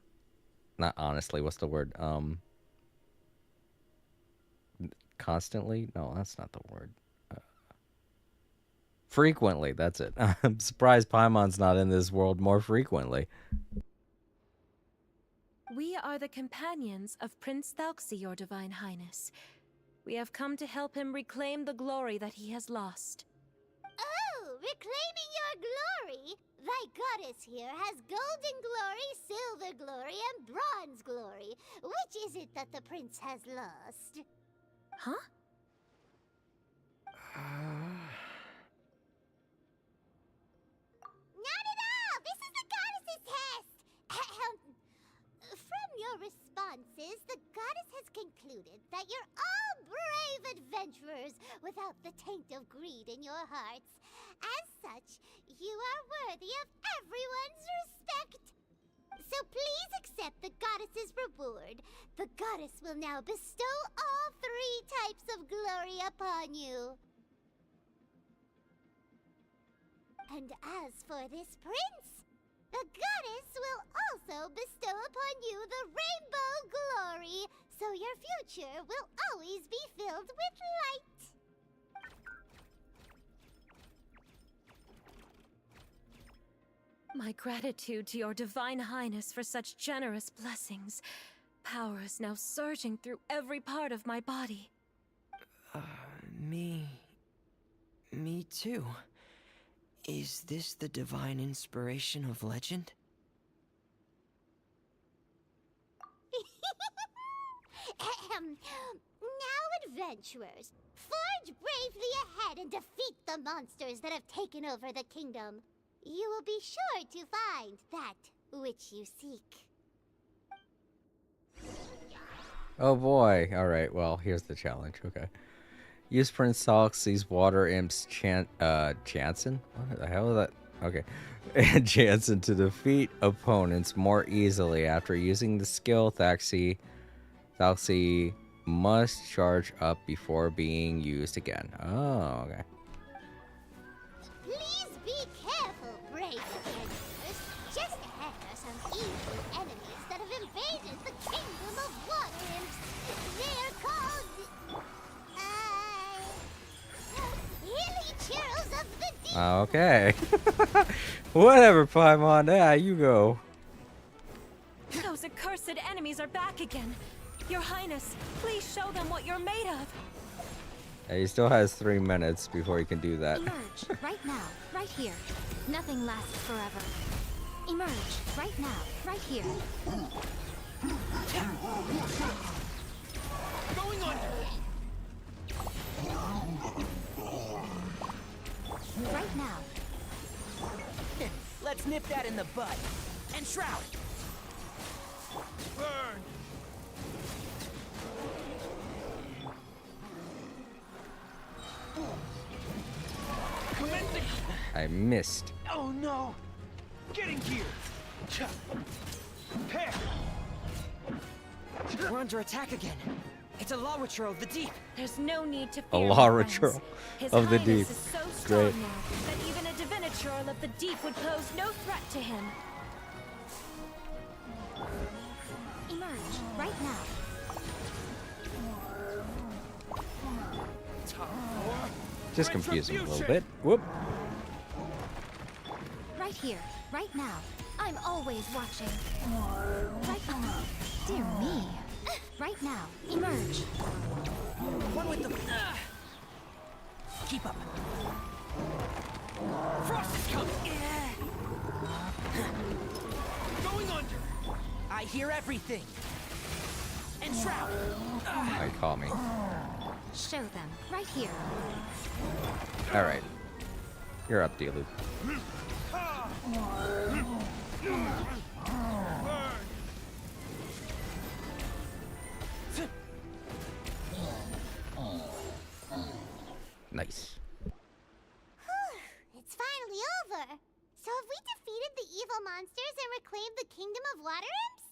Not honestly, what's the word? Constantly? No, that's not the word. Frequently, that's it. I'm surprised Paimon's not in this world more frequently. We are the companions of Prince Thelxie, your Divine Highness. We have come to help him reclaim the glory that he has lost. Oh, reclaiming your glory? Thy goddess here has golden glory, silver glory, and bronze glory. Which is it that the prince has lost? Huh? Not at all! This is the goddess's test! From your responses, the goddess has concluded that you're all brave adventurers without the taint of greed in your hearts. As such, you are worthy of everyone's respect. So please accept the goddess's reward. The goddess will now bestow all 3 types of glory upon you. And as for this prince, the goddess will also bestow upon you the rainbow glory, so your future will always be filled with light. My gratitude to your Divine Highness for such generous blessings. Power is now surging through every part of my body. Me too. Is this the divine inspiration of legend? Now, adventurers, forge bravely ahead and defeat the monsters that have taken over the kingdom. You will be sure to find that which you seek. Oh boy. Alright, well, here's the challenge. Okay. Use Prince Thelxie's water imps Jansen? What the hell is that? Okay. And Jansen to defeat opponents more easily. After using the skill, Thelxie must charge up before being used again. Oh, okay. Please be careful, brave adventurers. Just ahead are some evil enemies that have invaded the kingdom of water imps. They're called... Hilly Churls of the Deep. Okay. Whatever, Paimon. Yeah, you go. Those accursed enemies are back again. Your Highness, please show them what you're made of. Yeah, he still has 3 minutes before he can do that. Emerge, right now, right here. Nothing lasts forever. Emerge, right now, right here. Going under. Right now. Let's nip that in the bud. And shroud. Burn. Commencing. I missed. Oh no! Getting gear. Pair. We're under attack again. It's a Lawitcher of the Deep. There's no need to A fear, my Lawitcher friends. His of the Highness Deep. is so strong Great. now that even a Diviniture of the Deep would pose no threat to him. Emerge, right now. Just confuse him a little bit. Whoop. Right here, right now. I'm always watching. Right Dear me. Right now, emerge. One with the... Keep up. Frost is coming. Going under. I hear everything. And shroud. Might call me. Show them, right here. Alright. You're up, Dealu. Nice. It's finally over. So have we defeated the evil monsters and reclaimed the kingdom of water imps?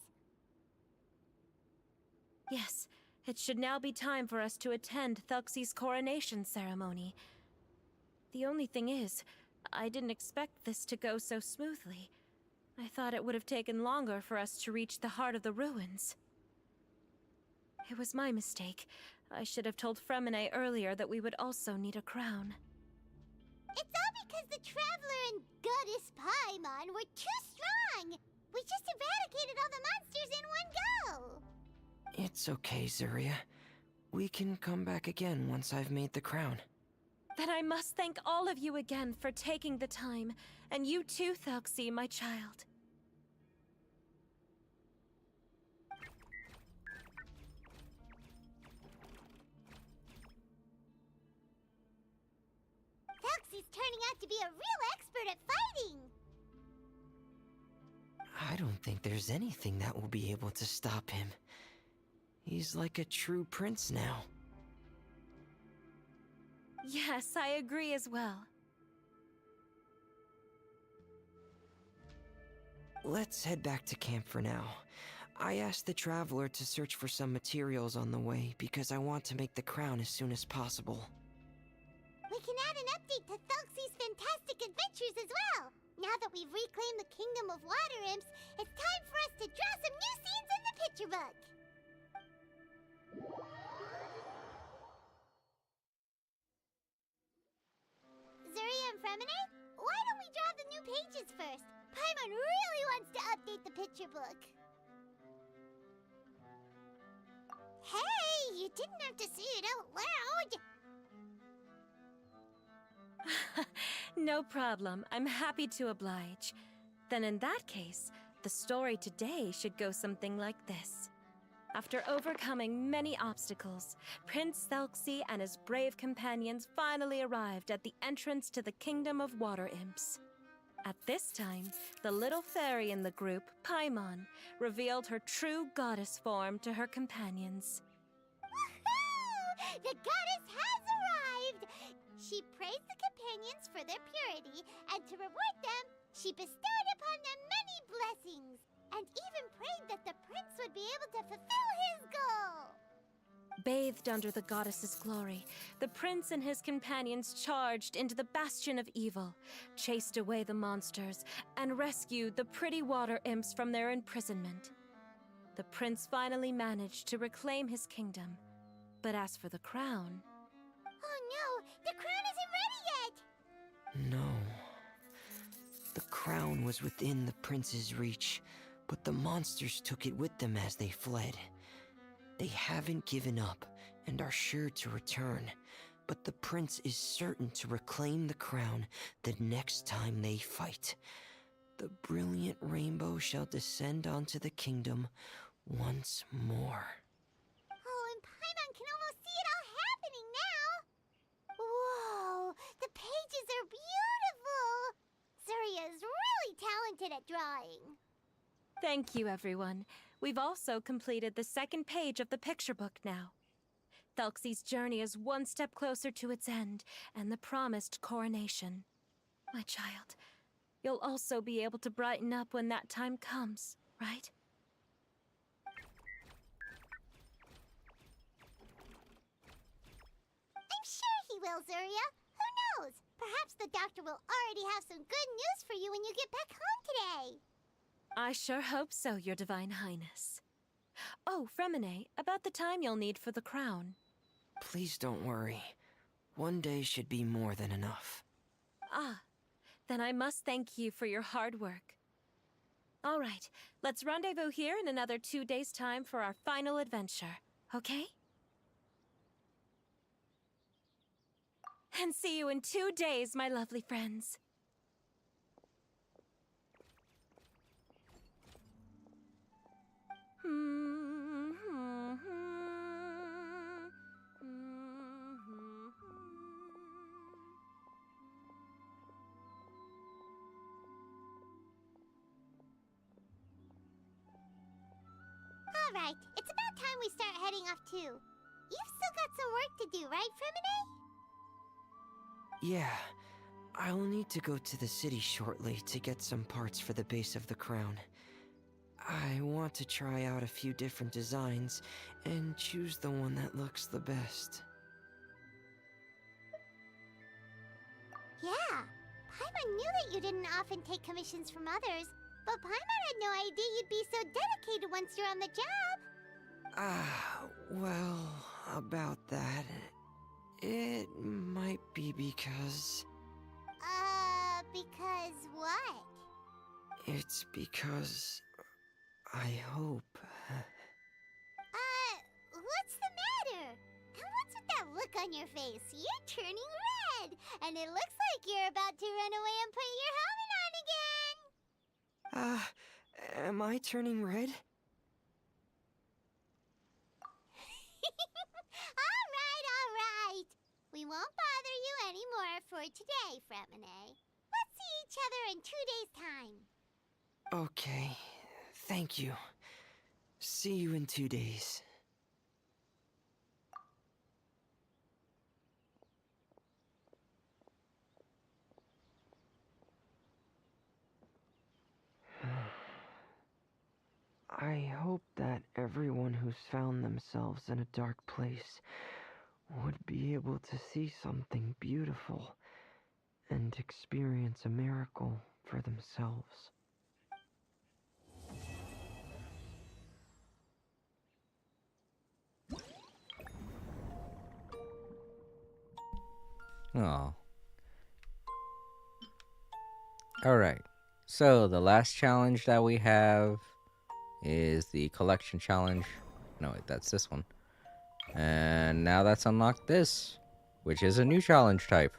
Yes, it should now be time for us to attend Thelxie's coronation ceremony. The only thing is, I didn't expect this to go so smoothly. I thought it would have taken longer for us to reach the heart of the ruins. It was my mistake. I should have told Fremine earlier that we would also need a crown. It's all because the Traveler and Goddess Paimon were too strong! We just eradicated all the monsters in one go! It's okay, Zuria. We can come back again once I've made the crown. Then I must thank all of you again for taking the time, and you too, Thelxie, my child. Thelxie's turning out to be a real expert at fighting! I don't think there's anything that will be able to stop him. He's like a true prince now. Yes, I agree as well. Let's head back to camp for now. I asked the Traveler to search for some materials on the way because I want to make the crown as soon as possible. We can add an update to Thelxie's fantastic adventures as well! Now that we've reclaimed the kingdom of water imps, it's time for us to draw some new scenes in the picture book! Zuria and Fremine, why don't we draw the new pages first? Paimon really wants to update the picture book. Hey, you didn't have to say it out loud! No problem. I'm happy to oblige. Then in that case, the story today should go something like this. After overcoming many obstacles, Prince Thelxie and his brave companions finally arrived at the entrance to the Kingdom of Water Imps. At this time, the little fairy in the group, Paimon, revealed her true goddess form to her companions. Woohoo! The goddess has arrived! She praised the companions for their purity, and to reward them, she bestowed upon them many blessings, and even prayed that the prince would be able to fulfill his goal. Bathed under the goddess's glory, the prince and his companions charged into the bastion of evil, chased away the monsters, and rescued the pretty water imps from their imprisonment. The prince finally managed to reclaim his kingdom. But as for the crown... Oh no, the crown isn't ready yet! No. The crown was within the prince's reach, but the monsters took it with them as they fled. They haven't given up and are sure to return, but the prince is certain to reclaim the crown the next time they fight. The brilliant rainbow shall descend onto the kingdom once more. Oh, and Paimon can almost see it all happening now! Whoa, the pages are beautiful! Surya is really talented at drawing. Thank you, everyone. We've also completed the second page of the picture book now. Thelxie's journey is one step closer to its end, and the promised coronation. My child, you'll also be able to brighten up when that time comes, right? I'm sure he will, Surya. Who knows? Perhaps the doctor will already have some good news for you when you get back home today. I sure hope so, Your Divine Highness. Oh, Fremine, about the time you'll need for the crown. Please don't worry. One day should be more than enough. Ah, then I must thank you for your hard work. All right, let's rendezvous here in another 2 days' time for our final adventure, okay? And see you in 2 days, my lovely friends. Alright, it's about time we start heading off too. You've still got some work to do, right, Fremine? Yeah, I'll need to go to the city shortly to get some parts for the base of the crown. I want to try out a few different designs and choose the one that looks the best. Yeah, Paimon knew that you didn't often take commissions from others, but Paimon had no idea you'd be so dedicated once you're on the job. Well, about that, it might be because... Because what? It's because... I hope... What's the matter? And what's with that look on your face? You're turning red, and it looks like you're about to run away and put your helmet on again. Am I turning red? Alright. We won't bother you anymore for today, Fremine. Let's see each other in 2 days' time. Okay, thank you. See you in 2 days. I hope that everyone who's found themselves in a dark place would be able to see something beautiful and experience a miracle for themselves. Oh. Alright. So, the last challenge that we have is the collection challenge. No, wait, that's this one. And now that's unlocked this, which is a new challenge type.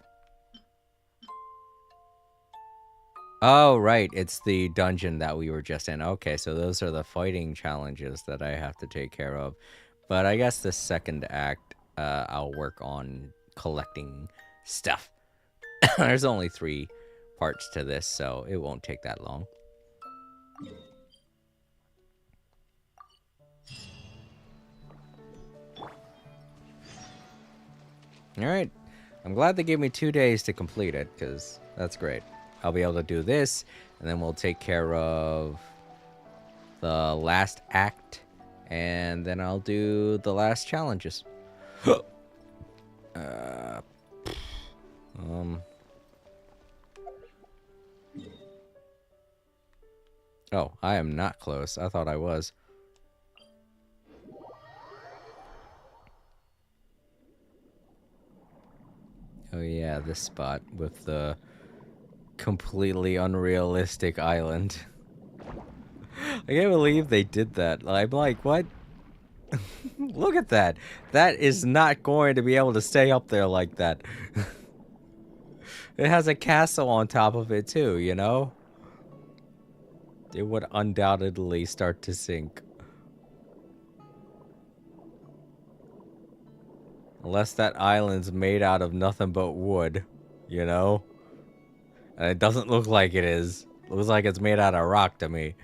Oh, right. It's the dungeon that we were just in. Okay, so those are the fighting challenges that I have to take care of. But I guess the second act, I'll work on collecting stuff. There's only 3 parts to this, so it won't take that long. Alright. I'm glad they gave me 2 days to complete it, because that's great. I'll be able to do this, and then we'll take care of the last act, and then I'll do the last challenges. Oh, I am not close. I thought I was. Oh yeah, this spot with the completely unrealistic island. I can't believe they did that. I'm like, what? Look at that. That is not going to be able to stay up there like that. It has a castle on top of it too, you know? It would undoubtedly start to sink. Unless that island's made out of nothing but wood, you know? And it doesn't look like it is. Looks like it's made out of rock to me.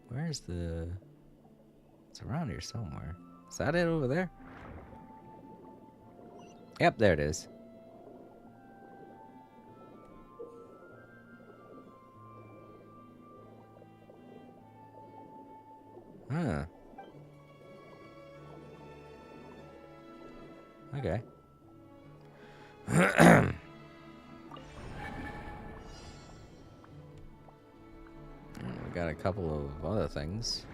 Where's the... It's around here somewhere. Is that it over there? Yep, there it is. Huh. Okay. We got a couple of other things.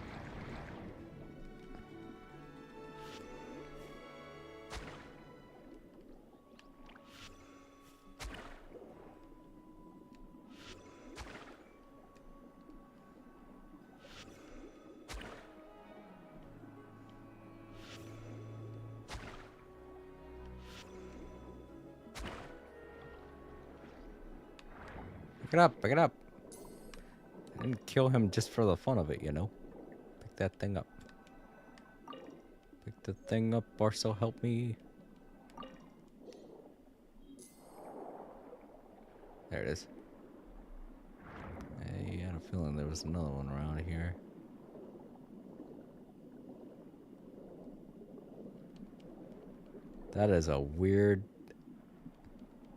Pick it up, pick it up. I didn't kill him just for the fun of it, you know? Pick that thing up. Pick the thing up, or so help me. There it is. I had a feeling there was another one around here. That is a weird...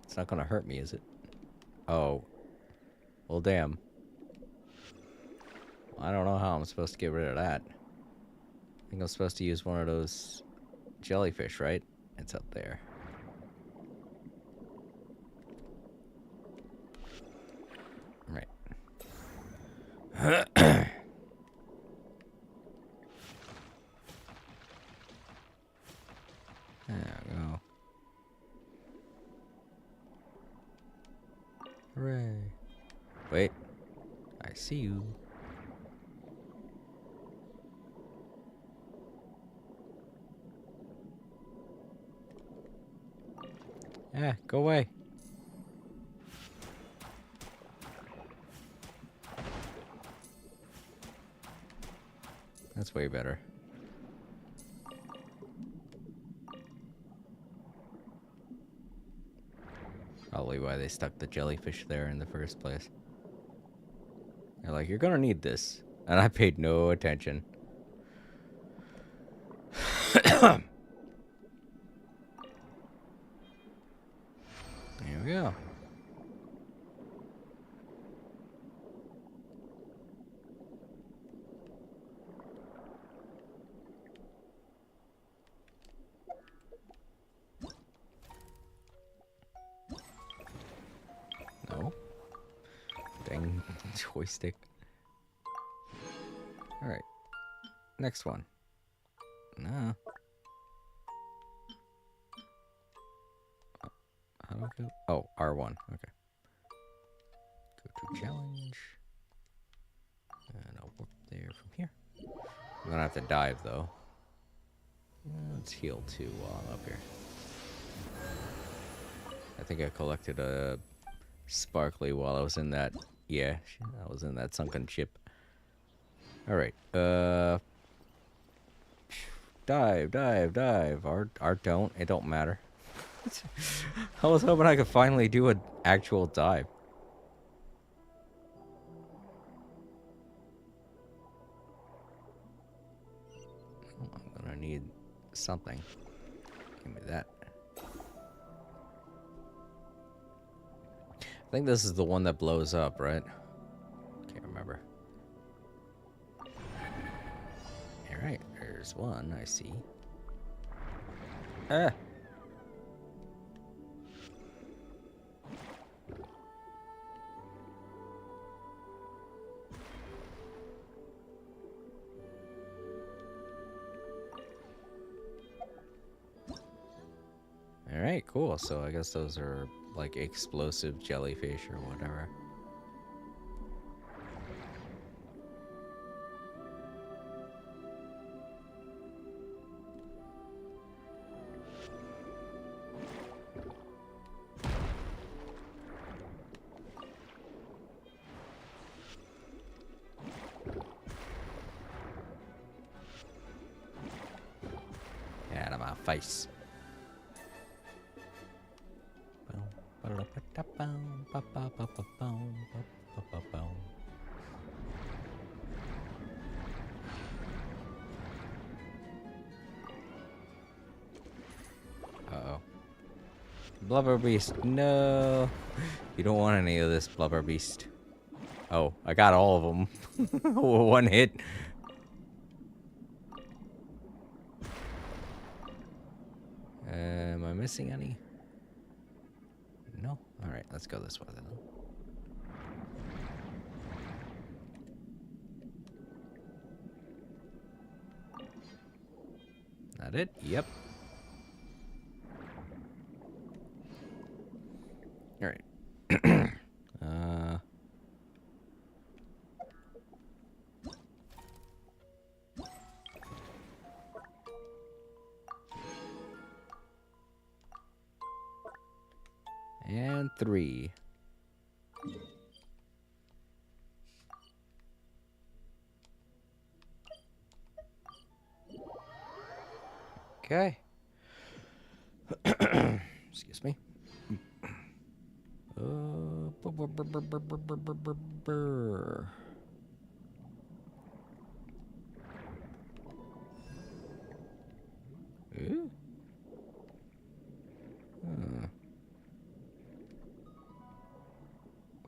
It's not gonna hurt me, is it? Oh. Well, damn. I don't know how I'm supposed to get rid of that. I think I'm supposed to use one of those jellyfish, right? It's up there. Right. There we go. Hooray. Wait. I see you. Yeah, go away. That's way better. Probably why they stuck the jellyfish there in the first place. They're like, you're gonna need this. And I paid no attention. Here we go. No. Dang joystick. Alright. Next one. Nah. How do I go? Oh, R1. Okay. Go to challenge. And I'll work there from here. I'm gonna have to dive though. Let's heal too while I'm up here. I think I collected a sparkly while I was in that. Yeah, I was in that sunken ship. Alright. Dive, dive, dive. Or don't. It don't matter. I was hoping I could finally do an actual dive. I'm gonna need something. Give me that. I think this is the one that blows up, right? Can't remember. Alright, there's one, I see. Ah! Alright, cool. So I guess those are like explosive jellyfish or whatever. Get out of my face. Uh-oh. Blubber Beast, no. You don't want any of this, Blubber Beast. Oh, I got all of them. One hit. Am I missing any? No? Alright, let's go this way then. That it? Yep. Alright. And 3. Okay. Excuse me. Ooh.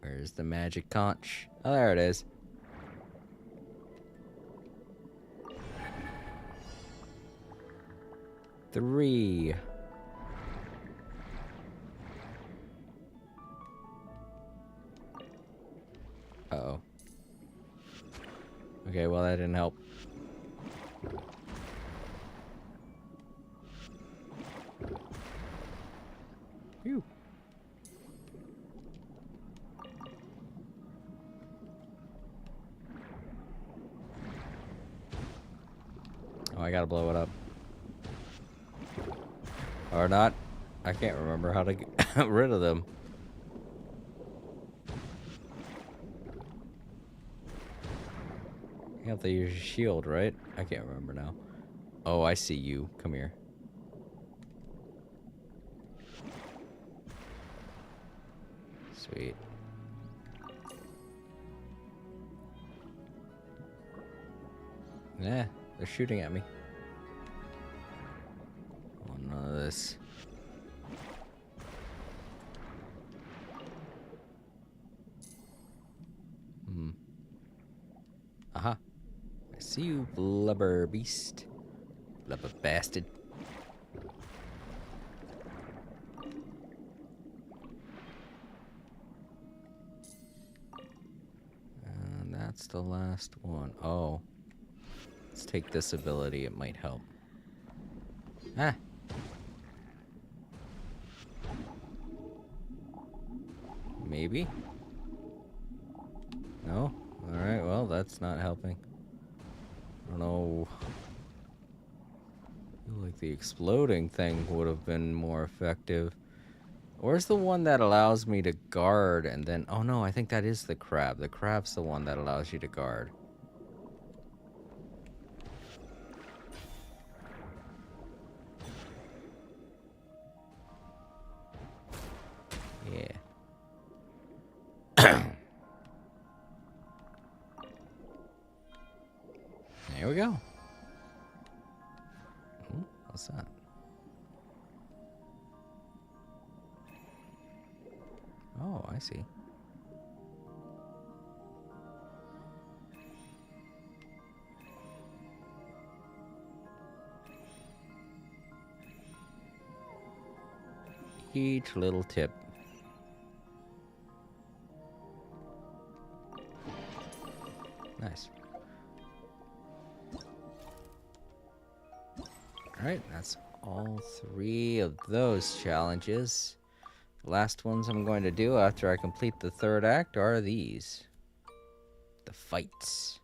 Where's the magic conch? Oh, there it is. Three. Uh-oh. Okay, well, that didn't help. Phew. Oh, I gotta blow it up. Or not. I can't remember how to get rid of them. You have to use your shield, right? I can't remember now. Oh, I see you. Come here. Sweet. Nah, they're shooting at me. Oh, none of this. Aha. I see you, blubber beast. Blubber bastard. And that's the last one. Oh. Let's take this ability, it might help. Ah. Maybe? No? Alright, well, that's not helping. I don't know. I feel like the exploding thing would have been more effective. Where's the one that allows me to guard and then... Oh no, I think that is the crab. The crab's the one that allows you to guard. Yeah. There we go. What's that? Oh, I see. Each little tip. Nice. Alright, that's all 3 of those challenges. The last ones I'm going to do after I complete the 3rd act are these. The fights.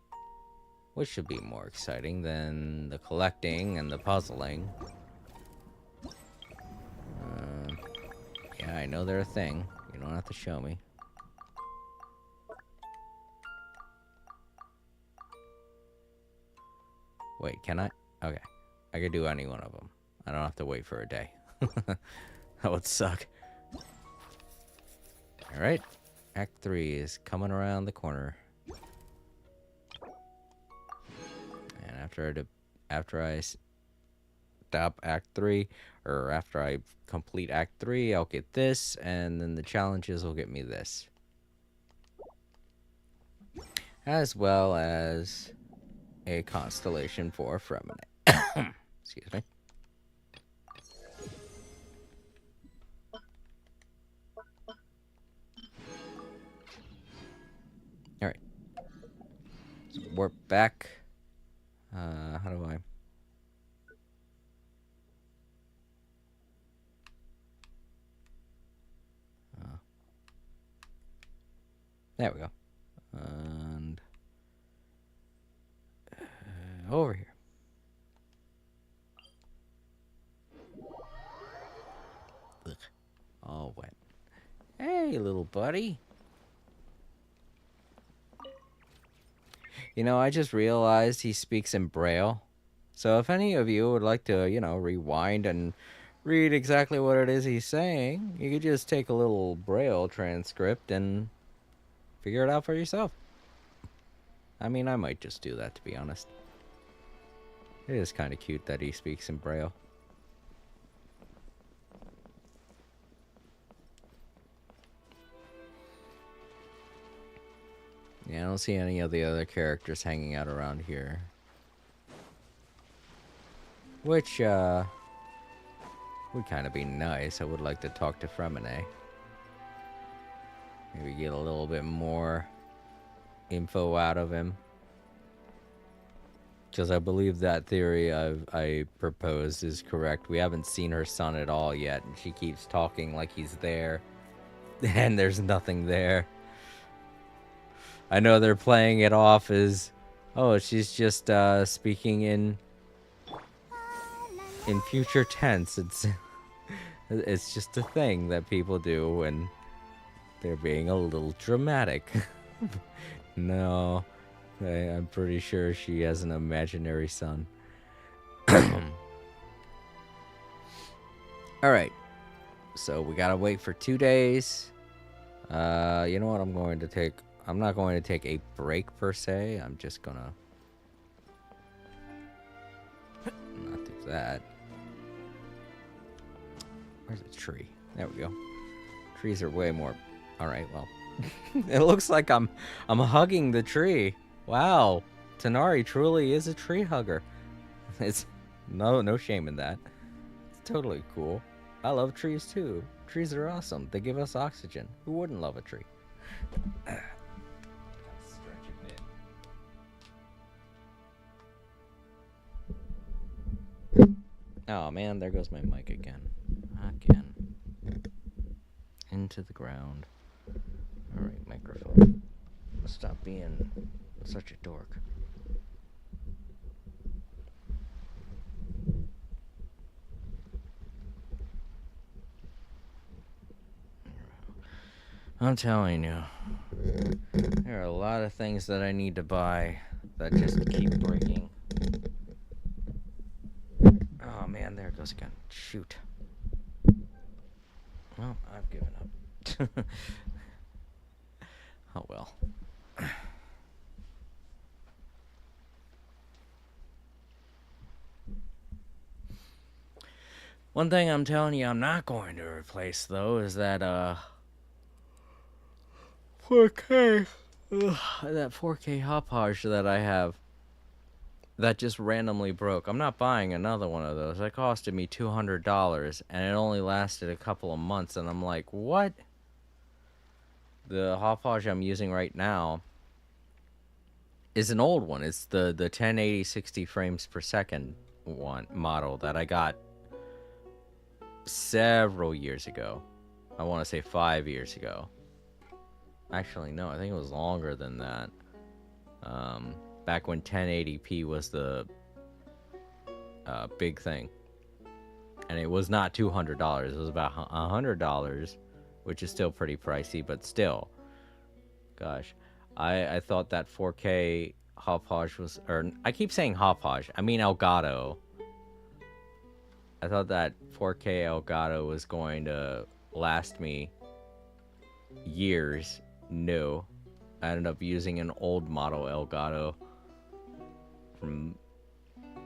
Which should be more exciting than the collecting and the puzzling. Yeah, I know they're a thing. You don't have to show me. Wait, can I? Okay. I could do any one of them. I don't have to wait for a day. That would suck. Alright. Act 3 is coming around the corner. And after I stop Act 3, or after I complete Act 3, I'll get this, and then the challenges will get me this. As well as a constellation for Fremine. Excuse me. Alright. So warp back. How do I... There we go. And... over here. Ugh. All wet. Hey, little buddy. You know, I just realized he speaks in Braille. So if any of you would like to, you know, rewind and read exactly what it is he's saying, you could just take a little Braille transcript and figure it out for yourself. I mean, I might just do that, to be honest. It is kind of cute that he speaks in Braille. Yeah, I don't see any of the other characters hanging out around here. Which, would kind of be nice. I would like to talk to Fremine. Maybe get a little bit more info out of him. Because I believe that theory I proposed is correct. We haven't seen her son at all yet, and she keeps talking like he's there. And there's nothing there. I know they're playing it off as, oh, she's just speaking in future tense. It's just a thing that people do when they're being a little dramatic. No, I'm pretty sure she has an imaginary son. Alright, so we gotta wait for 2 days. You know what I'm going to take? I'm not going to take a break per se. I'm just gonna not do that. Where's the tree? There we go. Trees are way more... Alright, well. It looks like I'm hugging the tree. Wow. Tanari truly is a tree hugger. It's no shame in that. It's totally cool. I love trees too. Trees are awesome. They give us oxygen. Who wouldn't love a tree? Stretch a bit. Oh man, there goes my mic again. Into the ground. Alright, microphone. Stop being such a dork. I'm telling you, there are a lot of things that I need to buy that just keep breaking. Oh man, there it goes again. Shoot. Well, I've given up. Oh well. One thing I'm telling you I'm not going to replace, though, is that, 4K. Ugh, that 4K Hopage that I have. That just randomly broke. I'm not buying another one of those. That costed me $200, and it only lasted a couple of months, and I'm like, what? The Hopage I'm using right now is an old one. It's the 1080 60 frames per second one model that I got several years ago. I want to say 5 years ago. Actually, no, I think it was longer than that. Back when 1080p was the big thing. And it was not $200. It was about $100, which is still pretty pricey, but still. Gosh, I thought that 4K Hopage was, or I keep saying Hopage, I mean Elgato. I thought that 4K Elgato was going to last me years. No. I ended up using an old model Elgato from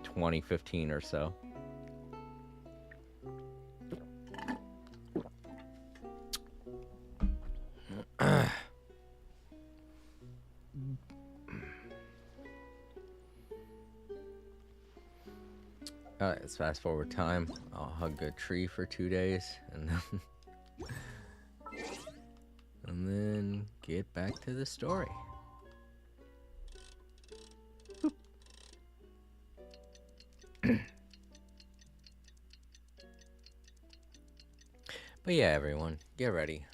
2015 or so. Alright, let's fast forward time. I'll hug a tree for 2 days and then get back to the story. But yeah, everyone, get ready.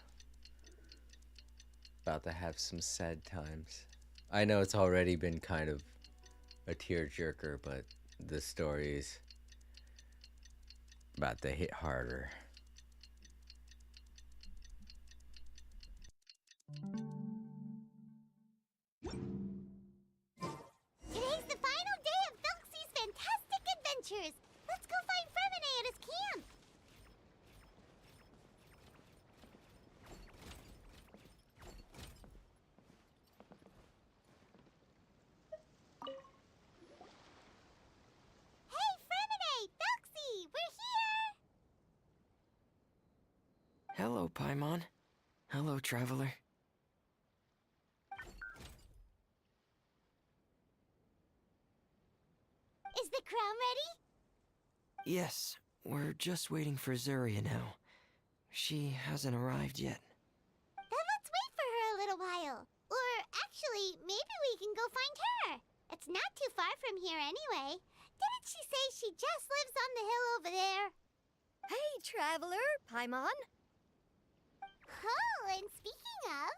About to have some sad times. I know it's already been kind of a tearjerker, but the story's about to hit harder. Today's the final day of Thelxie's fantastic adventures. Let's go find Fremine at his camp. Hey, Fremine! Thelxie! We're here! Hello, Paimon. Hello, traveler. Is the crown ready? Yes, we're just waiting for Zuria now. She hasn't arrived yet. Then let's wait for her a little while. Or actually, maybe we can go find her. It's not too far from here anyway. Didn't she say she just lives on the hill over there? Hey, traveler, Paimon. Oh, and speaking of...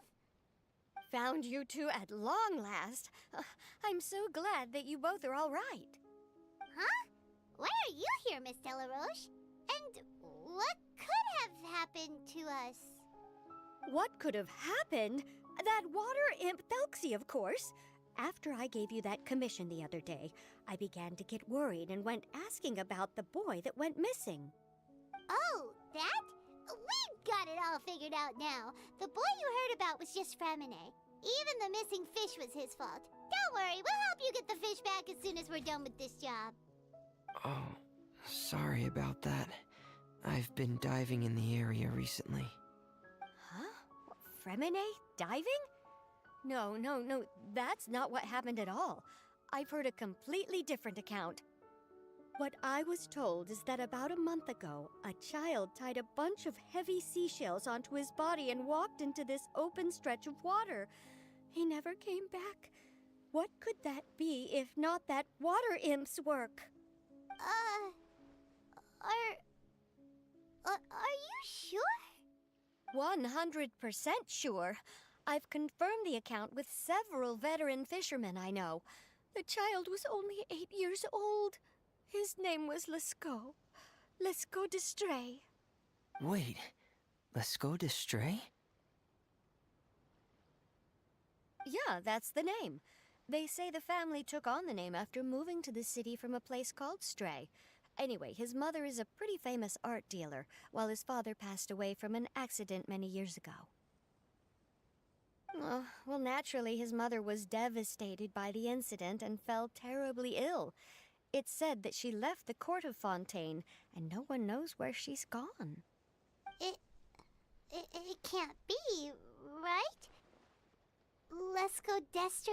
Found you two at long last. I'm so glad that you both are all right. Huh? Why are you here, Miss Delaroche? And what could have happened to us? What could have happened? That water imp Thelxie, of course. After I gave you that commission the other day, I began to get worried and went asking about the boy that went missing. Oh, that? We've got it all figured out now. The boy you heard about was just Fremine. Even the missing fish was his fault. Don't worry, we'll help you get the fish back as soon as we're done with this job. Oh, sorry about that. I've been diving in the area recently. Huh? Fremine diving? No, that's not what happened at all. I've heard a completely different account. What I was told is that about a month ago, a child tied a bunch of heavy seashells onto his body and walked into this open stretch of water. He never came back. What could that be if not that water imp's work? Are you sure? 100% sure. I've confirmed the account with several veteran fishermen I know. The child was only 8 years old. His name was Lescaut. Lescaut d'Estray. Wait, Lescaut d'Estray? Yeah, that's the name. They say the family took on the name after moving to the city from a place called Stray. Anyway, his mother is a pretty famous art dealer, while his father passed away from an accident many years ago. Well, naturally, his mother was devastated by the incident and fell terribly ill. It's said that she left the court of Fontaine, and no one knows where she's gone. It can't be, right? Let's go Destre?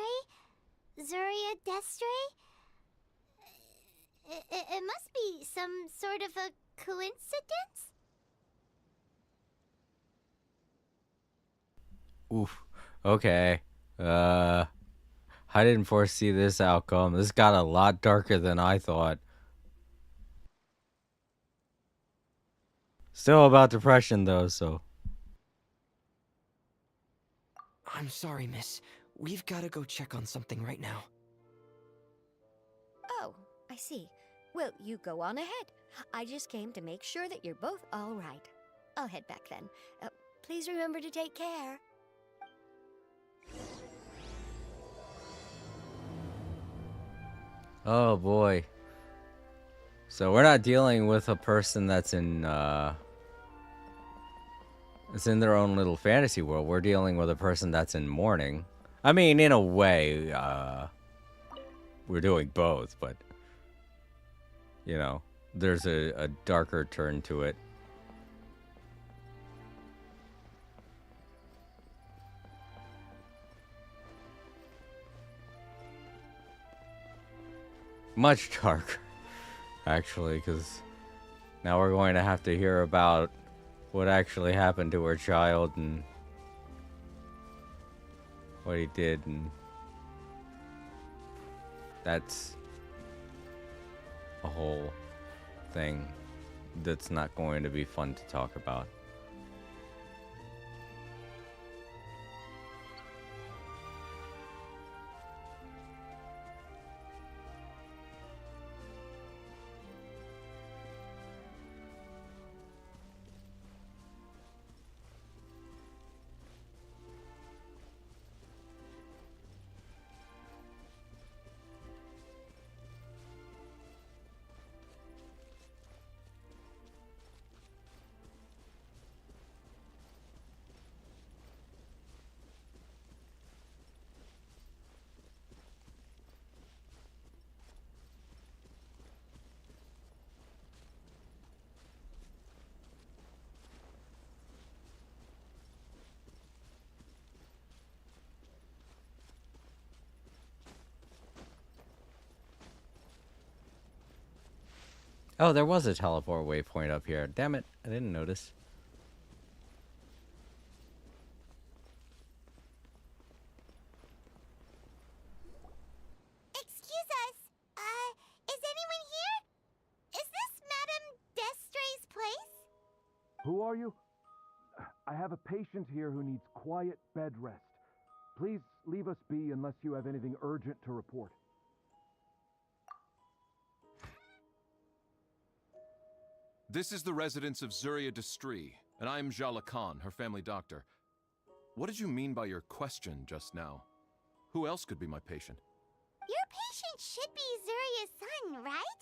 Zuria Destre? It must be some sort of a coincidence? Oof. Okay. I didn't foresee this outcome. This got a lot darker than I thought. Still about depression, though, so. I'm sorry, miss. We've gotta go check on something right now. Oh, I see. Well, you go on ahead. I just came to make sure that you're both all right. I'll head back then. Please remember to take care. Oh boy. So we're not dealing with a person that's in it's in their own little fantasy world. We're dealing with a person that's in mourning. I mean, in a way, we're doing both, but you know, there's a darker turn to it. Much darker, actually, because now we're going to have to hear about what actually happened to her child and what he did, and that's a whole thing that's not going to be fun to talk about. Oh, there was a teleport waypoint up here. Damn it, I didn't notice. Excuse us. Is anyone here? Is this Madame Destre's place? Who are you? I have a patient here who needs quiet bed rest. Please leave us be unless you have anything urgent to report. This is the residence of Zuria Destri, and I'm Jala Khan, her family doctor. What did you mean by your question just now? Who else could be my patient? Your patient should be Zuria's son, right?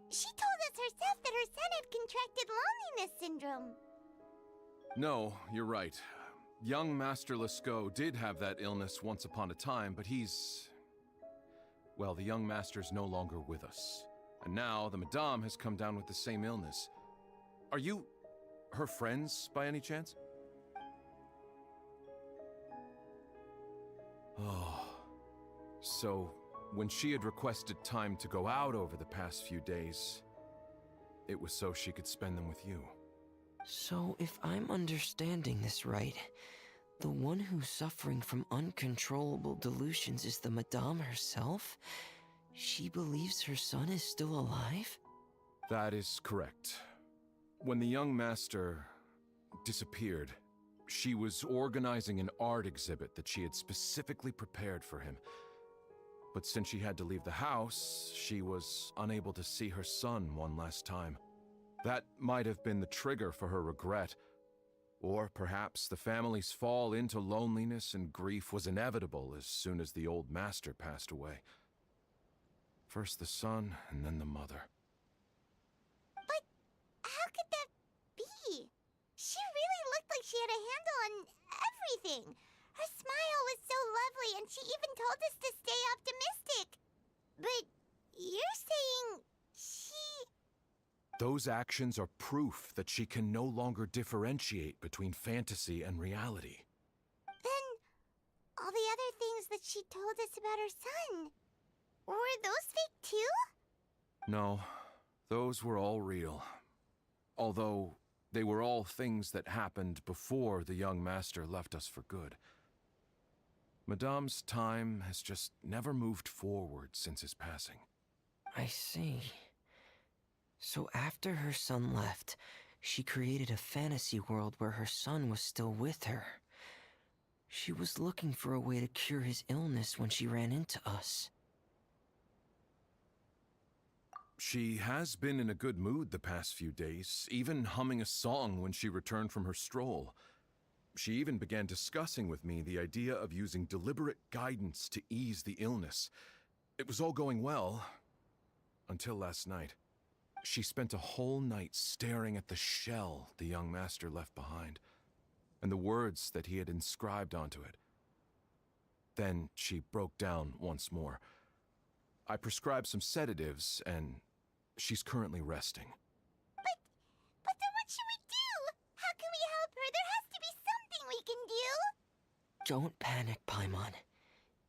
She told us herself that her son had contracted loneliness syndrome. No, you're right. Young Master Lescaut did have that illness once upon a time, but well, the young master's no longer with us. And now the Madame has come down with the same illness. Are you her friends, by any chance? Oh. So, when she had requested time to go out over the past few days, it was so she could spend them with you. So, if I'm understanding this right, the one who's suffering from uncontrollable delusions is the Madame herself? She believes her son is still alive? That is correct. When the young master disappeared, she was organizing an art exhibit that she had specifically prepared for him. But since she had to leave the house, she was unable to see her son one last time. That might have been the trigger for her regret. Or perhaps the family's fall into loneliness and grief was inevitable as soon as the old master passed away. First the son, and then the mother. But how could that be? She really looked like she had a handle on everything. Her smile was so lovely, and she even told us to stay optimistic. But you're saying Those actions are proof that she can no longer differentiate between fantasy and reality. Then, all the other things that she told us about her son, were those fake too? No, those were all real. Although, they were all things that happened before the young master left us for good. Madame's time has just never moved forward since his passing. I see. So after her son left, she created a fantasy world where her son was still with her. She was looking for a way to cure his illness when she ran into us. She has been in a good mood the past few days, even humming a song when she returned from her stroll. She even began discussing with me the idea of using deliberate guidance to ease the illness. It was all going well, until last night. She spent a whole night staring at the shell the young master left behind, and the words that he had inscribed onto it. Then she broke down once more. I prescribed some sedatives, and she's currently resting. But then what should we do? How can we help her? There has to be something we can do. Don't panic, Paimon.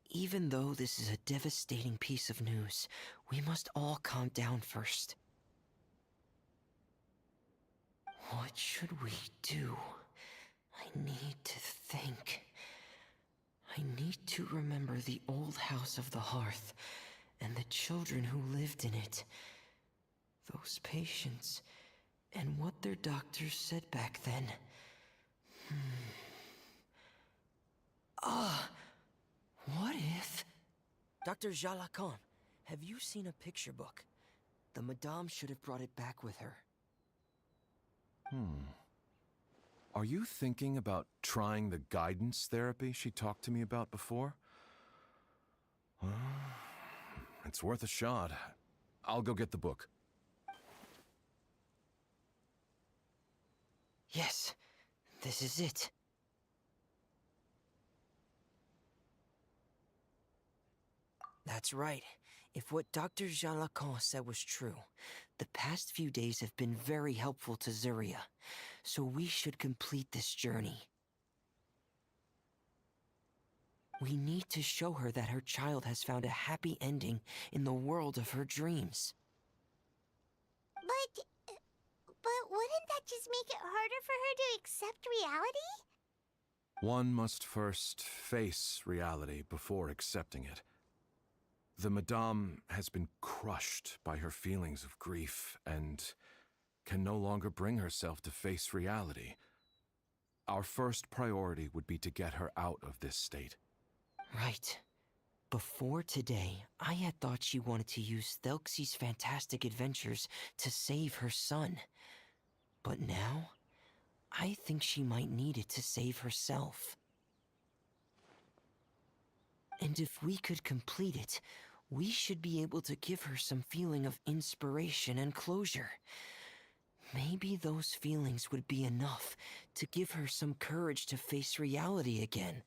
Even though this is a devastating piece of news, we must all calm down first. What should we do? I need to think. I need to remember the old house of the hearth and the children who lived in it. Those patients and what their doctors said back then. What if... Dr. Jalacan, have you seen a picture book? The Madame should have brought it back with her. Are you thinking about trying the guidance therapy she talked to me about before? It's worth a shot. I'll go get the book. Yes, this is it. That's right. If what Dr. Jean Lacan said was true, the past few days have been very helpful to Zuria, so we should complete this journey. We need to show her that her child has found a happy ending in the world of her dreams. But wouldn't that just make it harder for her to accept reality? One must first face reality before accepting it. The Madame has been crushed by her feelings of grief and can no longer bring herself to face reality. Our first priority would be to get her out of this state. Right. Before today, I had thought she wanted to use Thelxie's fantastic adventures to save her son. But now, I think she might need it to save herself. And if we could complete it, we should be able to give her some feeling of inspiration and closure. Maybe those feelings would be enough to give her some courage to face reality again.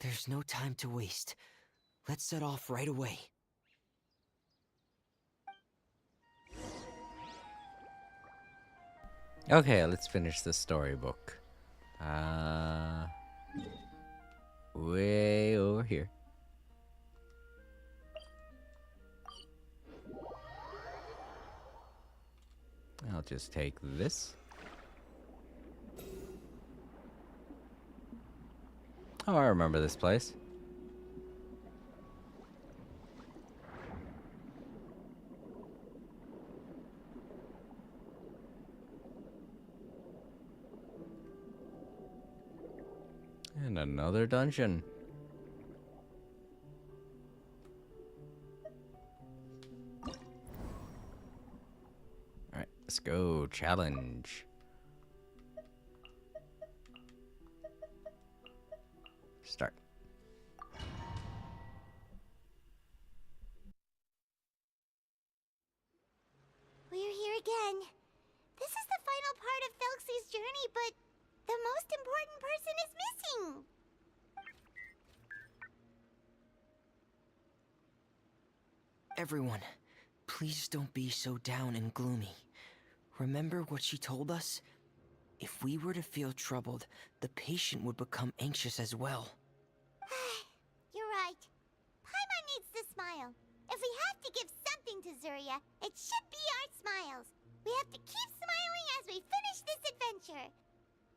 There's no time to waste. Let's set off right away. Okay, let's finish the storybook. Way over here. I'll just take this. Oh, I remember this place. And another dungeon. Alright, let's go. Challenge. Start. We're here again. This is the final part of Thelxie's journey, but the most important person is missing. Everyone, please don't be so down and gloomy. Remember what she told us? If we were to feel troubled, the patient would become anxious as well. You're right. Paimon needs to smile. If we have to give something to Zuria, it should be our smiles. We have to keep smiling as we finish this adventure.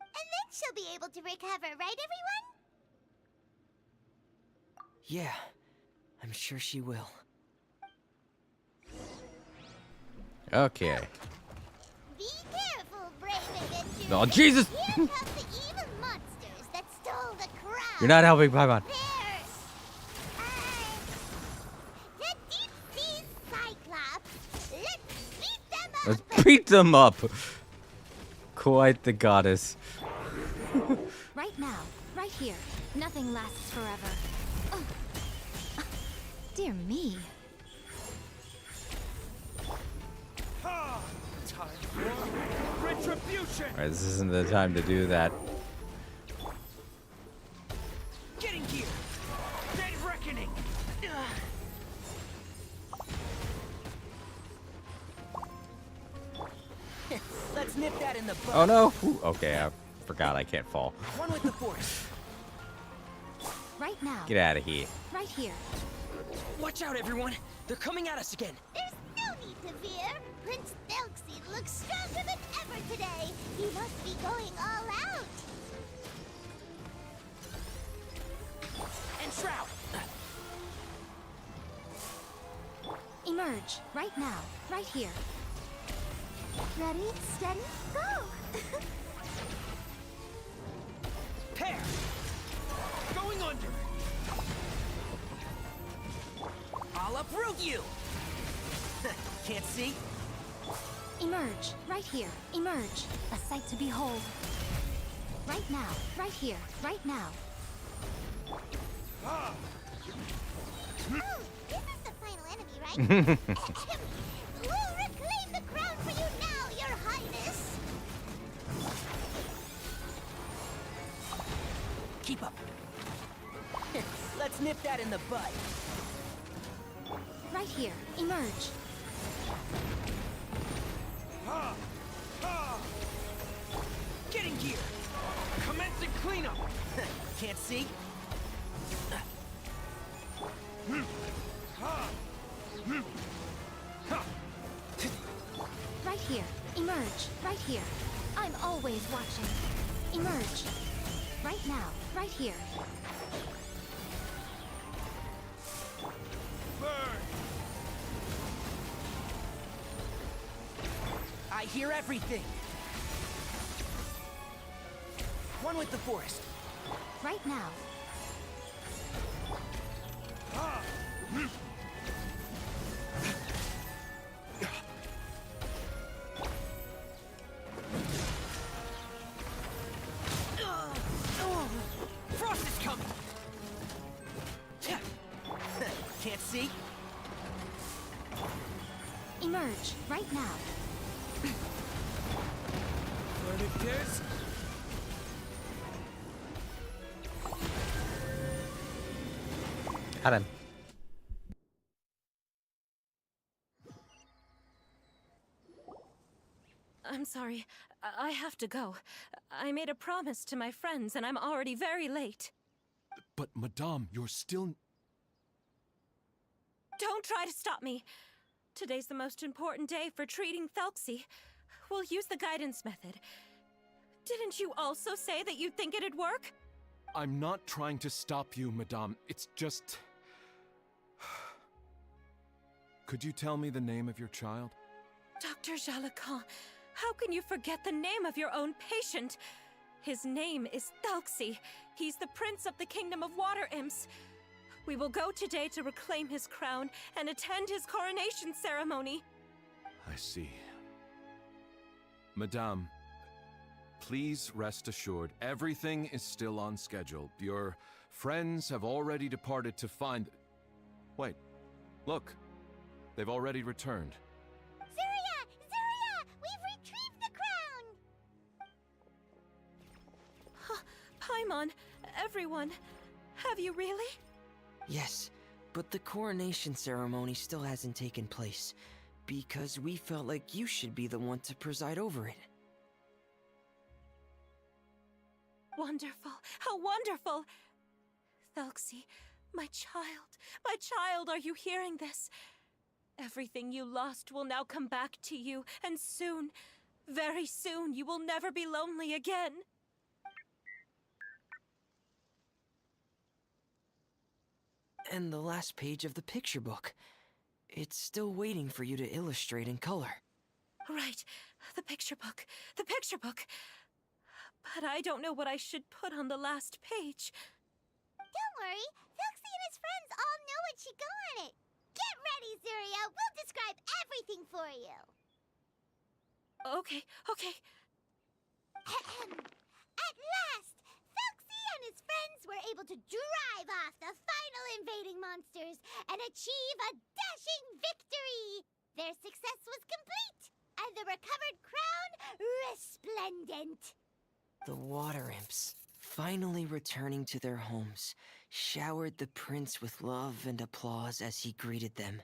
And then she'll be able to recover, right, everyone? Yeah, I'm sure she will. Okay. Be careful, brave adventurers. Oh, Jesus! Here come the evil monsters that stole the crown. You're not helping Paimon. The deep sea cyclops. Let's beat them up. Let's beat them up. Quite the goddess. Right now, right here. Nothing lasts forever. Oh. Dear me. Time for retribution! Alright, this isn't the time to do that. Getting here! Dead reckoning! Let's nip that in the bud. Oh no! Ooh, okay, I forgot I can't fall. One with the force. Right now. Get out of here. Right here. Watch out, everyone! They're coming at us again. There's no need to fear. Prince Thelxie looks stronger than ever today. He must be going all out. And Shroud! Emerge. Right now. Right here. Ready, steady, go! Pair! Going under! I'll uproot you! Can't see? Emerge. Right here. Emerge. A sight to behold. Right now. Right here. Right now. Oh, this is the final enemy, right? We'll reclaim the crown for you now, Your Highness! Keep up. Let's nip that in the bud. Right here. Emerge. Getting gear! Commencing cleanup! Can't see? Right here. Emerge. Right here. I'm always watching. Emerge. Right now. Right here. I hear everything! One with the forest. Right now. Frost is coming! Can't see? Emerge. Right now. Learn it, kids! Got him. I'm sorry. I have to go. I made a promise to my friends, and I'm already very late. But, Madame, you're still... Don't try to stop me. Today's the most important day for treating Thelxie. We'll use the guidance method. Didn't you also say that you'd think it'd work? I'm not trying to stop you, Madame. It's just... Could you tell me the name of your child? Dr. Jalacan, how can you forget the name of your own patient? His name is Thelxie. He's the prince of the kingdom of water imps. We will go today to reclaim his crown and attend his coronation ceremony. I see. Madame, please rest assured, everything is still on schedule. Your friends have already departed to find... Wait, look. They've already returned. Zuria! Zuria! We've retrieved the crown! Paimon, everyone, have you really? Yes, but the coronation ceremony still hasn't taken place. because we felt like you should be the one to preside over it. Wonderful! How wonderful! Thelxie, my child, are you hearing this? Everything you lost will now come back to you, and soon, very soon, you will never be lonely again. And the last page of the picture book. It's still waiting for you to illustrate in color. Right, the picture book. But I don't know what I should put on the last page. Don't worry, Thelxie and his friends all know what should go on it. Get ready, Zuria. We'll describe everything for you. Okay. At last, Thelxie and his friends were able to drive off the final invading monsters and achieve a dashing victory. Their success was complete, and the recovered crown resplendent. The water imps, finally returning to their homes, showered the prince with love and applause as he greeted them.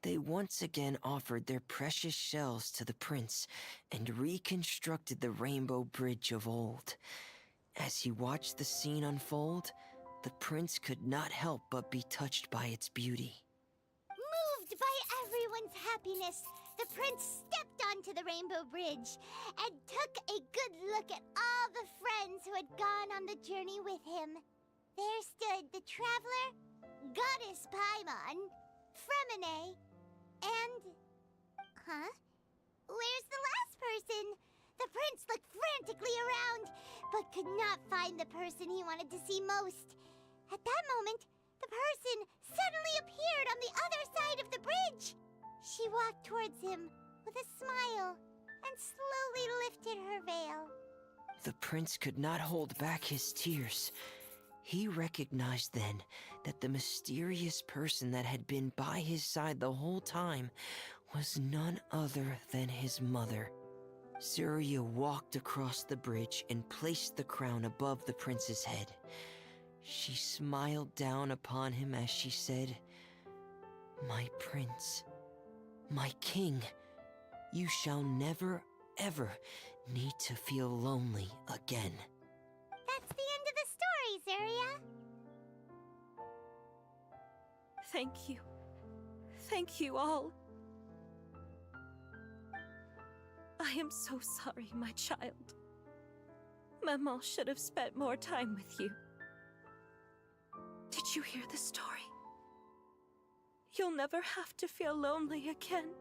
They once again offered their precious shells to the prince and reconstructed the Rainbow Bridge of old. As he watched the scene unfold, the prince could not help but be touched by its beauty. Moved by everyone's happiness, the prince stepped onto the Rainbow Bridge and took a good look at all the friends who had gone on the journey with him. There stood the traveler, Goddess Paimon, Fremine, and... Where's the last person? The prince looked frantically around, but could not find the person he wanted to see most. At that moment, the person suddenly appeared on the other side of the bridge. She walked towards him with a smile and slowly lifted her veil. The prince could not hold back his tears. He recognized then that the mysterious person that had been by his side the whole time was none other than his mother. Zuria walked across the bridge and placed the crown above the prince's head. She smiled down upon him as she said, "My prince, my king, you shall never, ever need to feel lonely again." That's the end of the story, Zuria. Thank you. Thank you all. I am so sorry, my child. Maman should have spent more time with you. Did you hear the story? You'll never have to feel lonely again.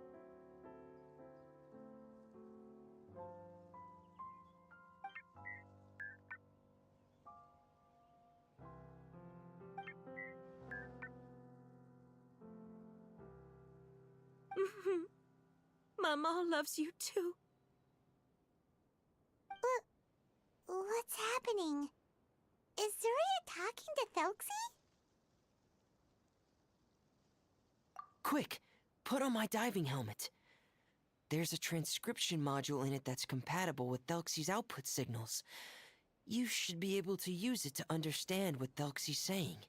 Maman loves you too. What's happening? Is Zuria talking to Thelxie? Quick, put on my diving helmet. There's a transcription module in it that's compatible with Thelxie's output signals. You should be able to use it to understand what Thelxie's saying.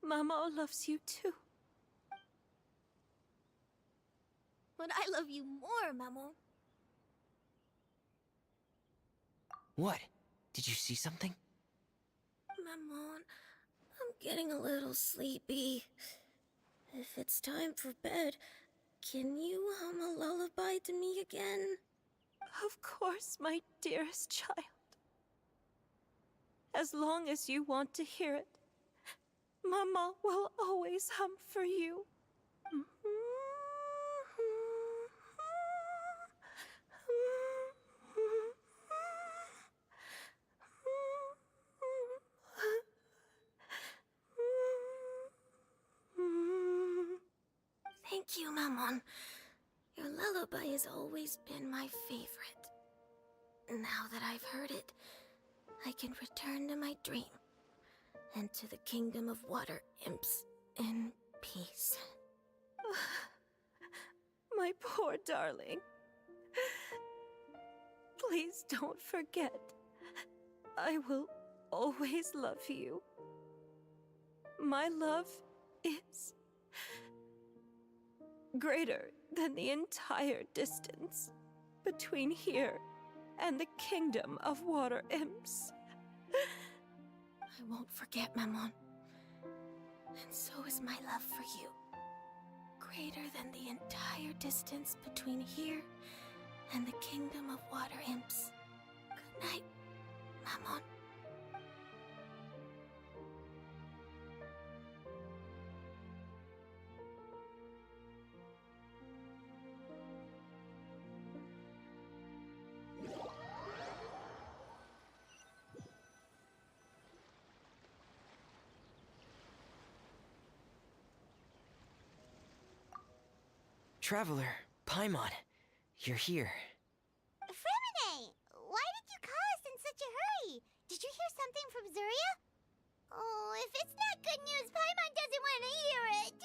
Maman loves you too. But I love you more, Maman. What? Did you see something? Maman, I'm getting a little sleepy. If it's time for bed, can you hum a lullaby to me again? Of course, my dearest child. As long as you want to hear it, Mama will always hum for you. Thank you, Maman. Your lullaby has always been my favorite. Now that I've heard it, I can return to my dream and to the kingdom of water imps in peace. My poor darling. Please don't forget. I will always love you. My love is greater than the entire distance between here and the kingdom of water imps. I won't forget, Mammon. And so is my love for you. Greater than the entire distance between here and the kingdom of water imps. Good night, Mammon. Traveler, Paimon, you're here. Fremine! Why did you call us in such a hurry? Did you hear something from Zuria? Oh, if it's not good news, Paimon doesn't want to hear it!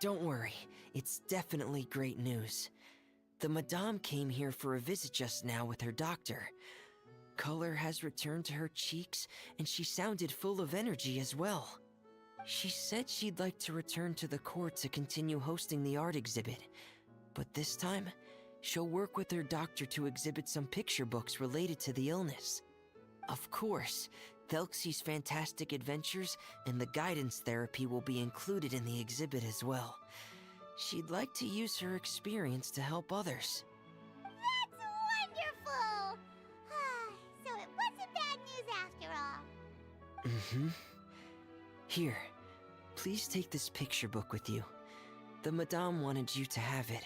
Don't worry, it's definitely great news. The Madame came here for a visit just now with her doctor. Color has returned to her cheeks, and she sounded full of energy as well. She said she'd like to return to the court to continue hosting the art exhibit. But this time, she'll work with her doctor to exhibit some picture books related to the illness. Of course, Thelxie's fantastic adventures and the guidance therapy will be included in the exhibit as well. She'd like to use her experience to help others. That's wonderful! So it wasn't bad news after all. Mm-hmm. Here, please take this picture book with you. The Madame wanted you to have it.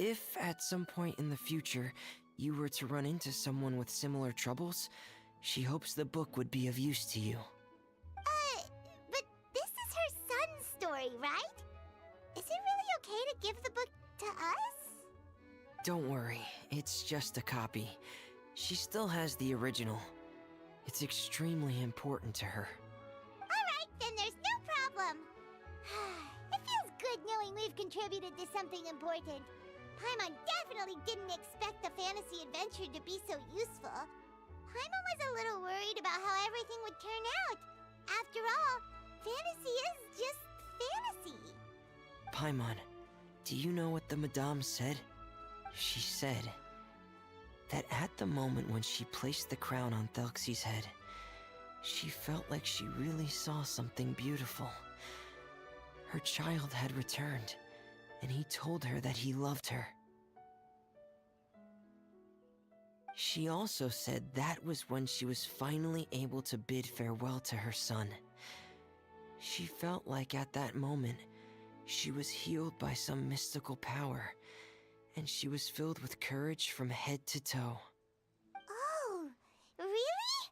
If, at some point in the future, you were to run into someone with similar troubles, she hopes the book would be of use to you. But this is her son's story, right? Is it really okay to give the book to us? Don't worry, it's just a copy. She still has the original. It's extremely important to her. Alright, then there's no problem. It feels good knowing we've contributed to something important. Paimon definitely didn't expect the fantasy adventure to be so useful. Paimon was a little worried about how everything would turn out. After all, fantasy is just fantasy. Paimon, do you know what the Madame said? She said that at the moment when she placed the crown on Thelxie's head, she felt like she really saw something beautiful. Her child had returned, and he told her that he loved her. She also said that was when she was finally able to bid farewell to her son. She felt like at that moment, she was healed by some mystical power, and she was filled with courage from head to toe. Oh, really?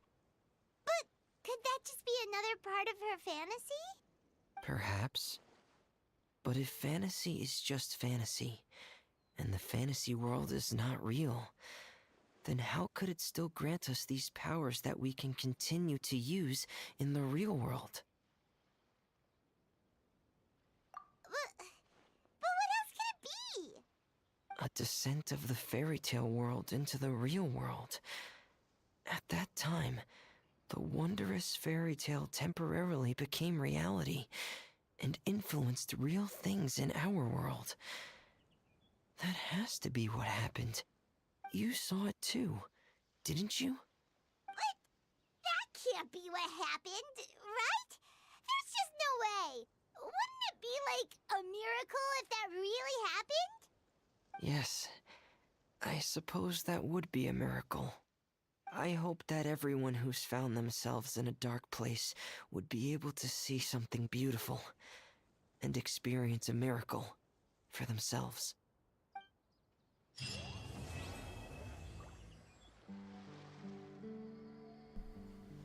But could that just be another part of her fantasy? Perhaps. But if fantasy is just fantasy, and the fantasy world is not real, then how could it still grant us these powers that we can continue to use in the real world? But what else could it be? A descent of the fairy tale world into the real world. At that time, the wondrous fairy tale temporarily became reality and influenced real things in our world. That has to be what happened. You saw it too, didn't you? But that can't be what happened, right? There's just no way. Wouldn't it be like a miracle if that really happened? Yes, I suppose that would be a miracle. I hope that everyone who's found themselves in a dark place would be able to see something beautiful and experience a miracle for themselves.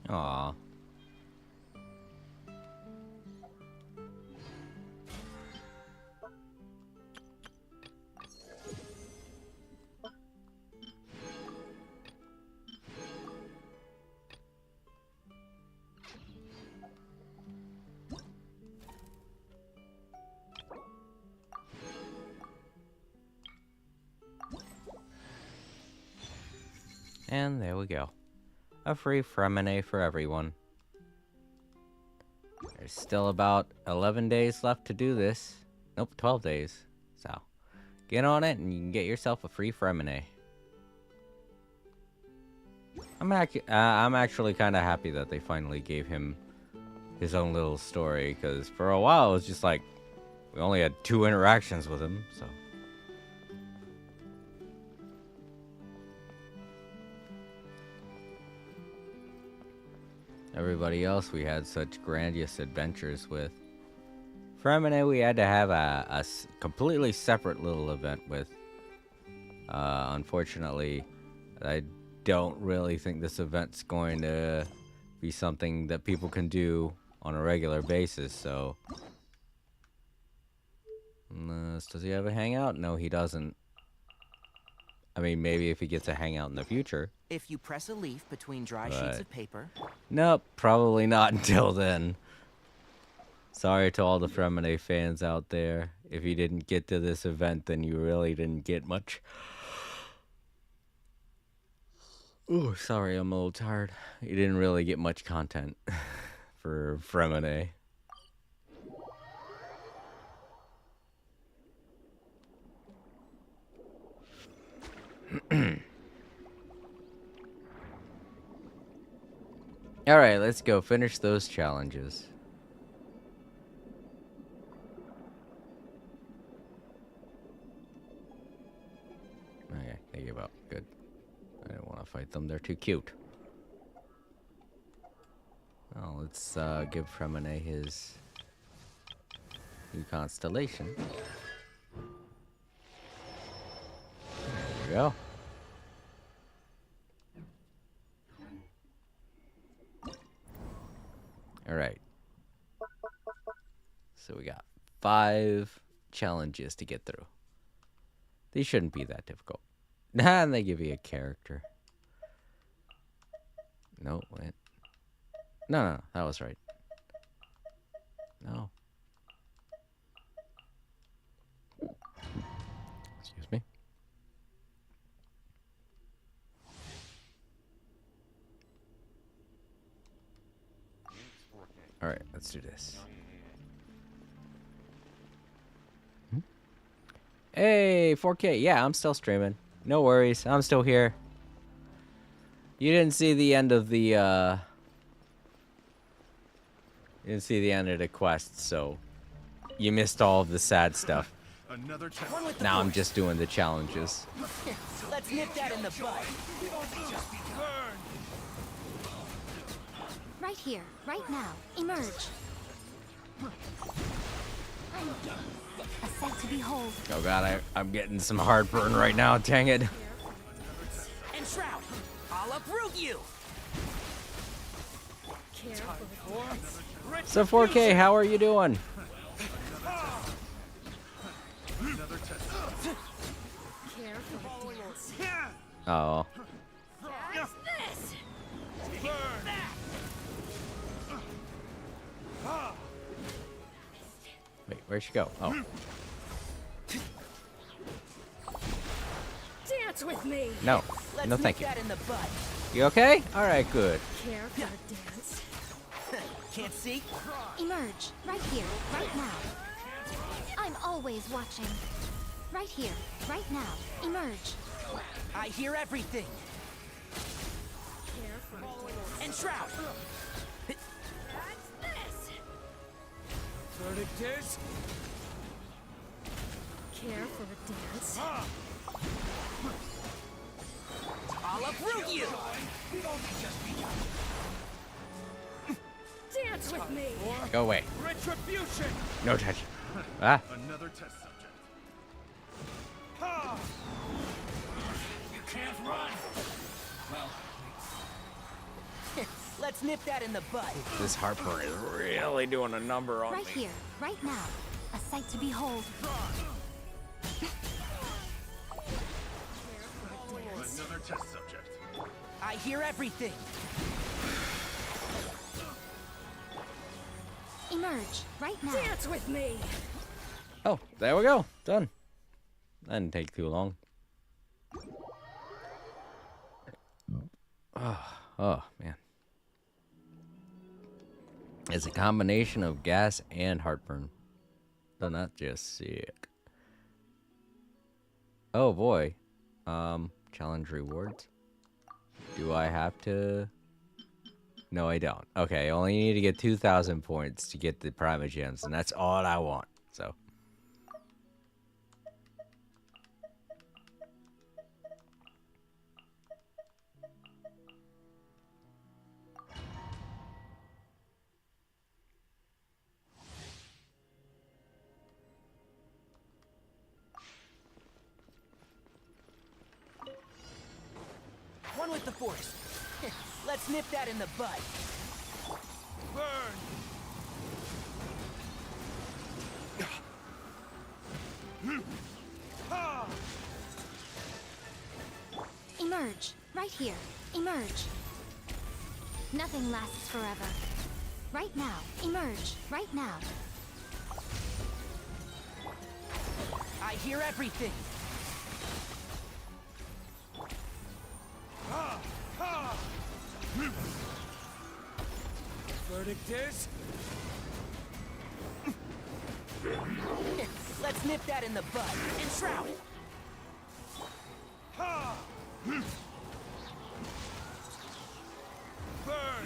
Aww. And there we go. A free Fremine for everyone. There's still about 11 days left to do this. Nope, 12 days. So, get on it and you can get yourself a free Fremine. I'm actually kind of happy that they finally gave him his own little story, because for a while it was just like, we only had 2 interactions with him, so. Everybody else we had such grandiose adventures with. Fremine we had to have a completely separate little event with. Unfortunately, I don't really think this event's going to be something that people can do on a regular basis, so. Unless, does he have a hangout? No, he doesn't. I mean, maybe if he gets a hangout in the future. If you press a leaf between dry sheets of paper. Nope, probably not until then. Sorry to all the Fremine fans out there. If you didn't get to this event, then you really didn't get much. Ooh, sorry, I'm a little tired. You didn't really get much content for Fremine. Alright, let's go finish those challenges. Okay, they give up. Good. I don't want to fight them. They're too cute. Well, let's give Fremine his new constellation. There we go. Alright. So we got 5 challenges to get through. These shouldn't be that difficult. And they give you a character. No, wait. No, that was right. No. Excuse me. Alright, let's do this. Hey, 4K. Yeah, I'm still streaming. No worries. I'm still here. You didn't see the end of the, You didn't see the end of the quest, so you missed all of the sad stuff. Now I'm just doing the challenges. Let's nip that in the bud. Right here, right now. Emerge. A sight to behold. Oh god, I'm getting some heartburn right now, dang it. And Shroud, I'll uproot you. So 4K, how are you doing? Oh. Wait, where'd she go? Oh. Dance with me. No. Let's No, thank you. That in the bud. You okay? Alright, good. Care for a dance? Can't see? Emerge. Right here, right now. I'm always watching. Right here, right now. Emerge. I hear everything. And Shroud. Verdict is? Care for a dance? I'll uproot you. Dance with me. Go away. Retribution! No touch. Ah. Another test subject. You can't run! Let's nip that in the bud. This heartburn is really doing a number on Right me. here, right now. A sight to behold. Another test subject. I hear everything. Emerge. Right now. Dance with me. Oh, there we go. Done. That didn't take too long. Oh, man. It's a combination of gas and heartburn. So not just sick. Oh boy. Challenge rewards. Do I have to? No, I don't. Okay, I only need to get 2,000 points to get the private gems, and that's all I want. So. One with the force. Let's nip that in the bud. Burn! Emerge. Right here. Emerge. Nothing lasts forever. Right now. Emerge. Right now. I hear everything. Verdict is... Let's nip that in the bud and shroud it. Burn!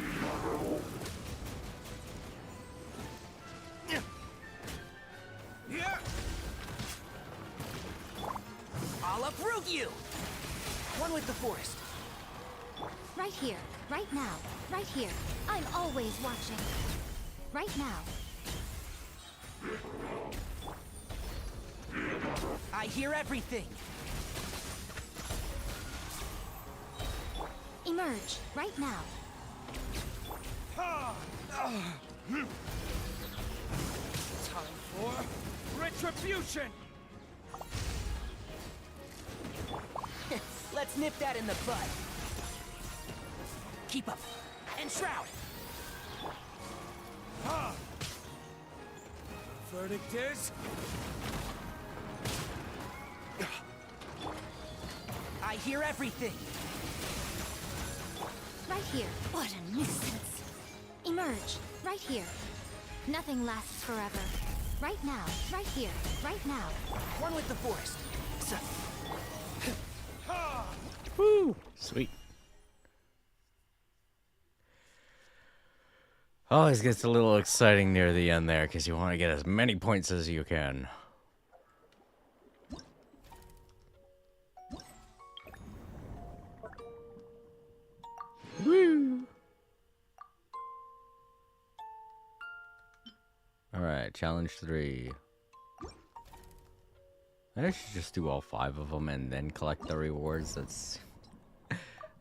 I'll uproot you! One with the forest. Right here. Right now. Right here. I'm always watching. Right now. I hear everything. Emerge. Right now. Time for retribution! Let's nip that in the bud. Keep up. And shroud. Verdict is... I hear everything. Right here. What a nuisance. Emerge. Right here. Nothing lasts forever. Right now. Right here. Right now. One with the forest. Woo! Sweet. Always gets a little exciting near the end there because you want to get as many points as you can. Woo! Alright, challenge 3. I should just do all 5 of them and then collect the rewards. That's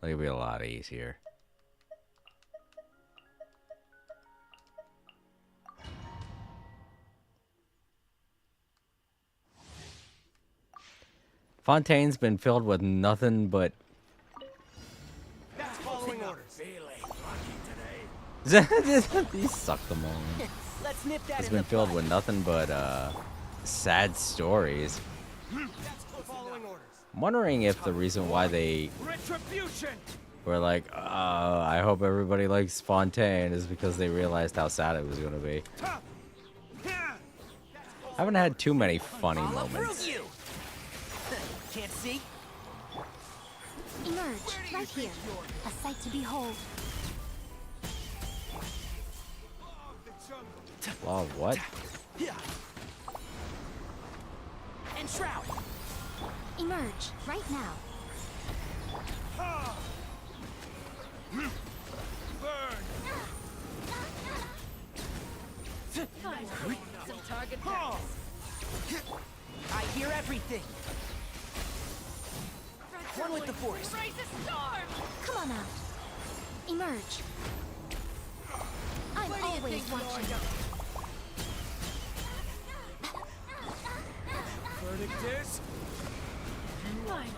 that'll be a lot easier. Fontaine's been filled with nothing but That's following orders. he sucked them all in. Let's nip that It's in been the filled bud. with nothing but sad stories. That's following orders. I'm wondering if the reason why they Retribution! were like, I hope everybody likes Fontaine is because they realized how sad it was gonna be. I haven't had too many funny I'll uproot moments. you! Can't see? Emerge. Right here. A sight to behold. Wow, what? And shroud. Emerge. Right now. Burn! Some target practice. I hear everything. One with the force. Raise a storm! Come on out. Emerge. I'm always watching. Verdict is... Finally,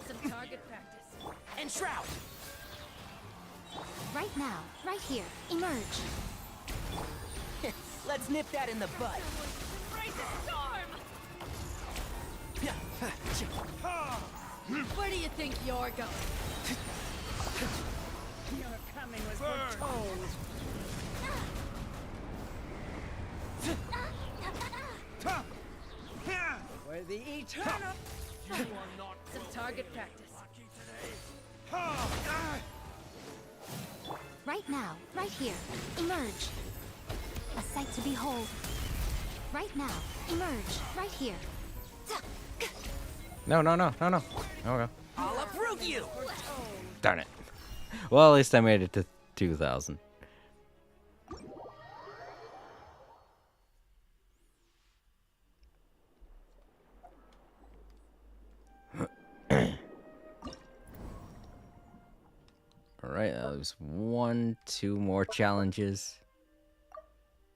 some target practice. And shroud. Right now. Right here. Emerge. Let's nip that in the bud. Raise a storm! Where do you think you're going? Your coming was foretold. For the eternal. You are not some target practice. Right now, right here, emerge. A sight to behold. Right now, emerge, right here. No. Okay. I'll uproot you. Darn it. Well, at least I made it to 2,000. Alright, that was 2 more challenges.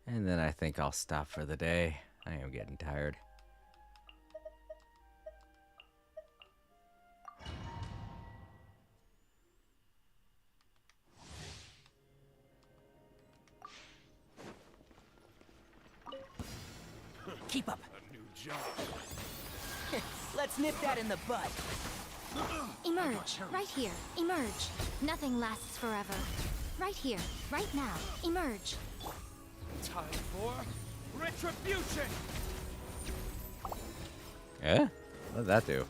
And then I think I'll stop for the day. I am getting tired. Keep up. A new job. Let's nip that in the bud. Emerge, right here, emerge. Nothing lasts forever. Right here, right now, emerge. Time for retribution! Yeah? What did that do?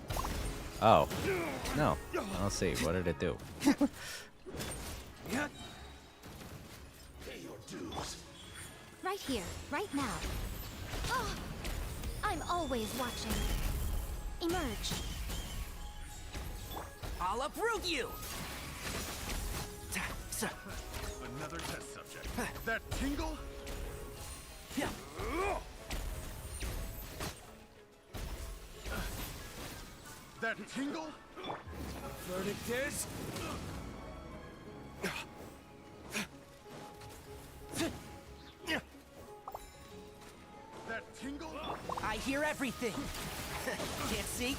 Oh. No. I'll see. What did it do? Right here, right now. Oh, I'm always watching. Emerge. I'll uproot you. Another test subject. That tingle? Yeah. That tingle? Verdict is... That tingle? I hear everything. Can't see?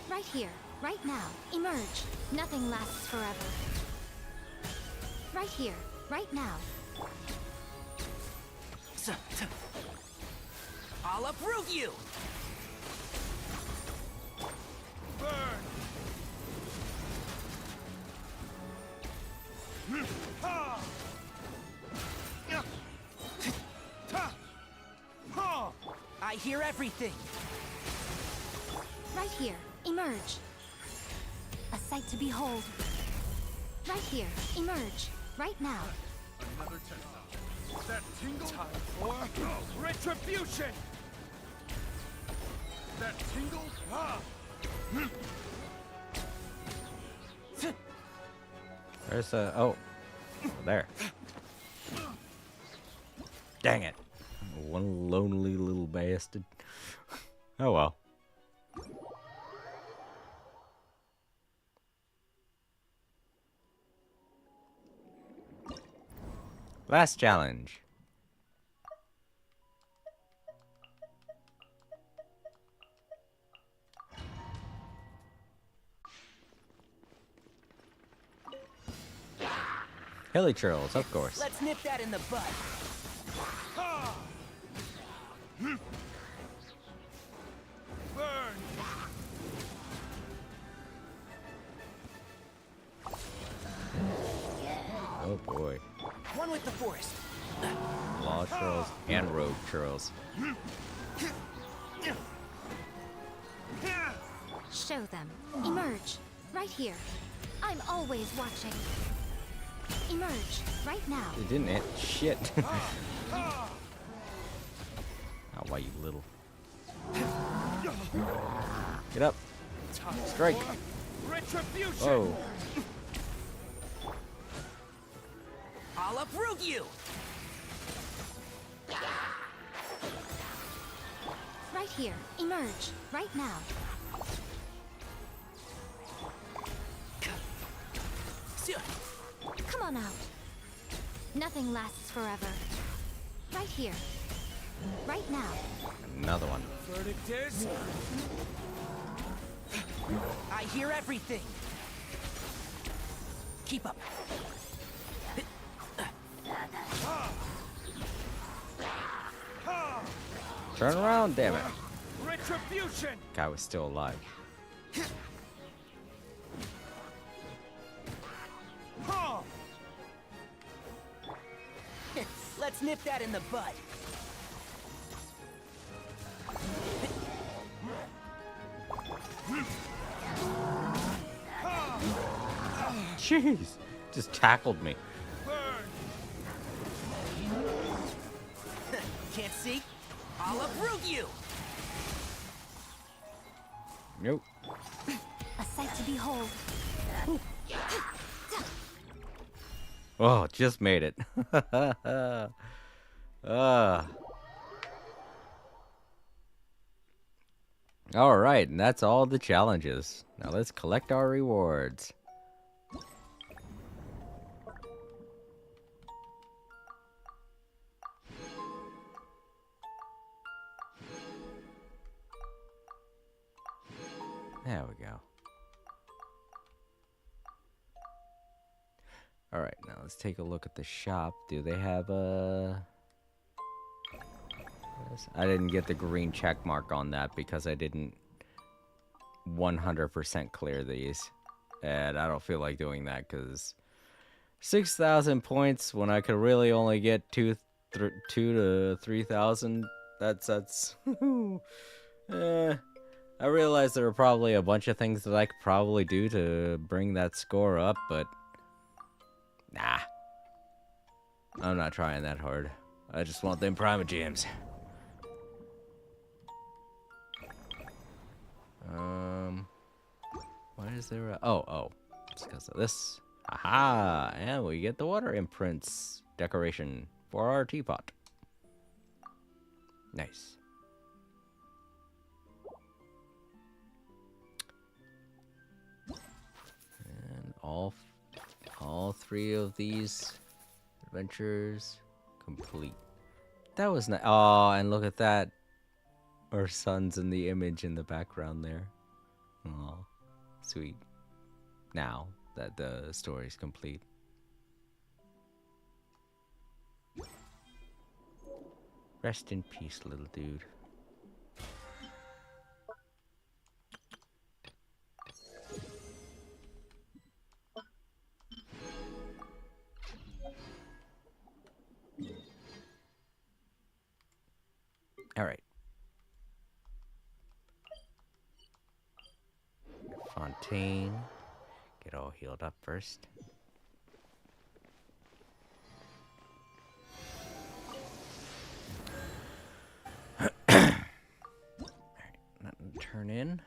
Right here, right now, emerge. Nothing lasts forever. Right here, right now. I'll uproot you. Burn! Ha! I hear everything. Right here, emerge. A sight to behold. Right here, emerge. Right now. Another test subject. That tingle? Time for retribution! That tingle? Where's the... Oh. There. Dang it. One lonely little bastard. Oh well. Last challenge. Hilly Churls, of course. Let's nip that in the bud. Burn! Oh boy. One with the forest. Law Churls and Rogue Churls. Show them. Emerge. Right here. I'm always watching. Emerge. Right now. It didn't hit shit. Oh, why you little. Get up. Strike. Retribution! Whoa. I'll uproot you. Right here. Emerge. Right now. Come on out. Nothing lasts forever. Right here. Right now. Another one. Verdict is... I hear everything. Keep up. Turn around, damn it. Retribution! Guy was still alive. Let's nip that in the bud. Jeez, just tackled me. Can't see? I'll uproot you! Nope. A sight to behold. Oh, just made it. All right, and that's all the challenges. Now let's collect our rewards. There we go. All right, now let's take a look at the shop. Do they have a... I didn't get the green check mark on that because I didn't 100% clear these. And I don't feel like doing that because 6,000 points when I could really only get 2 to 3,000. That's I realized there were probably a bunch of things that I could probably do to bring that score up, but nah. I'm not trying that hard. I just want them Primogems. Why is there a... Oh. It's because of this. Aha! And we get the water imprints decoration for our teapot. Nice. And all 3 of these adventures complete. That was nice. Oh, and look at that. Our son's in the image in the background there. Oh, sweet. Now that the story's complete. Rest in peace, little dude. All right. Fontaine. Get all healed up first. Alright, nothing to turn in.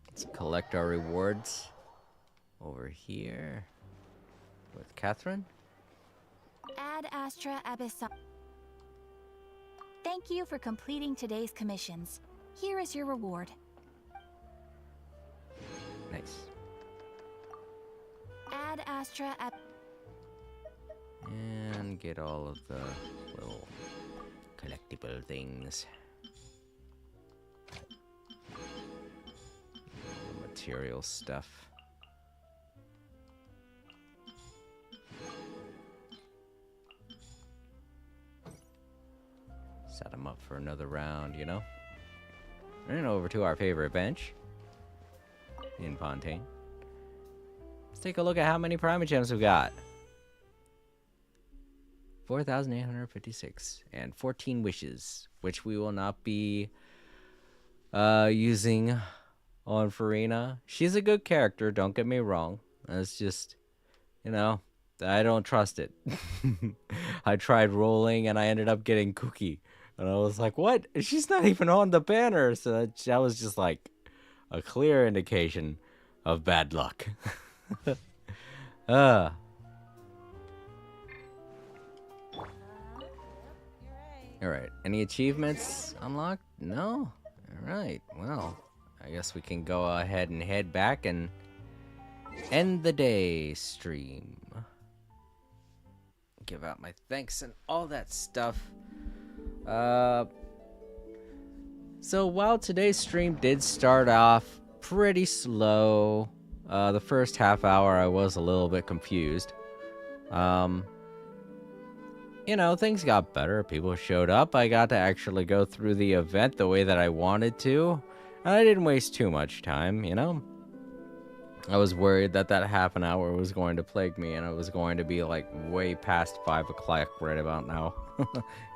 Let's collect our rewards over here with Catherine. Ad Astra Abyssal. Thank you for completing today's commissions. Here is your reward. Nice. Ad Astra And get all of the little collectible things. All the material stuff. Set them up for another round, you know? And over to our favorite bench in Fontaine. Let's take a look at how many Primogems we got. 4,856 and 14 wishes, which we will not be using on Farina. She's a good character, don't get me wrong. It's just, you know, I don't trust it. I tried rolling and I ended up getting Cookie. And I was like, what? She's not even on the banner. So that was just like a clear indication of bad luck. Alright. Any achievements unlocked? No? Alright. Well, I guess we can go ahead and head back and end the day stream. Give out my thanks and all that stuff. So while today's stream did start off pretty slow, the first half hour I was a little bit confused. You know, things got better. People showed up. I got to actually go through the event the way that I wanted to. I didn't waste too much time, you know? I was worried that that half an hour was going to plague me and it was going to be like way past 5 o'clock right about now.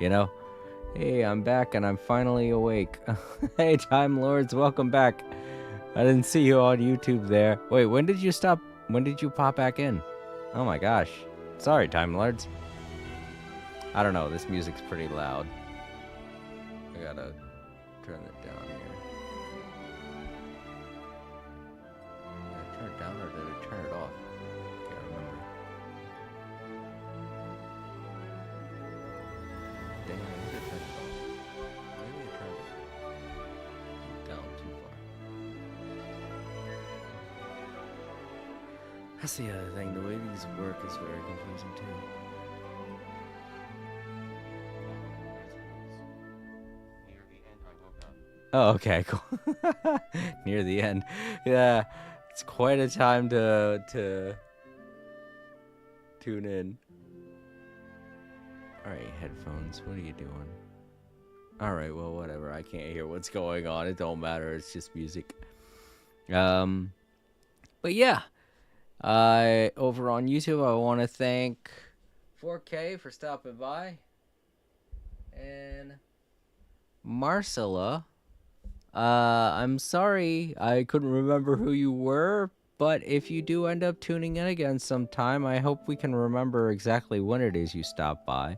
You know? Hey, I'm back and I'm finally awake. Hey, Time Lords, welcome back. I didn't see you on YouTube there. Wait, when did you stop? When did you pop back in? Oh my gosh. Sorry, Time Lords. I don't know, this music's pretty loud. I gotta turn it down here. Did I turn it down or did I turn it off? Can't remember. Dang, I think I turned it off. Maybe I turned it down too far. That's the other thing, the way these work is very confusing too. Near the end, I woke up. Oh, okay, cool. Near the end. Yeah, it's quite a time to tune in. Alright, headphones, what are you doing? Alright, well, whatever. I can't hear what's going on. It don't matter. It's just music. But yeah. Over on YouTube, I want to thank 4K for stopping by. And Marcella. I'm sorry I couldn't remember who you were, but if you do end up tuning in again sometime, I hope we can remember exactly when it is you stopped by.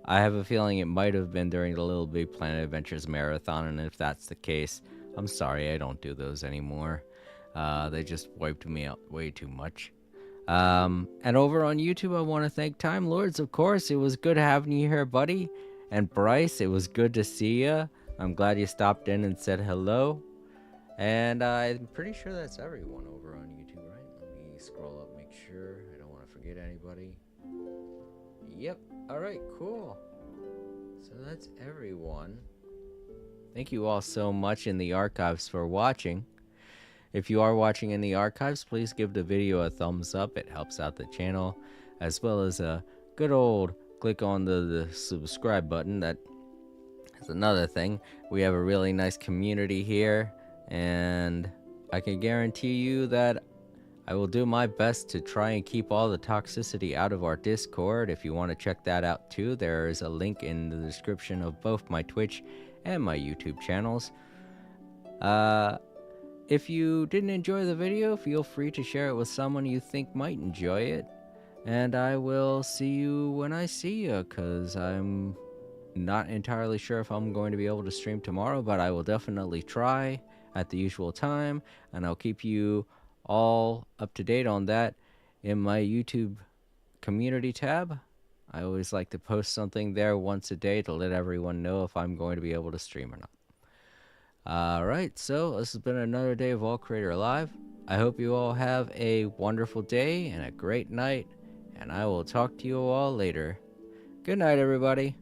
I have a feeling it might have been during the Little Big Planet Adventures Marathon, and if that's the case, I'm sorry I don't do those anymore. They just wiped me out way too much. And over on YouTube, I want to thank Time Lords, of course. It was good having you here, buddy. And Bryce, it was good to see you. I'm glad you stopped in and said hello. And I'm pretty sure that's everyone over on YouTube, right? Let me scroll up, make sure. I don't want to forget anybody. Yep. Alright, cool. So that's everyone. Thank you all so much in the archives for watching. If you are watching in the archives, please give the video a thumbs up. It helps out the channel. As well as a good old click on the subscribe button. That is another thing. We have a really nice community here. And I can guarantee you that I will do my best to try and keep all the toxicity out of our Discord. If you want to check that out too, there is a link in the description of both my Twitch and my YouTube channels. If you didn't enjoy the video, feel free to share it with someone you think might enjoy it. And I will see you when I see you, because I'm not entirely sure if I'm going to be able to stream tomorrow, but I will definitely try at the usual time, and I'll keep you all up to date on that in my YouTube community tab. I always like to post something there once a day to let everyone know if I'm going to be able to stream or not. Alright, so this has been another day of All Creator Live. I hope you all have a wonderful day and a great night, and I will talk to you all later. Good night, everybody.